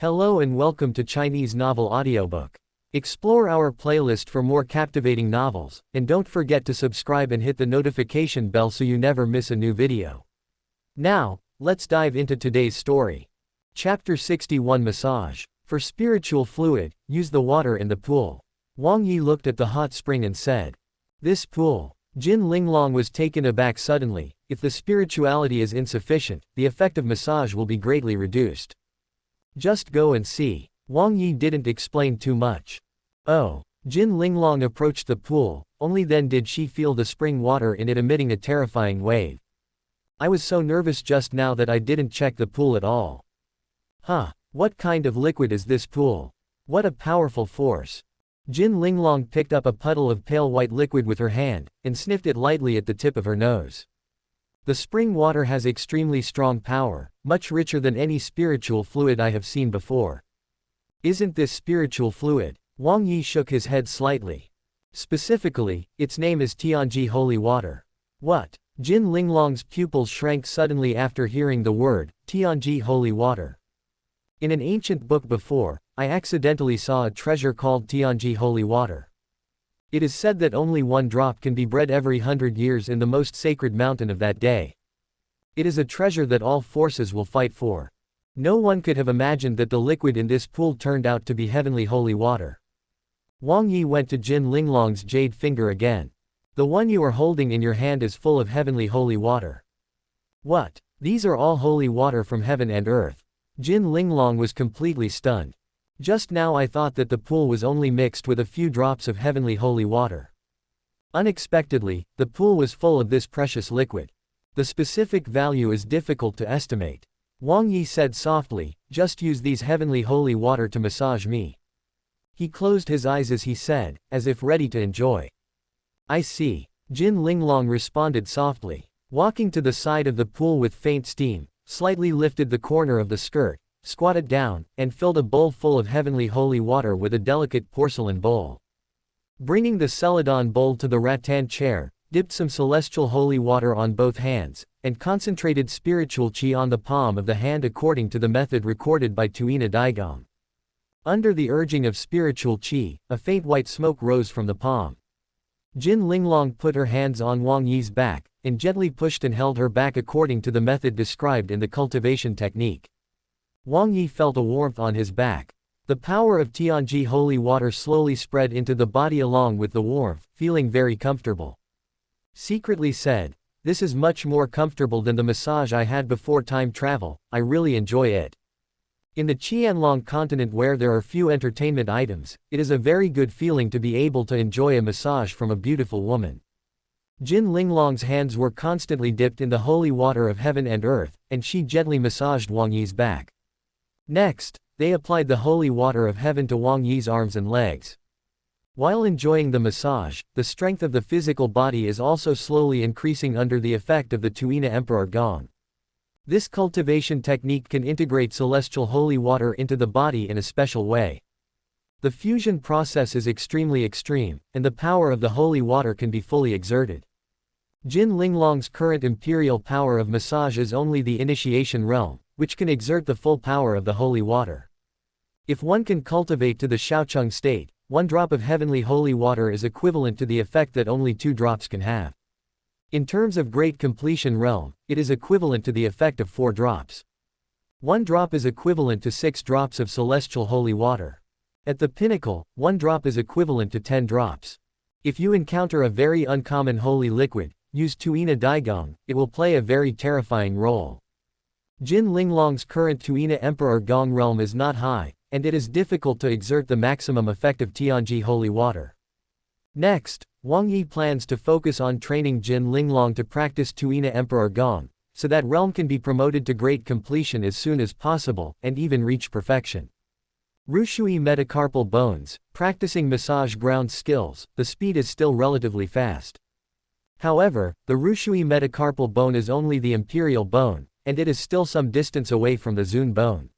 Hello and welcome to Chinese Novel Audiobook. Explore our playlist for more captivating novels, and don't forget to subscribe and hit the notification bell so you never miss a new video. Now, let's dive into today's story. Chapter 61 Massage. For spiritual fluid, use the water in the pool. Wang Yi looked at the hot spring and said, "This pool." Jin Linglong was taken aback suddenly. If the spirituality is insufficient, the effect of massage will be greatly reduced. Just go and see. Wang Yi didn't explain too much. Oh. Jin Linglong approached the pool, only then did she feel the spring water in it emitting a terrifying wave. I was so nervous just now that I didn't check the pool at all. Huh, what kind of liquid is this pool? What a powerful force. Jin Linglong picked up a puddle of pale white liquid with her hand, and sniffed it lightly at the tip of her nose. The spring water has extremely strong power, much richer than any spiritual fluid I have seen before. Isn't this spiritual fluid? Wang Yi shook his head slightly. Specifically, its name is Tianji Holy Water. What? Jin Linglong's pupils shrank suddenly after hearing the word, Tianji Holy Water. In an ancient book before, I accidentally saw a treasure called Tianji Holy Water. It is said that only one drop can be bred every 100 years in the most sacred mountain of that day. It is a treasure that all forces will fight for. No one could have imagined that the liquid in this pool turned out to be heavenly holy water. Wang Yi went to Jin Linglong's jade finger again. The one you are holding in your hand is full of heavenly holy water. What? These are all holy water from heaven and earth. Jin Linglong was completely stunned. Just now I thought that the pool was only mixed with a few drops of heavenly holy water. Unexpectedly, the pool was full of this precious liquid. The specific value is difficult to estimate. Wang Yi said softly, "Just use these heavenly holy water to massage me." He closed his eyes as he said, as if ready to enjoy. "I see." Jin Linglong responded softly. Walking to the side of the pool with faint steam, slightly lifted the corner of the skirt, squatted down, and filled a bowl full of heavenly holy water with a delicate porcelain bowl. Bringing the celadon bowl to the rattan chair, dipped some celestial holy water on both hands, and concentrated spiritual qi on the palm of the hand according to the method recorded by Tuina Daigong. Under the urging of spiritual qi, a faint white smoke rose from the palm. Jin Linglong put her hands on Wang Yi's back, and gently pushed and held her back according to the method described in the Cultivation Technique. Wang Yi felt a warmth on his back. The power of Tianji holy water slowly spread into the body along with the warmth, feeling very comfortable. Secretly said, "This is much more comfortable than the massage I had before time travel, I really enjoy it." In the Qianlong continent where there are few entertainment items, it is a very good feeling to be able to enjoy a massage from a beautiful woman. Jin Linglong's hands were constantly dipped in the holy water of heaven and earth, and she gently massaged Wang Yi's back. Next, they applied the holy water of heaven to Wang Yi's arms and legs. While enjoying the massage, the strength of the physical body is also slowly increasing under the effect of the Tuina Emperor Gong. This cultivation technique can integrate celestial holy water into the body in a special way. The fusion process is extremely extreme, and the power of the holy water can be fully exerted. Jin Linglong's current imperial power of massage is only the initiation realm, which can exert the full power of the holy water. If one can cultivate to the Shaocheng state, one drop of heavenly holy water is equivalent to the effect that only 2 drops can have. In terms of great completion realm, it is equivalent to the effect of 4 drops. 1 drop is equivalent to 6 drops of celestial holy water. At the pinnacle, 1 drop is equivalent to 10 drops. If you encounter a very uncommon holy liquid, use Tuina Daigong, it will play a very terrifying role. Jin Linglong's current Tuina Emperor Gong realm is not high, and it is difficult to exert the maximum effect of Tianji holy water. Next, Wang Yi plans to focus on training Jin Linglong to practice Tuina Emperor Gong, so that realm can be promoted to great completion as soon as possible, and even reach perfection. Rushui metacarpal bones, practicing massage ground skills, the speed is still relatively fast. However, the Rushui metacarpal bone is only the imperial bone, and it is still some distance away from the Zun bone.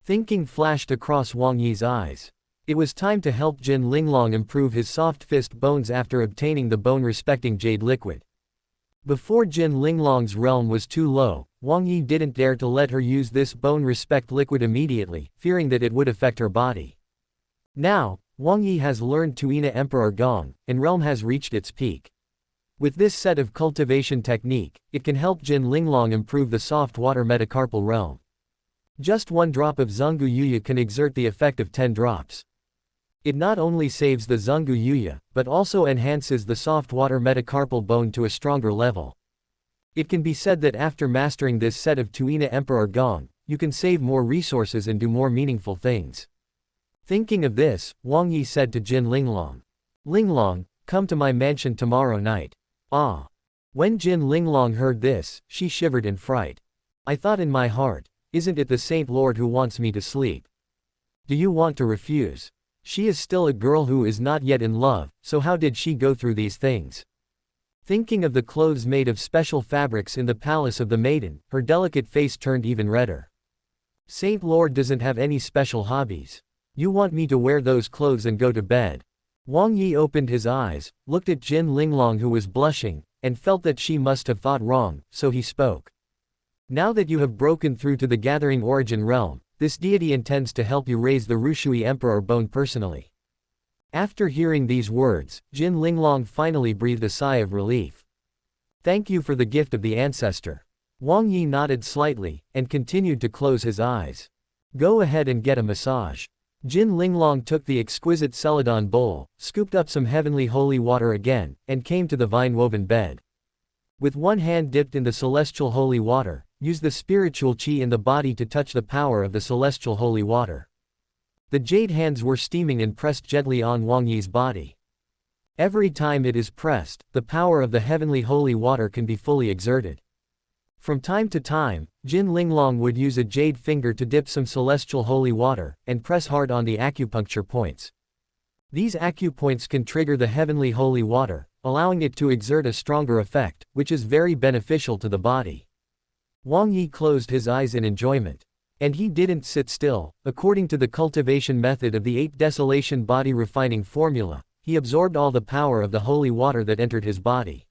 Thinking flashed across Wang Yi's eyes. It was time to help Jin Linglong improve his soft fist bones after obtaining the bone-respecting jade liquid. Before Jin Linglong's realm was too low, Wang Yi didn't dare to let her use this bone respect liquid immediately, fearing that it would affect her body. Now, Wang Yi has learned Tuina Emperor Gong, and realm has reached its peak. With this set of cultivation technique, it can help Jin Linglong improve the soft water metacarpal realm. Just 1 drop of Zungu Yuya can exert the effect of 10 drops. It not only saves the Zungu Yuya, but also enhances the soft water metacarpal bone to a stronger level. It can be said that after mastering this set of Tuina Emperor Gong, you can save more resources and do more meaningful things. Thinking of this, Wang Yi said to Jin Linglong, "Linglong, come to my mansion tomorrow night." Ah! When Jin Linglong heard this, she shivered in fright. I thought in my heart, isn't it the Saint Lord who wants me to sleep? Do you want to refuse? She is still a girl who is not yet in love, so how did she go through these things? Thinking of the clothes made of special fabrics in the palace of the maiden, her delicate face turned even redder. Saint Lord doesn't have any special hobbies. You want me to wear those clothes and go to bed? Wang Yi opened his eyes, looked at Jin Linglong who was blushing, and felt that she must have thought wrong, so he spoke. Now that you have broken through to the gathering origin realm, this deity intends to help you raise the Rushui Emperor bone personally. After hearing these words, Jin Linglong finally breathed a sigh of relief. Thank you for the gift of the ancestor. Wang Yi nodded slightly, and continued to close his eyes. Go ahead and get a massage. Jin Linglong took the exquisite celadon bowl, scooped up some heavenly holy water again, and came to the vine-woven bed. With one hand dipped in the celestial holy water, use the spiritual chi in the body to touch the power of the celestial holy water. The jade hands were steaming and pressed gently on Wang Yi's body. Every time it is pressed, the power of the heavenly holy water can be fully exerted. From time to time, Jin Linglong would use a jade finger to dip some celestial holy water, and press hard on the acupuncture points. These acupoints can trigger the heavenly holy water, allowing it to exert a stronger effect, which is very beneficial to the body. Wang Yi closed his eyes in enjoyment. And he didn't sit still. According to the cultivation method of the 8 desolation body refining formula, he absorbed all the power of the holy water that entered his body.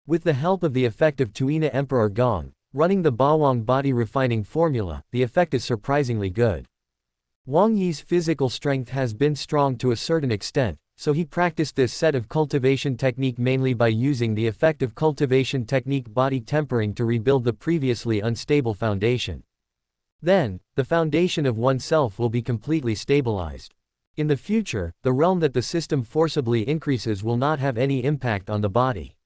With the help of the effect of Tuina Emperor Gong, running the Bawang body refining formula, the effect is surprisingly good. Wang Yi's physical strength has been strong to a certain extent, so he practiced this set of cultivation technique mainly by using the effective cultivation technique body tempering to rebuild the previously unstable foundation. Then, the foundation of oneself will be completely stabilized. In the future, the realm that the system forcibly increases will not have any impact on the body.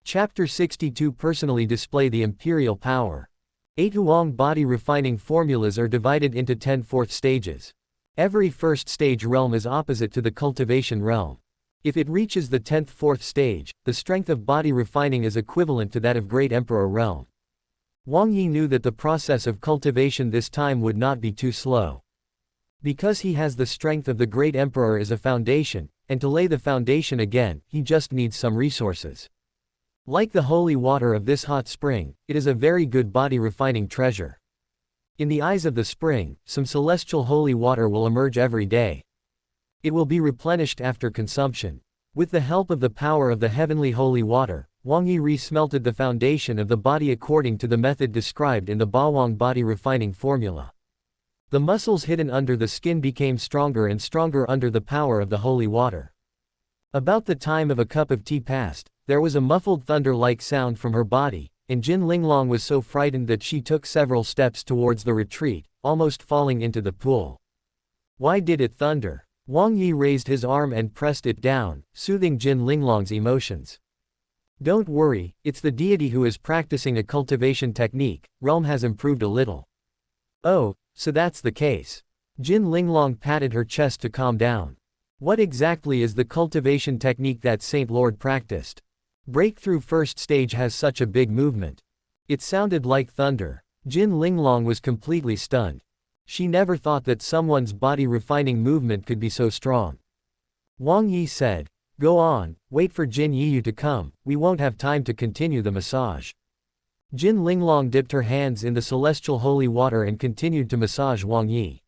Chapter 62 Personally display the imperial power. 8 Huang body refining formulas are divided into 10 fourth stages. Every first stage realm is opposite to the cultivation realm. If it reaches the 10th fourth stage, the strength of body refining is equivalent to that of Great Emperor realm. Wang Yi knew that the process of cultivation this time would not be too slow. Because he has the strength of the Great Emperor as a foundation, and to lay the foundation again, he just needs some resources. Like the holy water of this hot spring, it is a very good body refining treasure. In the eyes of the spring, some celestial holy water will emerge every day. It will be replenished after consumption. With the help of the power of the heavenly holy water, Wang Yi re-smelted the foundation of the body according to the method described in the Bawang body refining formula. The muscles hidden under the skin became stronger and stronger under the power of the holy water. About the time of a cup of tea passed, there was a muffled thunder-like sound from her body, and Jin Linglong was so frightened that she took several steps towards the retreat, almost falling into the pool. Why did it thunder? Wang Yi raised his arm and pressed it down, soothing Jin Linglong's emotions. Don't worry, it's the deity who is practicing a cultivation technique, realm has improved a little. Oh, so that's the case. Jin Linglong patted her chest to calm down. What exactly is the cultivation technique that Saint Lord practiced? Breakthrough first stage has such a big movement. It sounded like thunder. Jin Linglong was completely stunned. She never thought that someone's body refining movement could be so strong. Wang Yi said, Go on, wait for Jin Yiyu to come, we won't have time to continue the massage. Jin Linglong dipped her hands in the celestial holy water and continued to massage Wang Yi.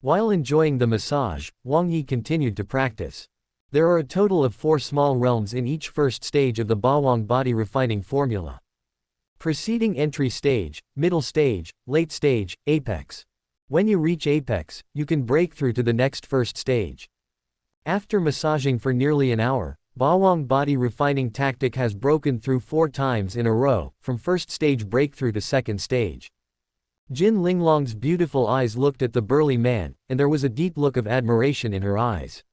While enjoying the massage, Wang Yi continued to practice. There are a total of 4 small realms in each first stage of the Bawang body refining formula. Preceding entry stage, middle stage, late stage, apex. When you reach apex, you can break through to the next first stage. After massaging for nearly an hour, Bawang body refining tactic has broken through 4 times in a row, from first stage breakthrough to second stage. Jin Linglong's beautiful eyes looked at the burly man, and there was a deep look of admiration in her eyes.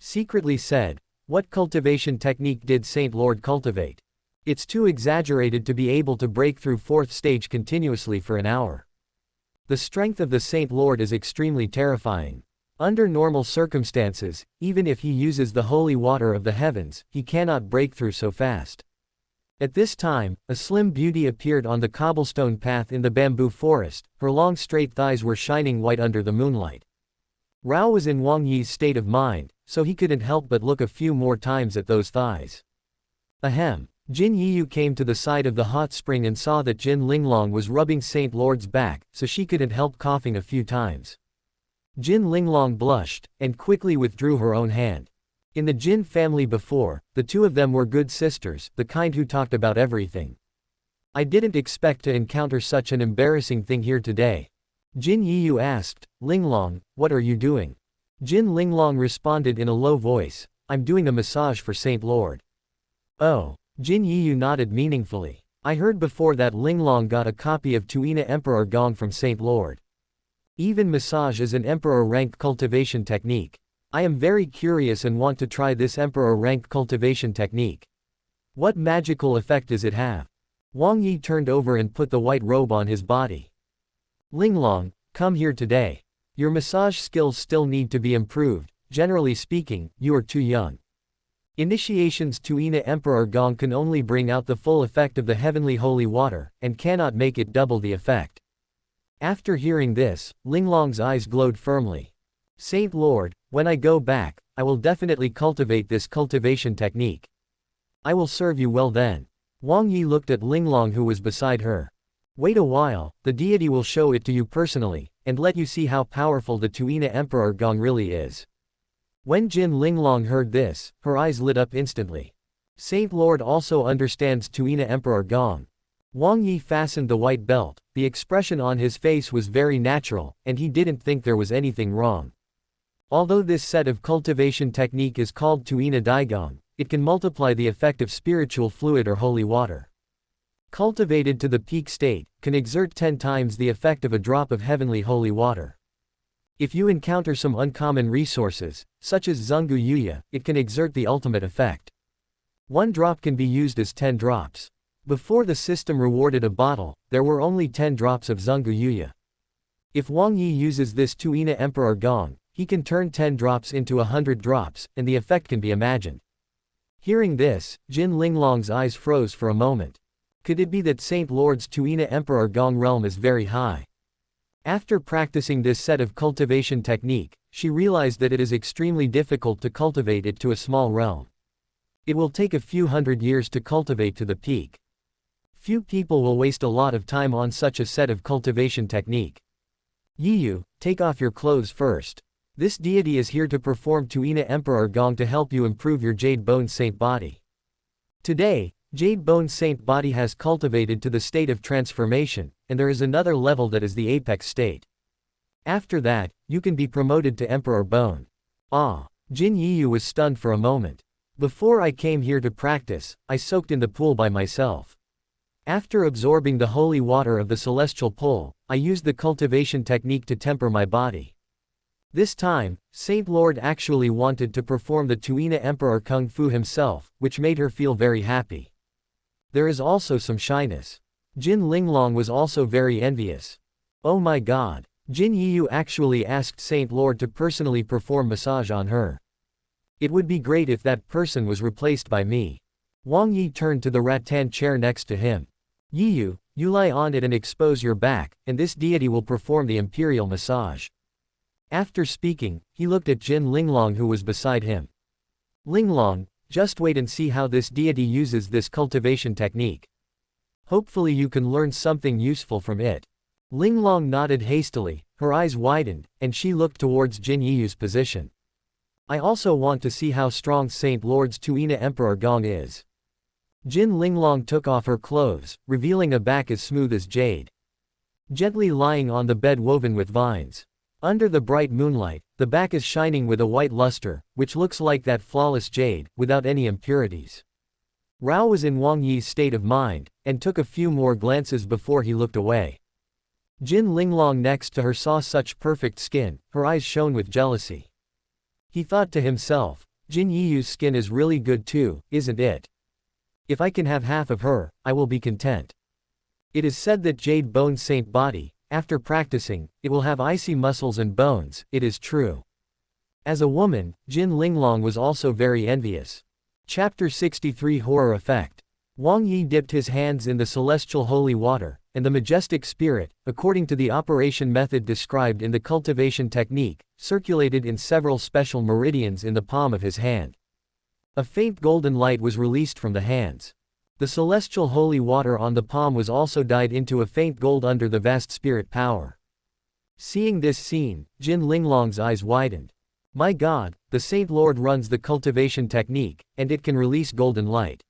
Secretly said, "What cultivation technique did Saint Lord cultivate? It's too exaggerated to be able to break through 4th stage continuously for an hour. The strength of the Saint Lord is extremely terrifying. Under normal circumstances, even if he uses the holy water of the heavens, he cannot break through so fast." At this time, a slim beauty appeared on the cobblestone path in the bamboo forest. Her long straight thighs were shining white under the moonlight. Rao was in Wang Yi's state of mind, so he couldn't help but look a few more times at those thighs. Ahem. Jin Yiyu came to the side of the hot spring and saw that Jin Linglong was rubbing Saint Lord's back, so she couldn't help coughing a few times. Jin Linglong blushed, and quickly withdrew her own hand. In the Jin family before, the two of them were good sisters, the kind who talked about everything. I didn't expect to encounter such an embarrassing thing here today. Jin Yiyu asked, "Linglong, what are you doing?" Jin Linglong responded in a low voice, "I'm doing a massage for Saint Lord." Oh. Jin Yiyu nodded meaningfully. I heard before that Linglong got a copy of Tuina Emperor Gong from Saint Lord. Even massage is an Emperor rank cultivation technique. I am very curious and want to try this Emperor rank cultivation technique. What magical effect does it have? Wang Yi turned over and put the white robe on his body. Linglong, come here today. Your massage skills still need to be improved. Generally speaking, you are too young. Initiations Tuina Emperor Gong can only bring out the full effect of the heavenly holy water, and cannot make it double the effect. After hearing this, Linglong's eyes glowed firmly. Saint Lord, when I go back, I will definitely cultivate this cultivation technique. I will serve you well then. Wang Yi looked at Linglong who was beside her. Wait a while, the deity will show it to you personally, and let you see how powerful the Tuina Emperor Gong really is. When Jin Linglong heard this, her eyes lit up instantly. Saint Lord also understands Tuina Emperor Gong. Wang Yi fastened the white belt, the expression on his face was very natural, and he didn't think there was anything wrong. Although this set of cultivation technique is called Tuina Daigong, it can multiply the effect of spiritual fluid or holy water. Cultivated to the peak state, can exert 10 times the effect of a drop of heavenly holy water. If you encounter some uncommon resources, such as Zungu Yuya, it can exert the ultimate effect. 1 drop can be used as 10 drops. Before the system rewarded a bottle, there were only 10 drops of Zungu Yuya. If Wang Yi uses this Tuina Emperor Gong, he can turn 10 drops into 100 drops, and the effect can be imagined. Hearing this, Jin Linglong's eyes froze for a moment. Could it be that Saint Lord's Tuina Emperor Gong realm is very high? After practicing this set of cultivation technique, she realized that it is extremely difficult to cultivate it to a small realm. It will take a few hundred years to cultivate to the peak. Few people will waste a lot of time on such a set of cultivation technique. Yiyu, take off your clothes first. This deity is here to perform Tuina Emperor Gong to help you improve your Jade Bone Saint body. Today, Jade Bone Saint body has cultivated to the state of transformation, and there is another level that is the apex state. After that, you can be promoted to Emperor Bone. Ah! Jin Yiyu was stunned for a moment. Before I came here to practice, I soaked in the pool by myself. After absorbing the holy water of the celestial pool, I used the cultivation technique to temper my body. This time, Saint Lord actually wanted to perform the Tuina Emperor Kung Fu himself, which made her feel very happy. There is also some shyness. Jin Linglong was also very envious. Oh my god. Jin Yiyu actually asked Saint Lord to personally perform massage on her. It would be great if that person was replaced by me. Wang Yi turned to the rattan chair next to him. Yiyu, you lie on it and expose your back, and this deity will perform the imperial massage. After speaking, he looked at Jin Linglong who was beside him. Linglong, just wait and see how this deity uses this cultivation technique. Hopefully you can learn something useful from it. Linglong nodded hastily, her eyes widened, and she looked towards Jin Yiyu's position. I also want to see how strong Saint Lord's Tuina Emperor Gong is. Jin Linglong took off her clothes, revealing a back as smooth as jade. Gently lying on the bed woven with vines. Under the bright moonlight, the back is shining with a white luster, which looks like that flawless jade, without any impurities. Rao was in Wang Yi's state of mind, and took a few more glances before he looked away. Jin Linglong next to her saw such perfect skin, her eyes shone with jealousy. He thought to himself, Jin Yiyu's skin is really good too, isn't it? If I can have half of her, I will be content. It is said that Jade Bone Saint body, after practicing, it will have icy muscles and bones, it is true. As a woman, Jin Linglong was also very envious. Chapter 63 Horror Effect. Wang Yi dipped his hands in the celestial holy water, and the majestic spirit, according to the operation method described in the cultivation technique, circulated in several special meridians in the palm of his hand. A faint golden light was released from the hands. The celestial holy water on the palm was also dyed into a faint gold under the vast spirit power. Seeing this scene, Jin Linglong's eyes widened. My God, the Saint Lord runs the cultivation technique, and it can release golden light.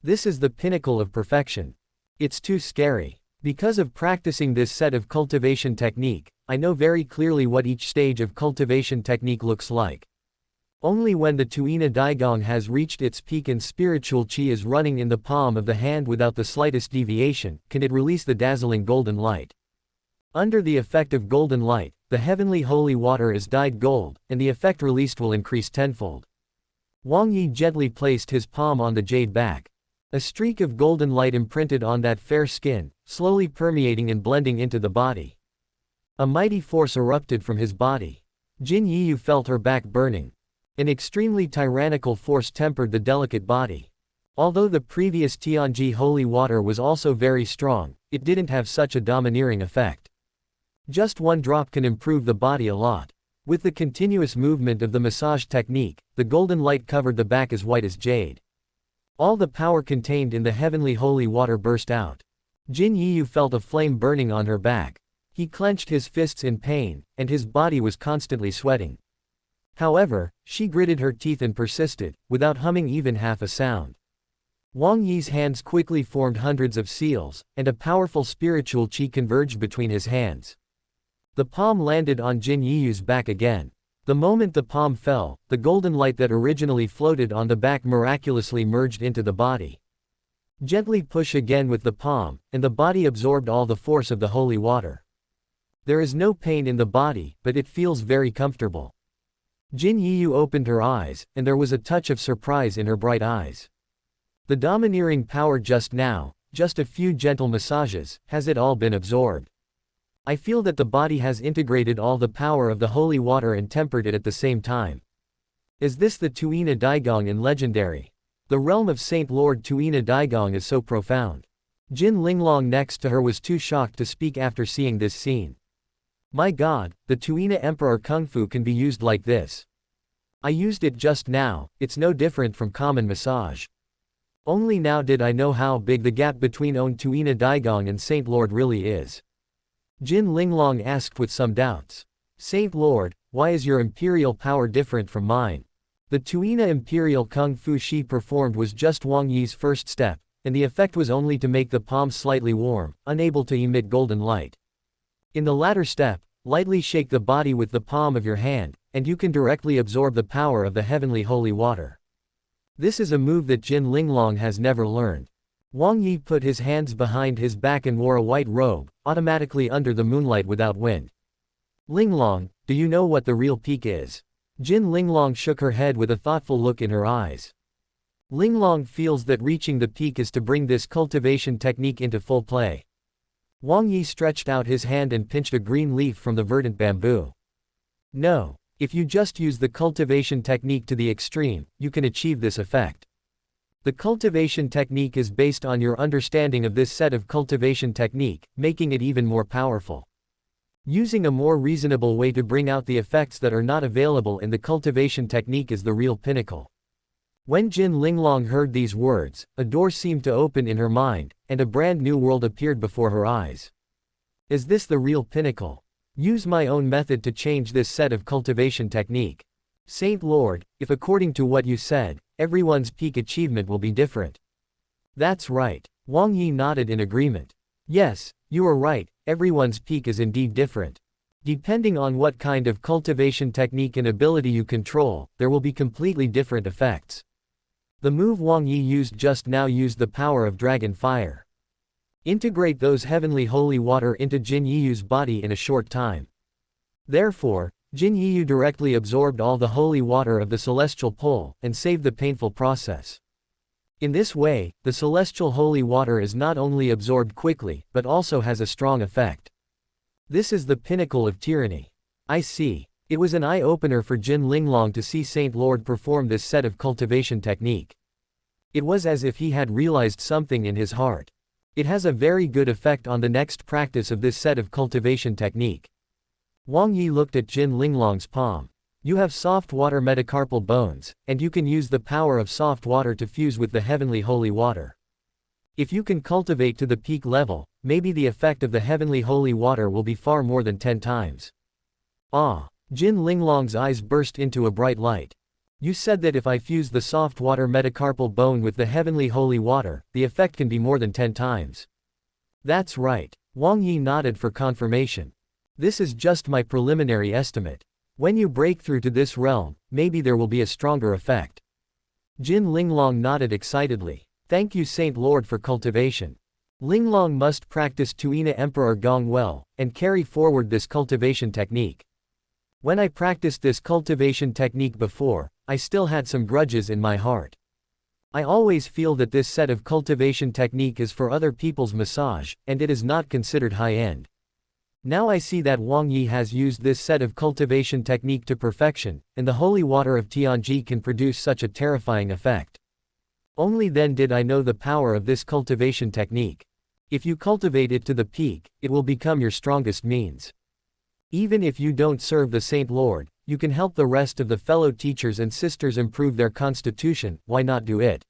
This is the pinnacle of perfection. It's too scary. Because of practicing this set of cultivation technique, I know very clearly what each stage of cultivation technique looks like. Only when the Tuina Daigong has reached its peak and spiritual chi is running in the palm of the hand without the slightest deviation, can it release the dazzling golden light. Under the effect of golden light, the heavenly holy water is dyed gold, and the effect released will increase tenfold. Wang Yi gently placed his palm on the jade back. A streak of golden light imprinted on that fair skin, slowly permeating and blending into the body. A mighty force erupted from his body. Jin Yiyu felt her back burning. An extremely tyrannical force tempered the delicate body. Although the previous Tianji holy water was also very strong, it didn't have such a domineering effect. Just one drop can improve the body a lot. With the continuous movement of the massage technique, the golden light covered the back as white as jade. All the power contained in the heavenly holy water burst out. Jin Yiyu felt a flame burning on her back. He clenched his fists in pain, and his body was constantly sweating. However, she gritted her teeth and persisted, without humming even half a sound. Wang Yi's hands quickly formed hundreds of seals, and a powerful spiritual chi converged between his hands. The palm landed on Jin Yiyu's back again. The moment the palm fell, the golden light that originally floated on the back miraculously merged into the body. Gently push again with the palm, and the body absorbed all the force of the holy water. There is no pain in the body, but it feels very comfortable. Jin Yiyu opened her eyes, and there was a touch of surprise in her bright eyes. The domineering power just now, just a few gentle massages, has it all been absorbed? I feel that the body has integrated all the power of the holy water and tempered it at the same time. Is this the Tuina Daigong in Legendary? The realm of Saint Lord Tuina Daigong is so profound. Jin Linglong next to her was too shocked to speak after seeing this scene. My God, the Tuina Emperor Kung Fu can be used like this. I used it just now, it's no different from common massage. Only now did I know how big the gap between own Tuina Daigong and Saint Lord really is. Jin Linglong asked with some doubts. Saint Lord, why is your imperial power different from mine? The Tuina Imperial Kung Fu she performed was just Wang Yi's first step, and the effect was only to make the palm slightly warm, unable to emit golden light. In the latter step, lightly shake the body with the palm of your hand, and you can directly absorb the power of the heavenly holy water. This is a move that Jin Linglong has never learned. Wang Yi put his hands behind his back and wore a white robe, automatically under the moonlight without wind. Linglong, do you know what the real peak is? Jin Linglong shook her head with a thoughtful look in her eyes. Linglong feels that reaching the peak is to bring this cultivation technique into full play. Wang Yi stretched out his hand and pinched a green leaf from the verdant bamboo. No, if you just use the cultivation technique to the extreme, you can achieve this effect. The cultivation technique is based on your understanding of this set of cultivation technique, making it even more powerful. Using a more reasonable way to bring out the effects that are not available in the cultivation technique is the real pinnacle. When Jin Linglong heard these words, a door seemed to open in her mind, and a brand new world appeared before her eyes. Is this the real pinnacle? Use my own method to change this set of cultivation technique. Saint Lord, if according to what you said, everyone's peak achievement will be different. That's right. Wang Yi nodded in agreement. Yes, you are right, everyone's peak is indeed different. Depending on what kind of cultivation technique and ability you control, there will be completely different effects. The move Wang Yi used just now used the power of dragon fire. Integrate those heavenly holy water into Jin Yiyu's body in a short time. Therefore, Jin Yiyu directly absorbed all the holy water of the celestial pole, and saved the painful process. In this way, the celestial holy water is not only absorbed quickly, but also has a strong effect. This is the pinnacle of tyranny. I see. It was an eye-opener for Jin Linglong to see Saint Lord perform this set of cultivation technique. It was as if he had realized something in his heart. It has a very good effect on the next practice of this set of cultivation technique. Wang Yi looked at Jin Linglong's palm. You have soft water metacarpal bones, and you can use the power of soft water to fuse with the heavenly holy water. If you can cultivate to the peak level, maybe the effect of the heavenly holy water will be far more than 10 times. Ah! Jin Linglong's eyes burst into a bright light. You said that if I fuse the soft water metacarpal bone with the heavenly holy water, the effect can be more than 10 times. That's right. Wang Yi nodded for confirmation. This is just my preliminary estimate. When you break through to this realm, maybe there will be a stronger effect. Jin Linglong nodded excitedly. Thank you Saint Lord for cultivation. Linglong must practice Tuina Emperor Gong well, and carry forward this cultivation technique. When I practiced this cultivation technique before, I still had some grudges in my heart. I always feel that this set of cultivation technique is for other people's massage, and it is not considered high-end. Now I see that Wang Yi has used this set of cultivation technique to perfection, and the holy water of Tianji can produce such a terrifying effect. Only then did I know the power of this cultivation technique. If you cultivate it to the peak, it will become your strongest means. Even if you don't serve the Saint Lord, you can help the rest of the fellow teachers and sisters improve their constitution, why not do it?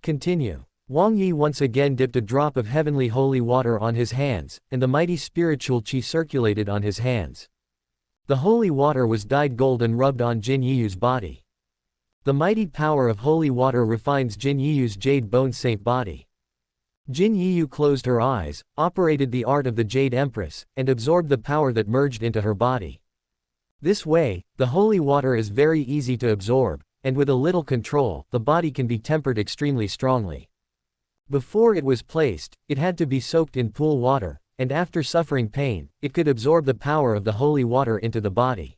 Continue. Wang Yi once again dipped a drop of heavenly holy water on his hands, and the mighty spiritual qi circulated on his hands. The holy water was dyed gold and rubbed on Jin Yiyu's body. The mighty power of holy water refines Jin Yiyu's jade bone saint body. Jin Yiyu closed her eyes, operated the art of the Jade Empress, and absorbed the power that merged into her body. This way, the holy water is very easy to absorb, and with a little control, the body can be tempered extremely strongly. Before it was placed, it had to be soaked in pool water, and after suffering pain, it could absorb the power of the holy water into the body.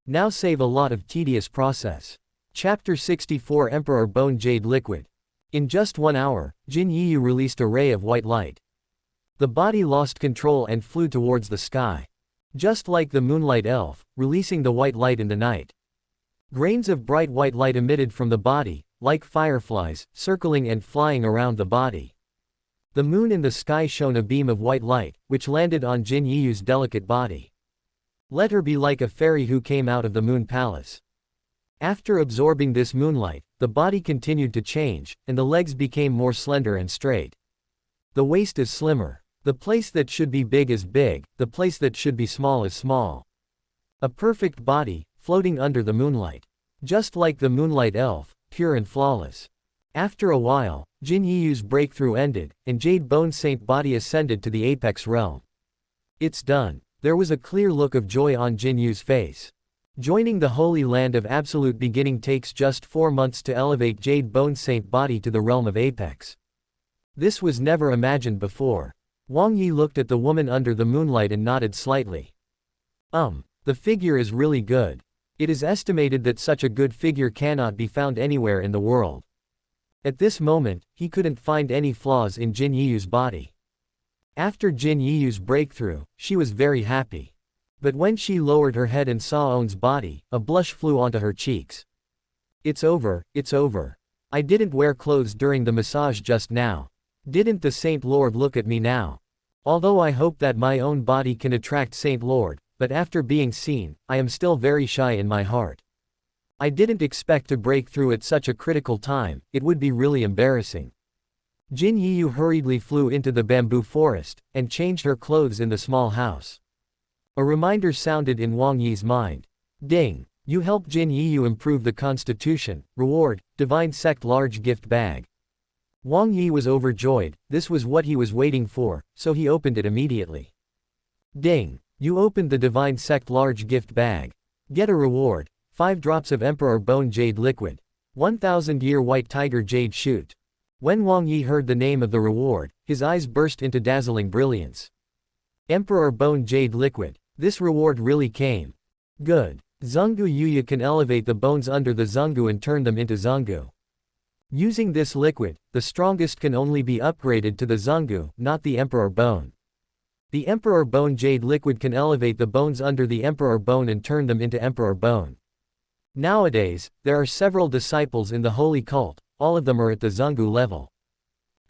Now save a lot of tedious process. Chapter 64 Emperor Bone Jade Liquid. In just 1 hour, Jin Yiyu released a ray of white light. The body lost control and flew towards the sky. Just like the moonlight elf, releasing the white light in the night. Grains of bright white light emitted from the body, like fireflies, circling and flying around the body. The moon in the sky shone a beam of white light, which landed on Jin Yiyu's delicate body. Let her be like a fairy who came out of the moon palace. After absorbing this moonlight, the body continued to change, and the legs became more slender and straight. The waist is slimmer. The place that should be big is big, the place that should be small is small. A perfect body, floating under the moonlight. Just like the moonlight elf, pure and flawless. After a while, Jin Yiyu's breakthrough ended, and Jade Bone Saint body ascended to the apex realm. It's done. There was a clear look of joy on Jin Yiyu's face. Joining the Holy Land of Absolute Beginning takes just 4 months to elevate Jade Bone Saint body to the realm of apex. This was never imagined before. Wang Yi looked at the woman under the moonlight and nodded slightly. The figure is really good. It is estimated that such a good figure cannot be found anywhere in the world. At this moment, he couldn't find any flaws in Jin Yiyu's body. After Jin Yiyu's breakthrough, she was very happy. But when she lowered her head and saw On's body, a blush flew onto her cheeks. It's over, it's over. I didn't wear clothes during the massage just now. Didn't the Saint Lord look at me now? Although I hope that my own body can attract Saint Lord, but after being seen, I am still very shy in my heart. I didn't expect to break through at such a critical time, it would be really embarrassing. Jin Yiyu hurriedly flew into the bamboo forest, and changed her clothes in the small house. A reminder sounded in Wang Yi's mind. Ding! You help Jin Yiyu improve the constitution. Reward, Divine Sect large gift bag. Wang Yi was overjoyed, this was what he was waiting for, so he opened it immediately. Ding! You opened the Divine Sect large gift bag. Get a reward, 5 drops of Emperor Bone Jade Liquid. 1000-year White Tiger Jade Shoot. When Wang Yi heard the name of the reward, his eyes burst into dazzling brilliance. Emperor Bone Jade Liquid. This reward really came. Good. Zungu Yuya can elevate the bones under the Zungu and turn them into Zungu. Using this liquid, the strongest can only be upgraded to the Zungu, not the Emperor Bone. The Emperor Bone Jade Liquid can elevate the bones under the Emperor Bone and turn them into Emperor Bone. Nowadays, there are several disciples in the holy cult, all of them are at the Zungu level.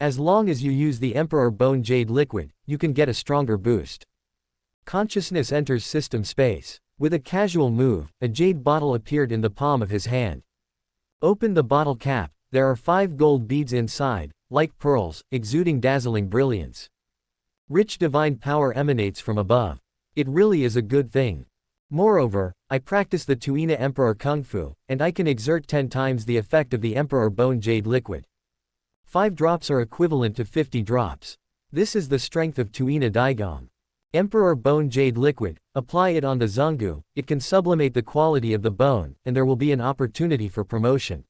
As long as you use the Emperor Bone Jade Liquid, you can get a stronger boost. Consciousness enters system space. With a casual move, a jade bottle appeared in the palm of his hand. Open the bottle cap, there are 5 gold beads inside, like pearls, exuding dazzling brilliance. Rich divine power emanates from above. It really is a good thing. Moreover, I practice the Tuina Emperor Kung Fu, and I can exert 10 times the effect of the Emperor Bone Jade Liquid. 5 drops are equivalent to 50 drops. This is the strength of Tuina Daigong. Emperor Bone Jade Liquid, apply it on the Zungu, it can sublimate the quality of the bone, and there will be an opportunity for promotion.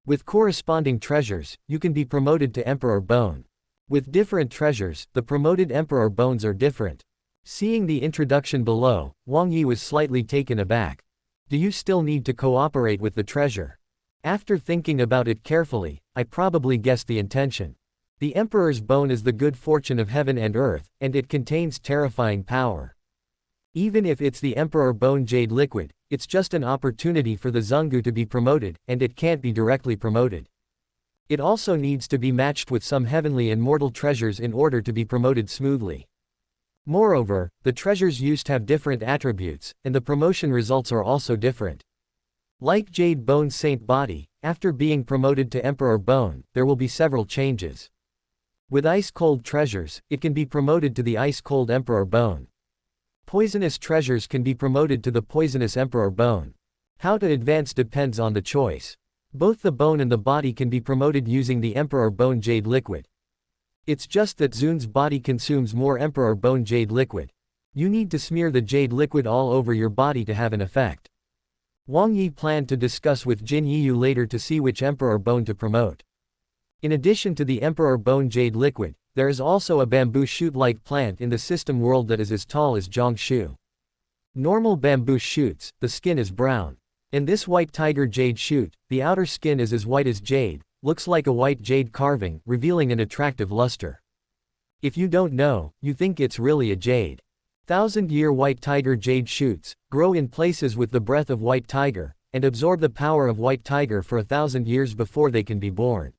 With corresponding treasures, you can be promoted to Emperor Bone. With different treasures, the promoted Emperor Bones are different. Seeing the introduction below, Wang Yi was slightly taken aback. Do you still need to cooperate with the treasure? After thinking about it carefully, I probably guessed the intention. The Emperor's Bone is the good fortune of heaven and earth, and it contains terrifying power. Even if it's the Emperor Bone Jade Liquid, it's just an opportunity for the Zungu to be promoted, and it can't be directly promoted. It also needs to be matched with some heavenly and mortal treasures in order to be promoted smoothly. Moreover, the treasures used have different attributes, and the promotion results are also different. Like Jade Bone Saint Body, after being promoted to Emperor Bone, there will be several changes. With ice-cold treasures, it can be promoted to the ice-cold Emperor Bone. Poisonous treasures can be promoted to the poisonous Emperor Bone. How to advance depends on the choice. Both the bone and the body can be promoted using the Emperor Bone Jade Liquid. It's just that Zun's body consumes more Emperor Bone Jade Liquid. You need to smear the Jade Liquid all over your body to have an effect. Wang Yi planned to discuss with Jin Yiyu later to see which Emperor Bone to promote. In addition to the Emperor Bone Jade Liquid, there is also a bamboo shoot-like plant in the system world that is as tall as Jiangshu. Normal bamboo shoots, the skin is brown. In this white tiger jade shoot, the outer skin is as white as jade, looks like a white jade carving, revealing an attractive luster. If you don't know, you think it's really a jade. 1000-year white tiger jade shoots, grow in places with the breath of white tiger, and absorb the power of white tiger for 1000 years before they can be born.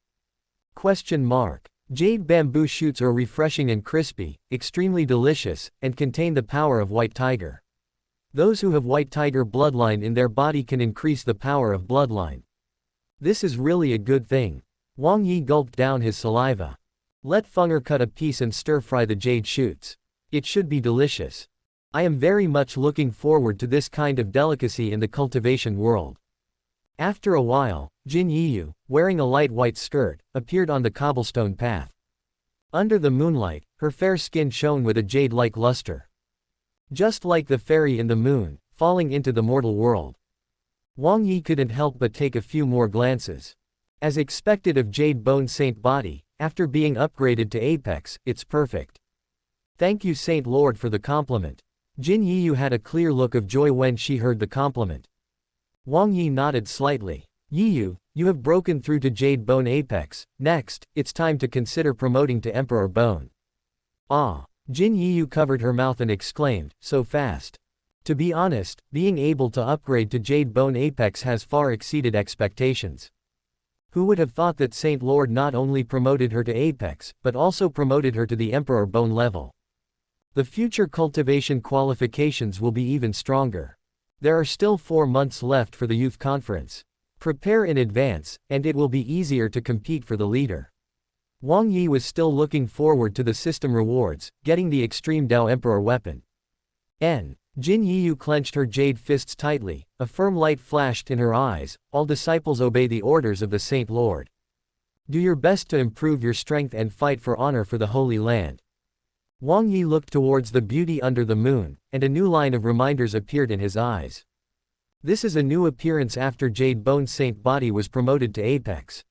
Question mark. Jade bamboo shoots are refreshing and crispy, extremely delicious, and contain the power of white tiger. Those who have white tiger bloodline in their body can increase the power of bloodline. This is really a good thing. Wang Yi gulped down his saliva. Let Fenger cut a piece and stir-fry the jade shoots. It should be delicious. I am very much looking forward to this kind of delicacy in the cultivation world. After a while, Jin Yiyu, wearing a light white skirt, appeared on the cobblestone path. Under the moonlight, her fair skin shone with a jade-like luster. Just like the fairy in the moon, falling into the mortal world. Wang Yi couldn't help but take a few more glances. As expected of Jade Bone Saint Body, after being upgraded to Apex, it's perfect. Thank you Saint Lord for the compliment. Jin Yiyu had a clear look of joy when she heard the compliment. Wang Yi nodded slightly. Yiyu, you have broken through to Jade Bone Apex, next, it's time to consider promoting to Emperor Bone. Ah! Jin Yiyu covered her mouth and exclaimed, so fast. To be honest, being able to upgrade to Jade Bone Apex has far exceeded expectations. Who would have thought that Saint Lord not only promoted her to Apex, but also promoted her to the Emperor Bone level? The future cultivation qualifications will be even stronger. There are still 4 months left for the youth conference. Prepare in advance, and it will be easier to compete for the leader. Wang Yi was still looking forward to the system rewards, getting the Extreme Dao Emperor weapon. Jin Yiyu clenched her jade fists tightly, a firm light flashed in her eyes. All disciples obey the orders of the Saint Lord. Do your best to improve your strength and fight for honor for the Holy Land. Wang Yi looked towards the beauty under the moon, and a new line of reminders appeared in his eyes. This is a new appearance after Jade Bone Saint Body was promoted to Apex.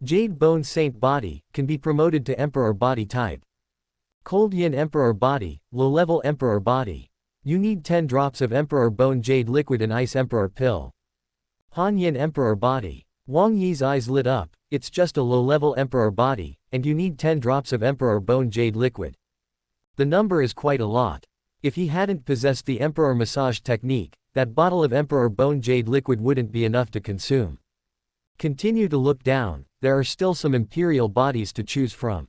Jade Bone Saint Body can be promoted to Emperor Body type. Cold Yin Emperor Body, low-level Emperor Body. You need 10 drops of Emperor Bone Jade Liquid and Ice Emperor Pill. Han Yin Emperor Body. Wang Yi's eyes lit up. It's just a low-level Emperor Body, and you need 10 drops of Emperor Bone Jade Liquid. The number is quite a lot. If he hadn't possessed the Emperor Massage Technique, that bottle of Emperor Bone Jade Liquid wouldn't be enough to consume. Continue to look down, there are still some Imperial bodies to choose from.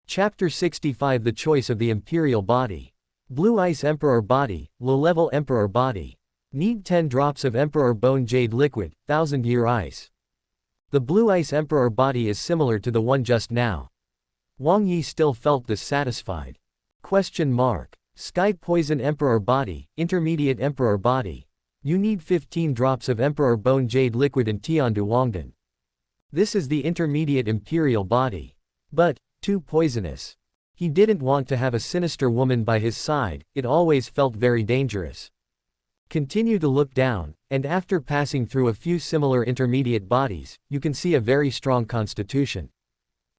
Chapter 65 The Choice of the Imperial Body. Blue Ice Emperor Body, low-level Emperor Body. Need 10 drops of Emperor Bone Jade Liquid, 1000-year ice. The Blue Ice Emperor Body is similar to the one just now. Wang Yi still felt dissatisfied. Sky Poison Emperor Body, Intermediate Emperor Body. You need 15 drops of Emperor Bone Jade Liquid and Tiandu Wangdan. This is the Intermediate Imperial Body. But, too poisonous. He didn't want to have a sinister woman by his side, it always felt very dangerous. Continue to look down, and after passing through a few similar intermediate bodies, you can see a very strong constitution.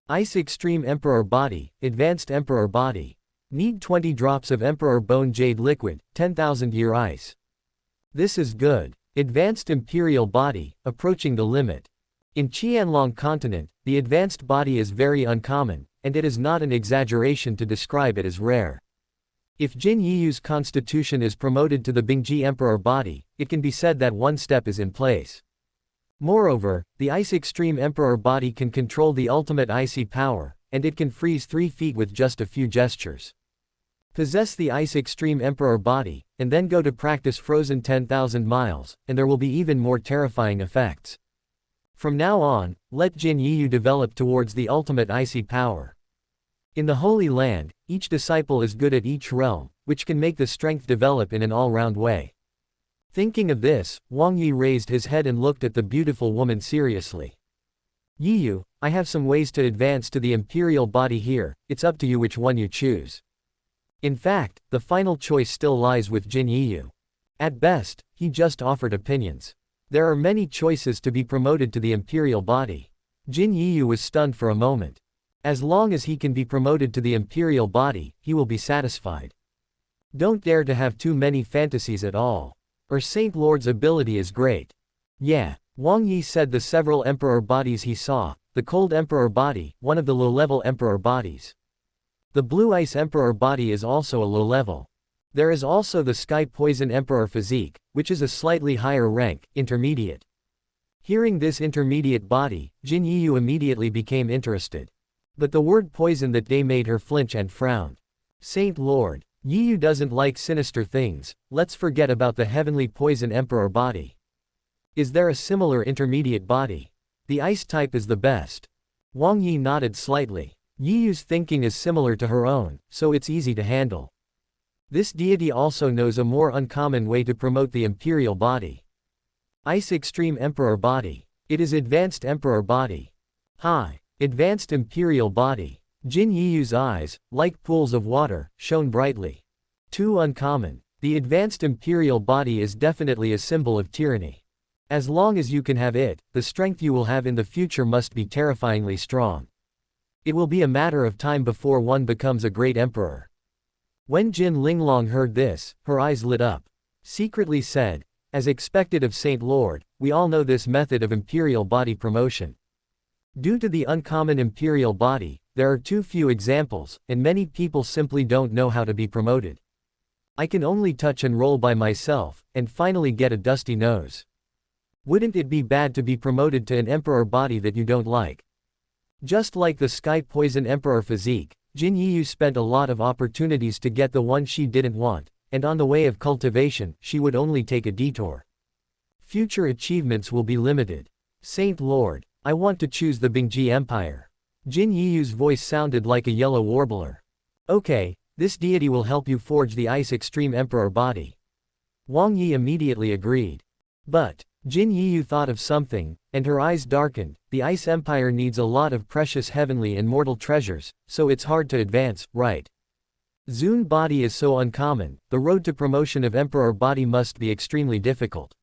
Ice Extreme Emperor Body, Advanced Emperor Body. Need 20 drops of Emperor Bone Jade Liquid, 10,000-year ice. This is good. Advanced Imperial Body, approaching the limit. In Qianlong Continent, the advanced body is very uncommon, and it is not an exaggeration to describe it as rare. If Jin Yiyu's constitution is promoted to the Bingji Emperor Body, it can be said that one step is in place. Moreover, the Ice Extreme Emperor Body can control the ultimate icy power, and it can freeze 3 feet with just a few gestures. Possess the Ice Extreme Emperor Body, and then go to practice Frozen 10,000 miles, and there will be even more terrifying effects. From now on, let Jin Yiyu develop towards the ultimate icy power. In the Holy Land, each disciple is good at each realm, which can make the strength develop in an all-round way. Thinking of this, Wang Yi raised his head and looked at the beautiful woman seriously. Yiyu, I have some ways to advance to the Imperial Body here, it's up to you which one you choose. In fact, the final choice still lies with Jin Yiyu. At best, he just offered opinions. There are many choices to be promoted to the Imperial Body. Jin Yiyu was stunned for a moment. As long as he can be promoted to the Imperial Body, he will be satisfied. Don't dare to have too many fantasies at all. Or Saint Lord's ability is great. Yeah, Wang Yi said the several Emperor bodies he saw, the Cold Emperor Body, one of the low-level Emperor bodies. The Blue Ice Emperor Body is also a low-level. There is also the Sky Poison Emperor Physique, which is a slightly higher rank, intermediate. Hearing this intermediate body, Jin Yiyu immediately became interested. But the word poison that day made her flinch and frown. Saint Lord, Yiyu doesn't like sinister things, let's forget about the heavenly poison emperor body. Is there a similar intermediate body? The ice type is the best. Wang Yi nodded slightly. Yiyu's thinking is similar to her own, so it's easy to handle. This deity also knows a more uncommon way to promote the imperial body. Ice Extreme Emperor Body. It is Advanced Emperor Body. Hi. Advanced Imperial Body. Jin Yiyu's eyes, like pools of water, shone brightly. Too uncommon. The Advanced Imperial Body is definitely a symbol of tyranny. As long as you can have it, the strength you will have in the future must be terrifyingly strong. It will be a matter of time before one becomes a great emperor. When Jin Linglong heard this, her eyes lit up. Secretly said, as expected of Saint Lord, we all know this method of imperial body promotion. Due to the uncommon imperial body, there are too few examples, and many people simply don't know how to be promoted. I can only touch and roll by myself, and finally get a dusty nose. Wouldn't it be bad to be promoted to an emperor body that you don't like? Just like the Sky Poison Emperor Physique, Jin Yiyu spent a lot of opportunities to get the one she didn't want, and on the way of cultivation, she would only take a detour. Future achievements will be limited. Saint Lord, I want to choose the Bingji Empire. Jin Yiyu's voice sounded like a yellow warbler. Okay, This deity will help you forge the Ice Extreme Emperor body. Wang Yi immediately agreed. But Jin Yiyu thought of something, and her eyes darkened. The Ice Empire needs a lot of precious heavenly and mortal treasures, so it's hard to advance, right? Zun body is so uncommon, the road to promotion of Emperor body must be extremely difficult.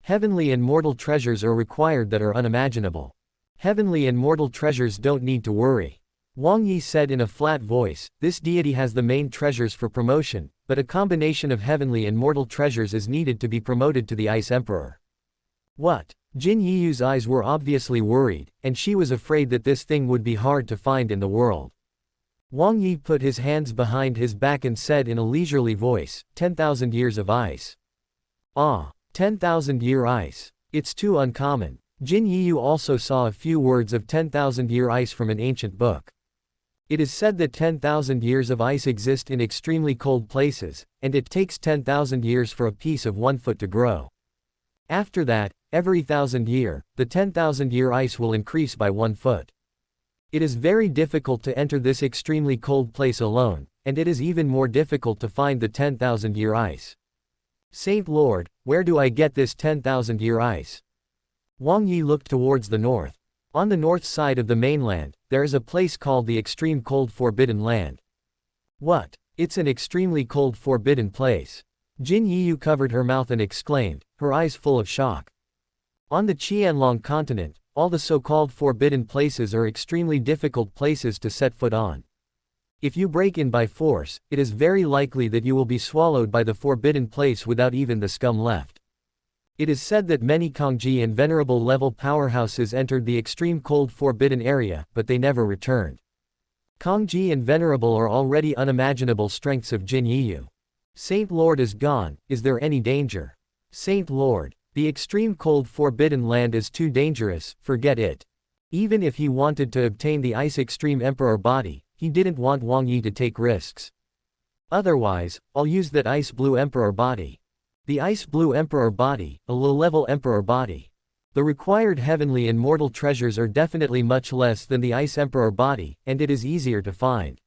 Heavenly and mortal treasures are required that are unimaginable. Heavenly and mortal treasures don't need to worry. Wang Yi said in a flat voice, this deity has the main treasures for promotion, but a combination of heavenly and mortal treasures is needed to be promoted to the Ice Emperor. What? Jin Yiyu's eyes were obviously worried, and she was afraid that this thing would be hard to find in the world. Wang Yi put his hands behind his back and said in a leisurely voice, 10,000 years of ice. Ah, 10,000-year ice. It's too uncommon. Jin Yiyu also saw a few words of 10,000-year ice from an ancient book. It is said that 10,000 years of ice exist in extremely cold places, and it takes 10,000 years for a piece of 1 foot to grow. After that, every 1,000 year, the 10,000-year ice will increase by 1 foot. It is very difficult to enter this extremely cold place alone, and it is even more difficult to find the 10,000-year ice. Saint Lord, where do I get this 10,000-year ice? Wang Yi looked towards the north. On the north side of the mainland, there is a place called the Extreme Cold Forbidden Land. What? It's an extremely cold forbidden place. Jin Yiyu covered her mouth and exclaimed, her eyes full of shock. On the Qianlong continent, all the so-called forbidden places are extremely difficult places to set foot on. If you break in by force, it is very likely that you will be swallowed by the forbidden place without even the scum left. It is said that many Kongji and venerable level powerhouses entered the extreme cold forbidden area, but they never returned. Kongji and venerable are already unimaginable strengths of Jin Yiyu. Saint Lord is gone, is there any danger? Saint Lord, the extreme cold forbidden land is too dangerous, forget it. Even if he wanted to obtain the Ice Extreme Emperor body, he didn't want Wang Yi to take risks. Otherwise, I'll use that Ice Blue Emperor body. The Ice Blue Emperor body, a low-level Emperor body. The required heavenly and mortal treasures are definitely much less than the Ice Emperor body, and it is easier to find.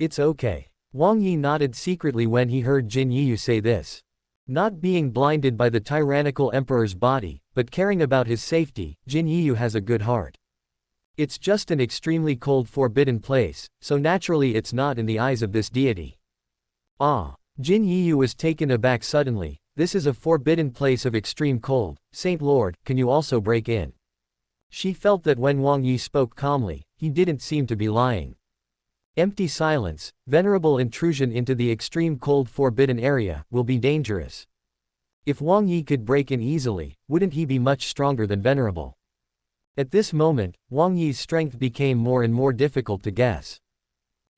It's okay. Wang Yi nodded secretly when he heard Jin Yiyu say this. Not being blinded by the tyrannical emperor's body, but caring about his safety, Jin Yiyu has a good heart. It's just an extremely cold forbidden place, so naturally it's not in the eyes of this deity. Ah. Jin Yiyu was taken aback suddenly. This is a forbidden place of extreme cold. Saint Lord, can you also break in? She felt that when Wang Yi spoke calmly, he didn't seem to be lying. Empty silence, venerable intrusion into the extreme cold forbidden area, will be dangerous. If Wang Yi could break in easily, wouldn't he be much stronger than venerable? At this moment, Wang Yi's strength became more and more difficult to guess.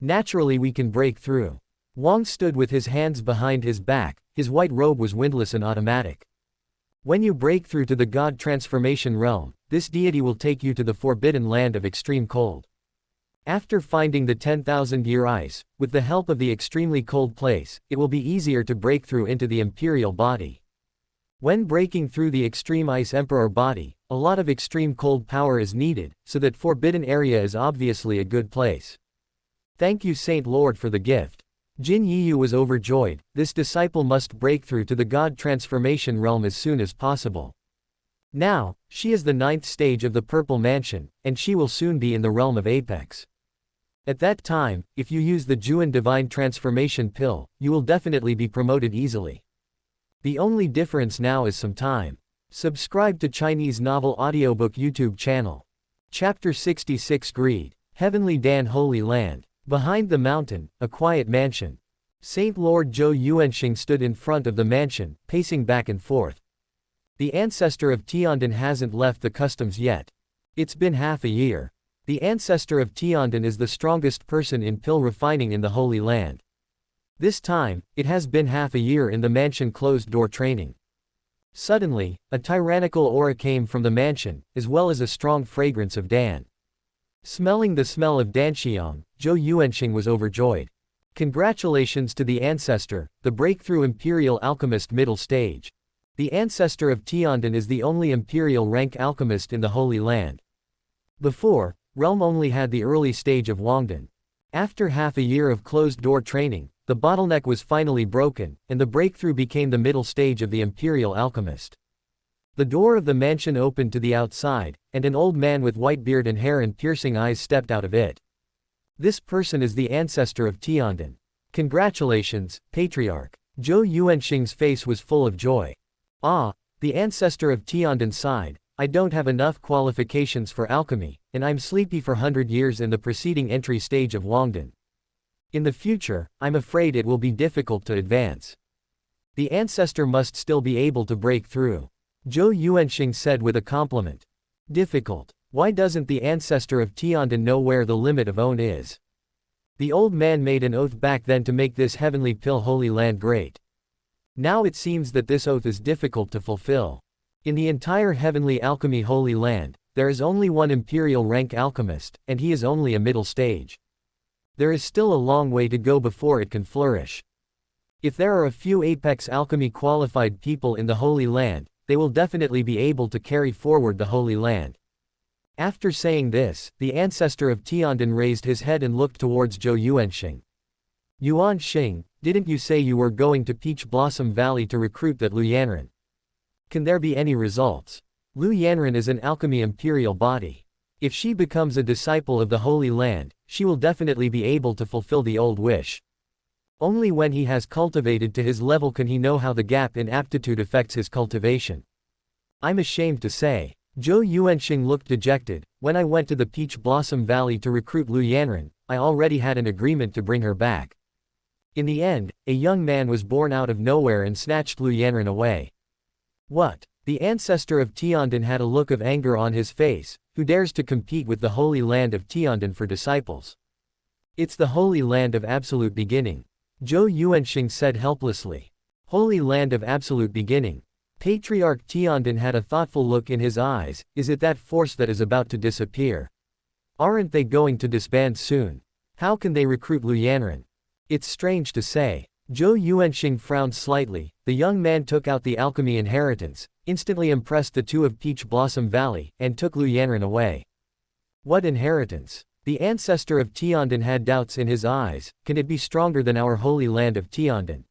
Naturally we can break through. Wang stood with his hands behind his back, his white robe was windless and automatic. When you break through to the God Transformation Realm, this deity will take you to the forbidden land of extreme cold. After finding the 10,000-year ice, with the help of the extremely cold place, it will be easier to break through into the imperial body. When breaking through the extreme ice emperor body, a lot of extreme cold power is needed, so that forbidden area is obviously a good place. Thank you Saint Lord for the gift. Jin Yiyu was overjoyed. This disciple must break through to the God Transformation Realm as soon as possible. Now, she is the 9th stage of the Purple Mansion, and she will soon be in the realm of Apex. At that time, if you use the Juan Divine Transformation Pill, you will definitely be promoted easily. The only difference now is some time. Subscribe to Chinese Novel Audiobook YouTube channel. Chapter 66 Greed. Heavenly Dan Holy Land. Behind the mountain, a quiet mansion. Saint Lord Zhou Yuanxing stood in front of the mansion, pacing back and forth. The ancestor of Tianjin hasn't left the customs yet. It's been half a year. The ancestor of Tianjin is the strongest person in pill refining in the Holy Land. This time, it has been half a year in the mansion closed-door training. Suddenly, a tyrannical aura came from the mansion, as well as a strong fragrance of Dan. Smelling the smell of Danxiang, Zhou Yuanxing was overjoyed. Congratulations to the ancestor, the breakthrough imperial alchemist middle stage. The ancestor of Tianjin is the only imperial rank alchemist in the Holy Land. Before, realm only had the early stage of Wangdan. After half a year of closed-door training, the bottleneck was finally broken, and the breakthrough became the middle stage of the Imperial Alchemist. The door of the mansion opened to the outside, and an old man with white beard and hair and piercing eyes stepped out of it. This person is the ancestor of Tianjin. Congratulations, Patriarch. Zhou Yuanxing's face was full of joy. Ah, the ancestor of Tianjin sighed. I don't have enough qualifications for alchemy, and I'm sleepy for 100 years in the preceding entry stage of Wangdan. In the future, I'm afraid it will be difficult to advance. The ancestor must still be able to break through. Zhou Yuanxing said with a compliment. Difficult. Why doesn't the ancestor of Tianjin know where the limit of own is? The old man made an oath back then to make this heavenly pill holy land great. Now it seems that this oath is difficult to fulfill. In the entire heavenly alchemy holy land, there is only one imperial rank alchemist, and he is only a middle stage. There is still a long way to go before it can flourish. If there are a few apex alchemy qualified people in the holy land, they will definitely be able to carry forward the holy land. After saying this, the ancestor of Tianjin raised his head and looked towards Zhou Yuanxing. Yuanxing, didn't you say you were going to Peach Blossom Valley to recruit that Lu Yanran? Can there be any results? Lu Yanran is an alchemy imperial body. If she becomes a disciple of the Holy Land, she will definitely be able to fulfill the old wish. Only when he has cultivated to his level can he know how the gap in aptitude affects his cultivation. I'm ashamed to say. Zhou Yuanxing looked dejected. When I went to the Peach Blossom Valley to recruit Lu Yanran, I already had an agreement to bring her back. In the end, a young man was born out of nowhere and snatched Lu Yanran away. What? The ancestor of Tianjin had a look of anger on his face. Who dares to compete with the holy land of Tianjin for disciples? It's the holy land of absolute beginning. Zhou Yuanxing said helplessly. Holy land of absolute beginning. Patriarch Tianjin had a thoughtful look in his eyes. Is it that force that is about to disappear? Aren't they going to disband soon? How can they recruit Lu Yanran? It's strange to say. Zhou Yuanxing frowned slightly. The young man took out the alchemy inheritance, instantly impressed the two of Peach Blossom Valley, and took Lu Yanran away. What inheritance? The ancestor of Tianjin had doubts in his eyes. Can it be stronger than our holy land of Tianjin?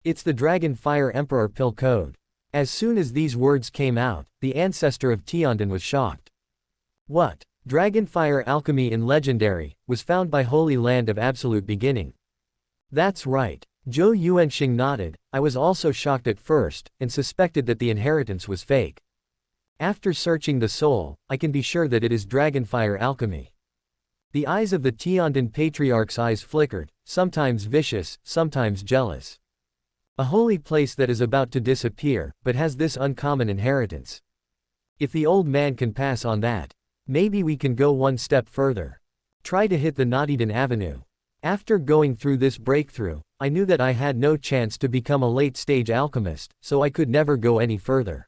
It's the Dragon Fire Emperor Pill Code. As soon as these words came out, the ancestor of Tianjin was shocked. What? Dragonfire alchemy in Legendary, was found by Holy Land of Absolute Beginning. That's right. Zhou Yuanxing nodded. I was also shocked at first, and suspected that the inheritance was fake. After searching the soul, I can be sure that it is Dragonfire alchemy. The eyes of the Tianjin Patriarch's eyes flickered, sometimes vicious, sometimes jealous. A holy place that is about to disappear, but has this uncommon inheritance. If the old man can pass on that, maybe we can go one step further. Try to hit the Nadidan Avenue. After going through this breakthrough, I knew that I had no chance to become a late-stage alchemist, so I could never go any further.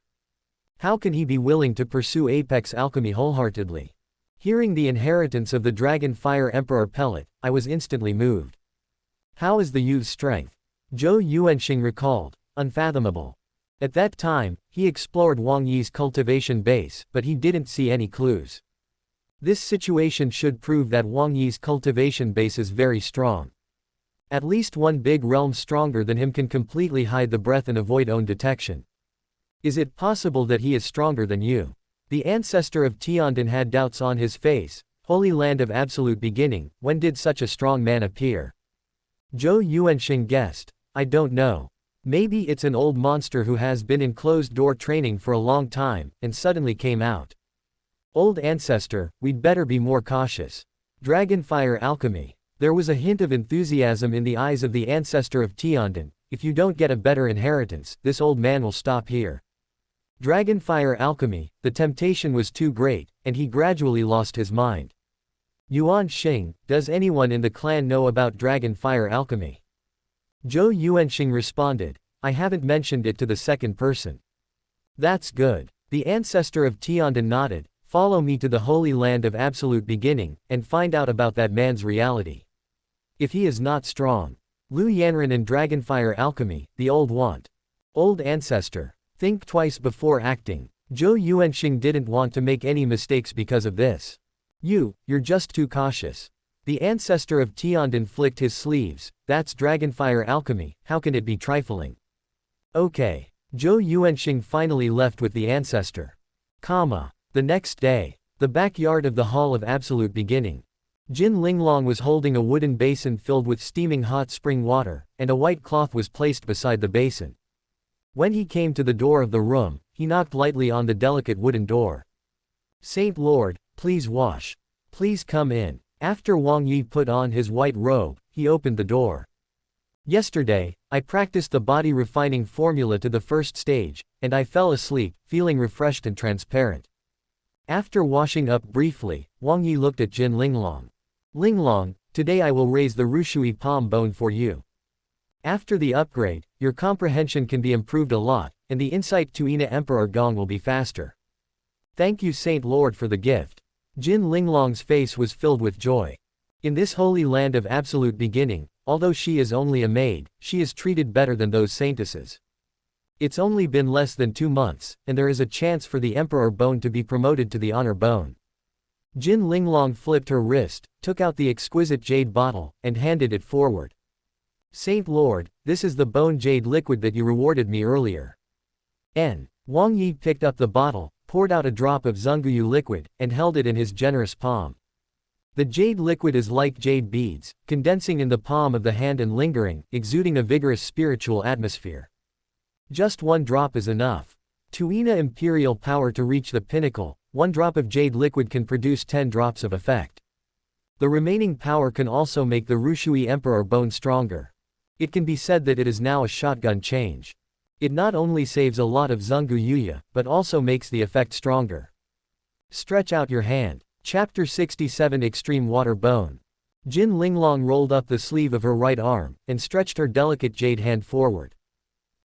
How can he be willing to pursue apex alchemy wholeheartedly? Hearing the inheritance of the Dragon Fire Emperor Pellet, I was instantly moved. How is the youth's strength? Zhou Yuanxing recalled. Unfathomable. At that time, he explored Wang Yi's cultivation base, but he didn't see any clues. This situation should prove that Wang Yi's cultivation base is very strong. At least one big realm stronger than him can completely hide the breath and avoid own detection. Is it possible that he is stronger than you? The ancestor of Tianjin had doubts on his face. Holy Land of Absolute Beginning, when did such a strong man appear? Zhou Yuanxing guessed. I don't know. Maybe it's an old monster who has been in closed-door training for a long time, and suddenly came out. Old ancestor, we'd better be more cautious. Dragonfire alchemy. There was a hint of enthusiasm in the eyes of the ancestor of Tianjin. If you don't get a better inheritance, this old man will stop here. Dragonfire alchemy, the temptation was too great, and he gradually lost his mind. Yuanxing, does anyone in the clan know about Dragonfire alchemy? Zhou Yuanxing responded. I haven't mentioned it to the second person. That's good. The ancestor of Tianjin nodded. Follow me to the Holy Land of Absolute Beginning, and find out about that man's reality. If he is not strong. Lu Yanran and Dragonfire alchemy, the old want. Old ancestor. Think twice before acting. Zhou Yuanxing didn't want to make any mistakes because of this. You're just too cautious. The ancestor of Tianjin flicked his sleeves. That's dragonfire alchemy, how can it be trifling? Okay. Zhou Yuanxing finally left with the ancestor. The next day. The backyard of the Hall of Absolute Beginning. Jin Linglong was holding a wooden basin filled with steaming hot spring water, and a white cloth was placed beside the basin. When he came to the door of the room, he knocked lightly on the delicate wooden door. Saint Lord, please wash. Please come in. After Wang Yi put on his white robe, he opened the door. Yesterday, I practiced the body refining formula to the first stage, and I fell asleep, feeling refreshed and transparent. After washing up briefly, Wang Yi looked at Jin Linglong. Linglong, today I will raise the Rushui palm bone for you. After the upgrade, your comprehension can be improved a lot, and the insight to Ina Emperor Gong will be faster. Thank you Saint Lord for the gift. Jin Linglong's face was filled with joy. In this holy land of absolute beginning, although she is only a maid, she is treated better than those saintesses. It's only been less than 2 months, and there is a chance for the Emperor Bone to be promoted to the Honor Bone. Jin Linglong flipped her wrist, took out the exquisite jade bottle, and handed it forward. Saint Lord, this is the bone jade liquid that you rewarded me earlier. Wang Yi picked up the bottle, poured out a drop of Zunguyu liquid, and held it in his generous palm. The jade liquid is like jade beads, condensing in the palm of the hand and lingering, exuding a vigorous spiritual atmosphere. Just 1 drop is enough. To Ina imperial power to reach the pinnacle, 1 drop of jade liquid can produce 10 drops of effect. The remaining power can also make the Rushui Emperor Bone stronger. It can be said that it is now a shotgun change. It not only saves a lot of Zungu, but also makes the effect stronger. Stretch out your hand. Chapter 67 Extreme Water Bone. Jin Linglong rolled up the sleeve of her right arm, and stretched her delicate jade hand forward.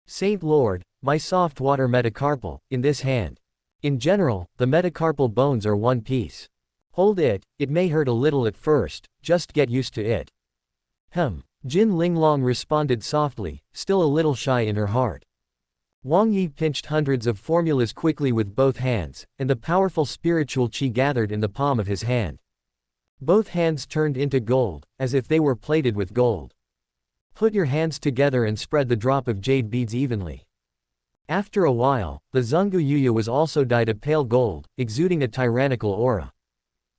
Saint Lord, my soft water metacarpal, in this hand. In general, the metacarpal bones are one piece. Hold it, it may hurt a little at first, just get used to it. Jin Linglong responded softly, still a little shy in her heart. Wang Yi pinched hundreds of formulas quickly with both hands, and the powerful spiritual qi gathered in the palm of his hand. Both hands turned into gold, as if they were plated with gold. Put your hands together and spread the drop of jade beads evenly. After a while, the Zungu was also dyed a pale gold, exuding a tyrannical aura.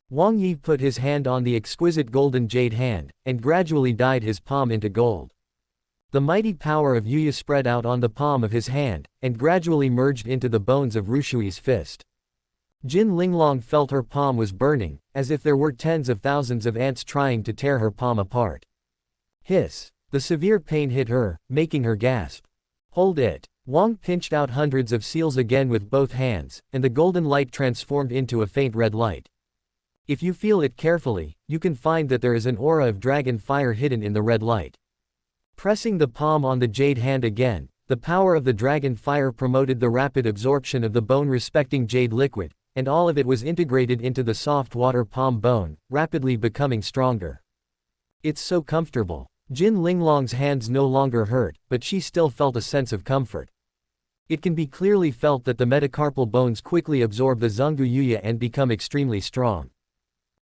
Wang Yi put his hand on the exquisite golden jade hand, and gradually dyed his palm into gold. The mighty power of Yuya spread out on the palm of his hand, and gradually merged into the bones of Rushui's fist. Jin Linglong felt her palm was burning, as if there were tens of thousands of ants trying to tear her palm apart. Hiss! The severe pain hit her, making her gasp. Hold it! Wang pinched out hundreds of seals again with both hands, and the golden light transformed into a faint red light. If you feel it carefully, you can find that there is an aura of dragon fire hidden in the red light. Pressing the palm on the jade hand again, the power of the dragon fire promoted the rapid absorption of the bone-respecting jade liquid, and all of it was integrated into the soft water palm bone, rapidly becoming stronger. It's so comfortable. Jin Linglong's hands no longer hurt, but she still felt a sense of comfort. It can be clearly felt that the metacarpal bones quickly absorb the Zungu and become extremely strong.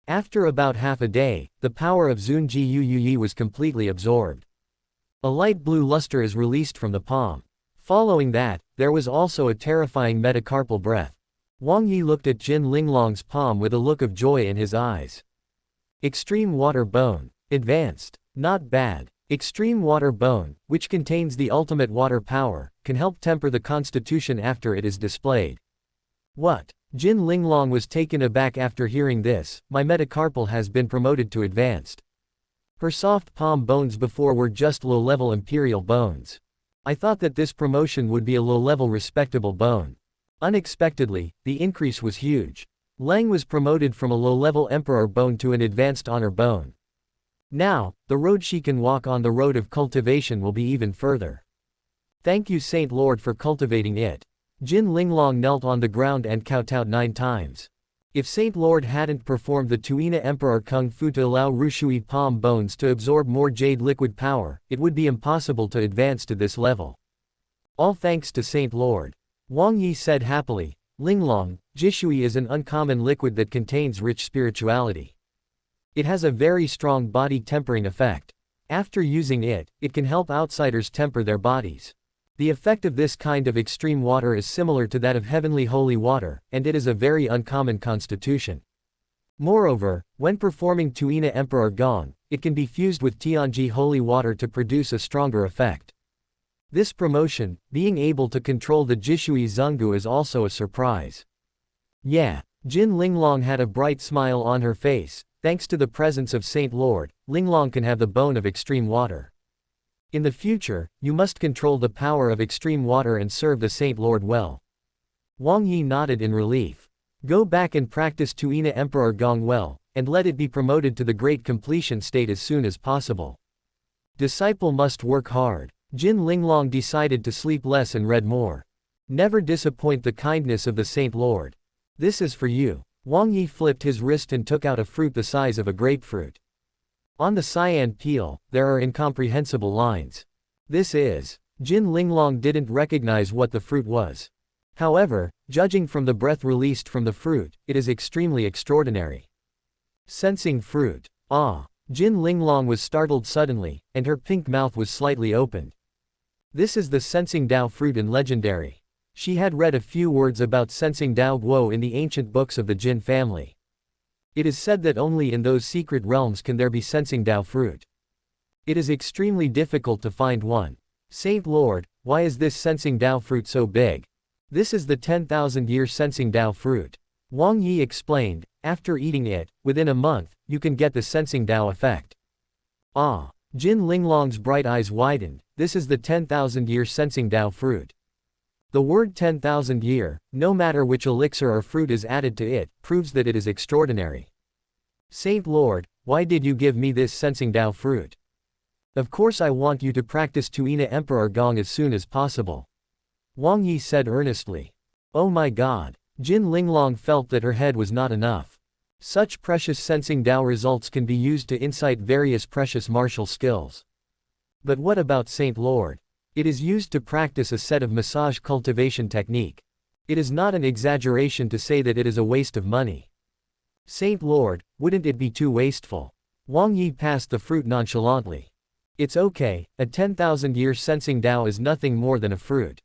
After about half a day, the power of Zunji Yi was completely absorbed. A light blue luster is released from the palm. Following that, there was also a terrifying metacarpal breath. Wang Yi looked at Jin Linglong's palm with a look of joy in his eyes. Extreme Water Bone. Advanced. Not bad. Extreme Water Bone, which contains the ultimate water power, can help temper the constitution after it is displayed. What? Jin Linglong was taken aback after hearing this. My metacarpal has been promoted to advanced. Her soft palm bones before were just low-level imperial bones. I thought that this promotion would be a low-level respectable bone. Unexpectedly, the increase was huge. Lang was promoted from a low-level emperor bone to an advanced honor bone. Now, the road she can walk on the road of cultivation will be even further. Thank you Saint Lord for cultivating it. Jin Linglong knelt on the ground and kowtowed 9 times. If Saint Lord hadn't performed the Tuina Emperor Kung Fu to allow Rushui palm bones to absorb more jade liquid power, it would be impossible to advance to this level. All thanks to Saint Lord. Wang Yi said happily. Linglong, Jishui is an uncommon liquid that contains rich spirituality. It has a very strong body tempering effect. After using it, it can help outsiders temper their bodies. The effect of this kind of extreme water is similar to that of heavenly holy water, and it is a very uncommon constitution. Moreover, when performing Tuina Emperor Gong, it can be fused with Tianji holy water to produce a stronger effect. This promotion, being able to control the Jishui Zungu, is also a surprise. Yeah. Jin Linglong had a bright smile on her face. Thanks to the presence of Saint Lord, Linglong can have the bone of extreme water. In the future, you must control the power of extreme water and serve the Saint Lord well. Wang Yi nodded in relief. Go back and practice Tuina Emperor Gong well, and let it be promoted to the great completion state as soon as possible. Disciple must work hard. Jin Linglong decided to sleep less and read more. Never disappoint the kindness of the Saint Lord. This is for you. Wang Yi flipped his wrist and took out a fruit the size of a grapefruit. On the cyan peel, there are incomprehensible lines. This is. Jin Linglong didn't recognize what the fruit was. However, judging from the breath released from the fruit, it is extremely extraordinary. Sensing fruit. Ah! Jin Linglong was startled suddenly, and her pink mouth was slightly opened. This is the Sensing Dao fruit in Legendary. She had read a few words about Sensing Dao Guo in the ancient books of the Jin family. It is said that only in those secret realms can there be Sensing Dao fruit. It is extremely difficult to find one. Saint Lord, why is this Sensing Dao fruit so big? This is the 10,000-year Sensing Dao fruit. Wang Yi explained, after eating it, within a month, you can get the Sensing Dao effect. Ah! Jin Linglong's bright eyes widened. This is the 10,000-year Sensing Dao fruit. The word 10,000 year, no matter which elixir or fruit is added to it, proves that it is extraordinary. Saint Lord, why did you give me this Sensing Dao fruit? Of course I want you to practice Tuina Emperor Gong as soon as possible. Wang Yi said earnestly. Oh my god. Jin Linglong felt that her head was not enough. Such precious Sensing Dao results can be used to incite various precious martial skills. But what about Saint Lord? It is used to practice a set of massage cultivation technique. It is not an exaggeration to say that it is a waste of money. Saint Lord, wouldn't it be too wasteful? Wang Yi passed the fruit nonchalantly. It's okay, a 10,000-year Sensing Dao is nothing more than a fruit.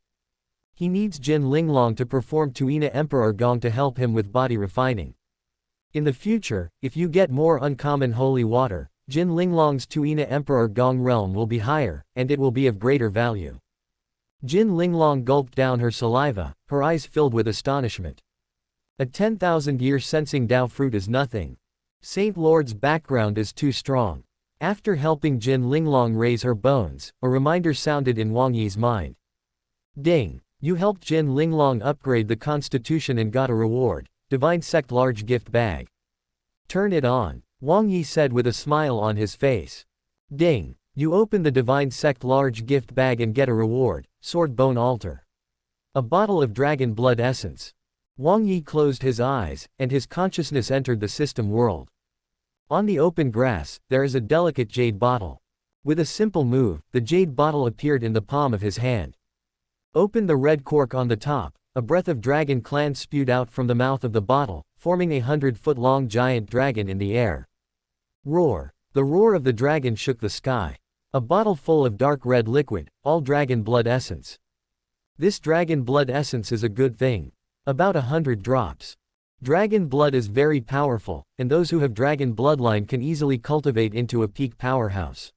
He needs Jin Linglong to perform Tuina Emperor Gong to help him with body refining. In the future, if you get more uncommon holy water, Jin Linglong's Tuina Emperor Gong realm will be higher, and it will be of greater value. Jin Linglong gulped down her saliva, her eyes filled with astonishment. A 10,000-year Sensing Dao fruit is nothing. Saint Lord's background is too strong. After helping Jin Linglong raise her bones, a reminder sounded in Wang Yi's mind. Ding! You helped Jin Linglong upgrade the constitution and got a reward, Divine Sect large gift bag. Turn it on. Wang Yi said with a smile on his face. Ding! You open the Divine Sect large gift bag and get a reward, Sword Bone Altar. A bottle of dragon blood essence. Wang Yi closed his eyes, and his consciousness entered the system world. On the open grass, there is a delicate jade bottle. With a simple move, the jade bottle appeared in the palm of his hand. Open the red cork on the top, a breath of dragon clan spewed out from the mouth of the bottle, forming a 100-foot-long giant dragon in the air. Roar! The roar of the dragon shook the sky. A bottle full of dark red liquid, all dragon blood essence. This dragon blood essence is a good thing. About 100 drops. Dragon blood is very powerful, and those who have dragon bloodline can easily cultivate into a peak powerhouse.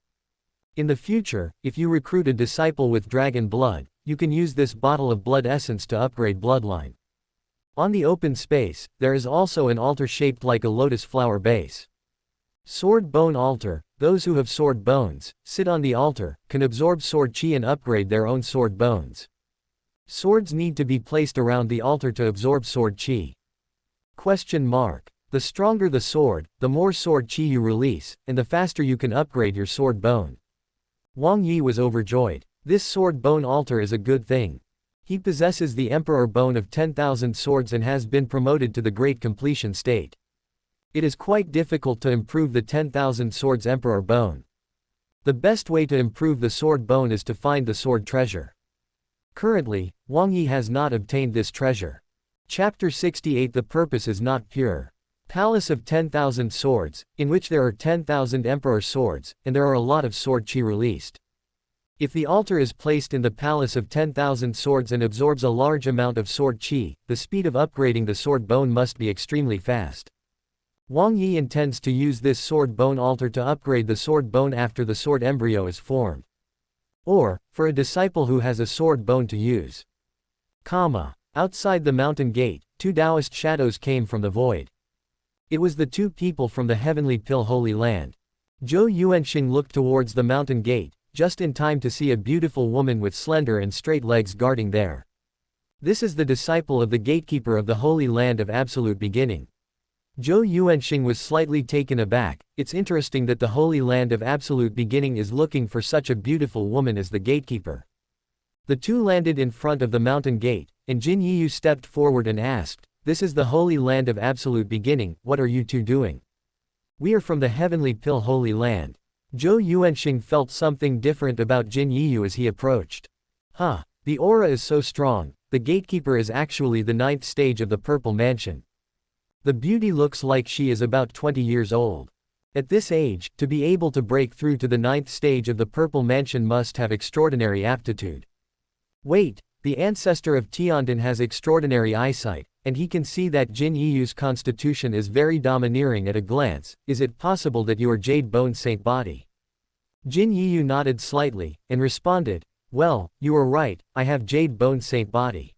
In the future, if you recruit a disciple with dragon blood, you can use this bottle of blood essence to upgrade bloodline. On the open space, there is also an altar shaped like a lotus flower base. Sword Bone Altar. Those who have sword bones, sit on the altar, can absorb sword chi and upgrade their own sword bones. Swords need to be placed around the altar to absorb sword chi. Question mark. The stronger the sword, the more sword chi you release, and the faster you can upgrade your sword bone. Wang Yi was overjoyed. This sword bone altar is a good thing. He possesses the Emperor Bone of 10,000 swords and has been promoted to the Great Completion state. It is quite difficult to improve the 10,000 swords Emperor Bone. The best way to improve the sword bone is to find the sword treasure. Currently, Wang Yi has not obtained this treasure. Chapter 68. The purpose is not pure. Palace of 10,000 Swords, in which there are 10,000 Emperor swords, and there are a lot of sword chi released. If the altar is placed in the Palace of 10,000 Swords and absorbs a large amount of sword chi, the speed of upgrading the sword bone must be extremely fast. Wang Yi intends to use this sword bone altar to upgrade the sword bone after the sword embryo is formed. Or, for a disciple who has a sword bone to use. Outside the mountain gate, two Taoist shadows came from the void. It was the two people from the Heavenly Pill Holy Land. Zhou Yuanxing looked towards the mountain gate, just in time to see a beautiful woman with slender and straight legs guarding there. This is the disciple of the gatekeeper of the Holy Land of Absolute Beginning. Zhou Yuanxing was slightly taken aback. It's interesting that the Holy Land of Absolute Beginning is looking for such a beautiful woman as the gatekeeper. The two landed in front of the mountain gate, and Jin Yiyu stepped forward and asked, "This is the Holy Land of Absolute Beginning, what are you two doing?" "We are from the Heavenly Pill Holy Land." Zhou Yuanxing felt something different about Jin Yiyu as he approached. The aura is so strong. The gatekeeper is actually the 9th stage of the Purple Mansion. The beauty looks like she is about 20 years old. At this age, to be able to break through to the 9th stage of the Purple Mansion must have extraordinary aptitude. Wait, the ancestor of Tianjin has extraordinary eyesight, and he can see that Jin Yiyu's constitution is very domineering at a glance. Is it possible that you are Jade Bone Saint Body? Jin Yiyu nodded slightly, and responded, "Well, you are right, I have Jade Bone Saint Body."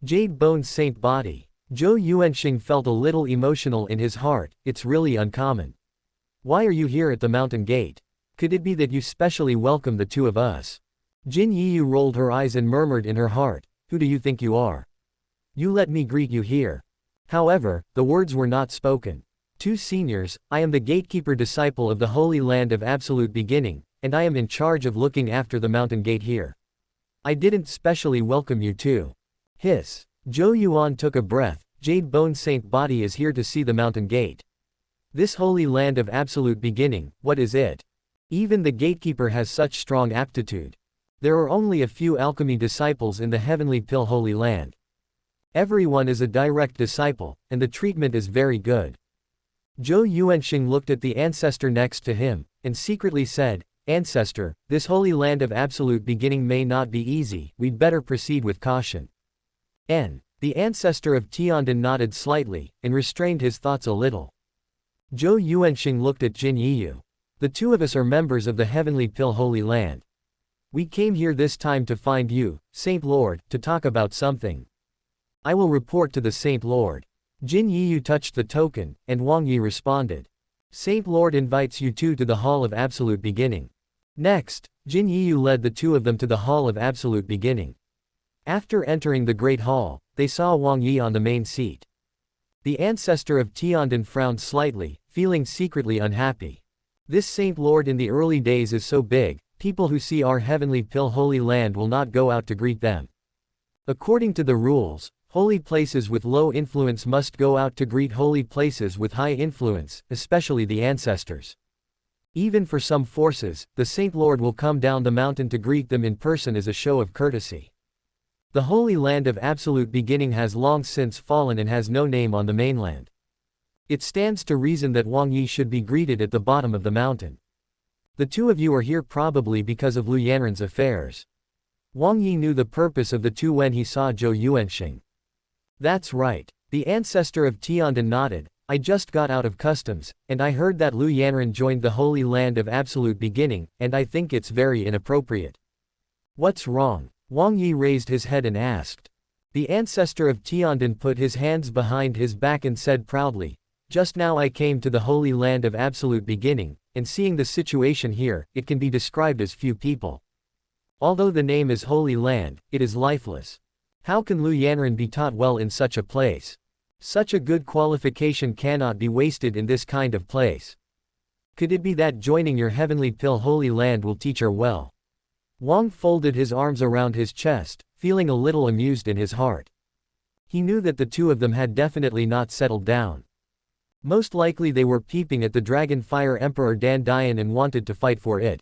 Jade Bone Saint Body. Zhou Yuanxing felt a little emotional in his heart. It's really uncommon. Why are you here at the mountain gate? Could it be that you specially welcome the two of us? Jin Yiyu rolled her eyes and murmured in her heart, "Who do you think you are? You let me greet you here." However, the words were not spoken. "Two seniors, I am the gatekeeper disciple of the Holy Land of Absolute Beginning, and I am in charge of looking after the mountain gate here. I didn't specially welcome you too." Hiss. Zhou Yuan took a breath. Jade Bone Saint Body is here to see the mountain gate. This Holy Land of Absolute Beginning, what is it? Even the gatekeeper has such strong aptitude. There are only a few alchemy disciples in the Heavenly Pill Holy Land. Everyone is a direct disciple, and the treatment is very good. Zhou Yuanxing looked at the ancestor next to him, and secretly said, "Ancestor, this Holy Land of Absolute Beginning may not be easy, we'd better proceed with caution." The ancestor of Tianjin nodded slightly, and restrained his thoughts a little. Zhou Yuanxing looked at Jin Yiyu. "The two of us are members of the Heavenly Pill Holy Land. We came here this time to find you, Saint Lord, to talk about something. I will report to the Saint Lord." Jin Yiyu touched the token, and Wang Yi responded. "Saint Lord invites you two to the Hall of Absolute Beginning." Next, Jin Yiyu led the two of them to the Hall of Absolute Beginning. After entering the Great Hall, they saw Wang Yi on the main seat. The ancestor of Tianjin frowned slightly, feeling secretly unhappy. This Saint Lord in the early days is so big, people who see our Heavenly Pill Holy Land will not go out to greet them. According to the rules, holy places with low influence must go out to greet holy places with high influence, especially the ancestors. Even for some forces, the Saint Lord will come down the mountain to greet them in person as a show of courtesy. The Holy Land of Absolute Beginning has long since fallen and has no name on the mainland. It stands to reason that Wang Yi should be greeted at the bottom of the mountain. The two of you are here probably because of Lu Yanren's affairs. Wang Yi knew the purpose of the two when he saw Zhou Yuanxing. That's right. The ancestor of Tianjin nodded. I just got out of customs, and I heard that Lu Yanren joined the Holy Land of Absolute Beginning, and I think it's very inappropriate. What's wrong? Wang Yi raised his head and asked. The ancestor of Tianjin put his hands behind his back and said proudly, "Just now I came to the Holy Land of Absolute Beginning, and seeing the situation here, it can be described as few people. Although the name is Holy Land, it is lifeless. How can Lu Yanren be taught well in such a place? Such a good qualification cannot be wasted in this kind of place. Could it be that joining your Heavenly Pill Holy Land will teach her well?" Wang folded his arms around his chest, feeling a little amused in his heart. He knew that the two of them had definitely not settled down. Most likely they were peeping at the Dragon Fire Emperor Dandian and wanted to fight for it.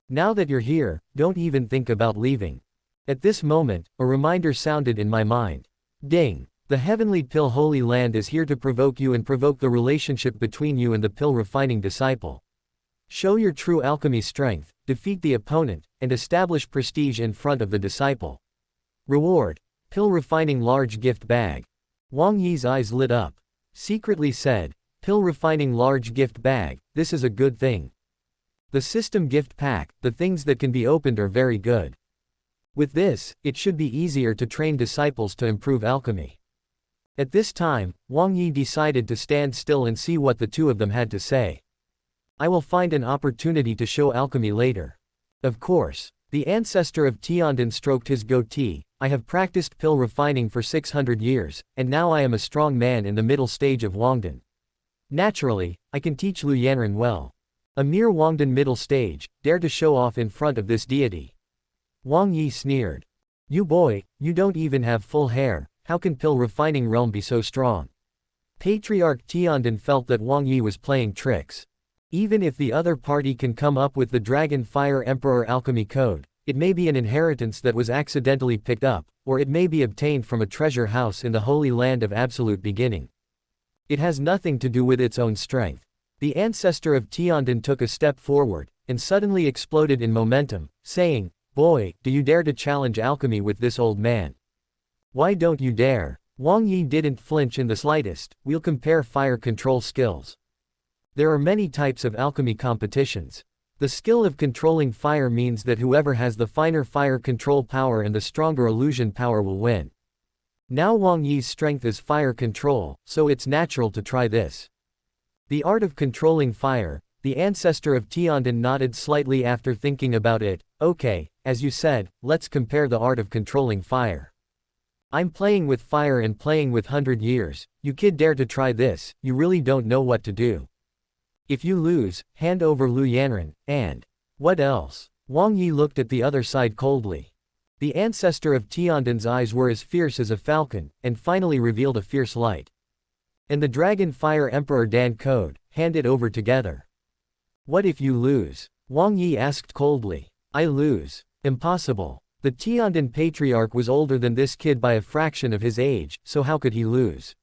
Now that you're here, don't even think about leaving. At this moment, a reminder sounded in my mind. Ding! The heavenly pill Holy Land is here to provoke you and provoke the relationship between you and the pill refining disciple. Show your true alchemy strength, defeat the opponent, and establish prestige in front of the disciple. Reward: pill refining large gift bag. Wang Yi's eyes lit up. Secretly said, pill refining large gift bag, this is a good thing. The system gift pack, the things that can be opened are very good. With this, it should be easier to train disciples to improve alchemy. At this time, Wang Yi decided to stand still and see what the two of them had to say. I will find an opportunity to show alchemy later. Of course. The ancestor of Tianjiao stroked his goatee. I have practiced pill refining for 600 years, and now I am a strong man in the middle stage of Wangdan. Naturally, I can teach Lu Yanren well. A mere Wangdan middle stage, dare to show off in front of this deity. Wang Yi sneered. You boy, you don't even have full hair, how can pill refining realm be so strong? Patriarch Tianjiao felt that Wang Yi was playing tricks. Even if the other party can come up with the Dragon Fire Emperor Alchemy Code, it may be an inheritance that was accidentally picked up, or it may be obtained from a treasure house in the Holy Land of Absolute Beginning. It has nothing to do with its own strength. The ancestor of Tianjiao took a step forward, and suddenly exploded in momentum, saying, Boy, do you dare to challenge alchemy with this old man? Why don't you dare? Wang Yi didn't flinch in the slightest. We'll compare fire control skills. There are many types of alchemy competitions. The skill of controlling fire means that whoever has the finer fire control power and the stronger illusion power will win. Now Wang Yi's strength is fire control, so it's natural to try this. The art of controlling fire. The ancestor of Tianjiao nodded slightly after thinking about it. Okay, as you said, let's compare the art of controlling fire. I'm playing with fire and playing with 100 years. You kid dare to try this, you really don't know what to do. If you lose, hand over Lu Yanren, and what else? Wang Yi looked at the other side coldly. The ancestor of Tianjiao's eyes were as fierce as a falcon, and finally revealed a fierce light. And the Dragon Fire Emperor Dan Code, hand it over together. What if you lose? Wang Yi asked coldly. I lose. Impossible. The Tianjiao patriarch was older than this kid by a fraction of his age, so how could he lose?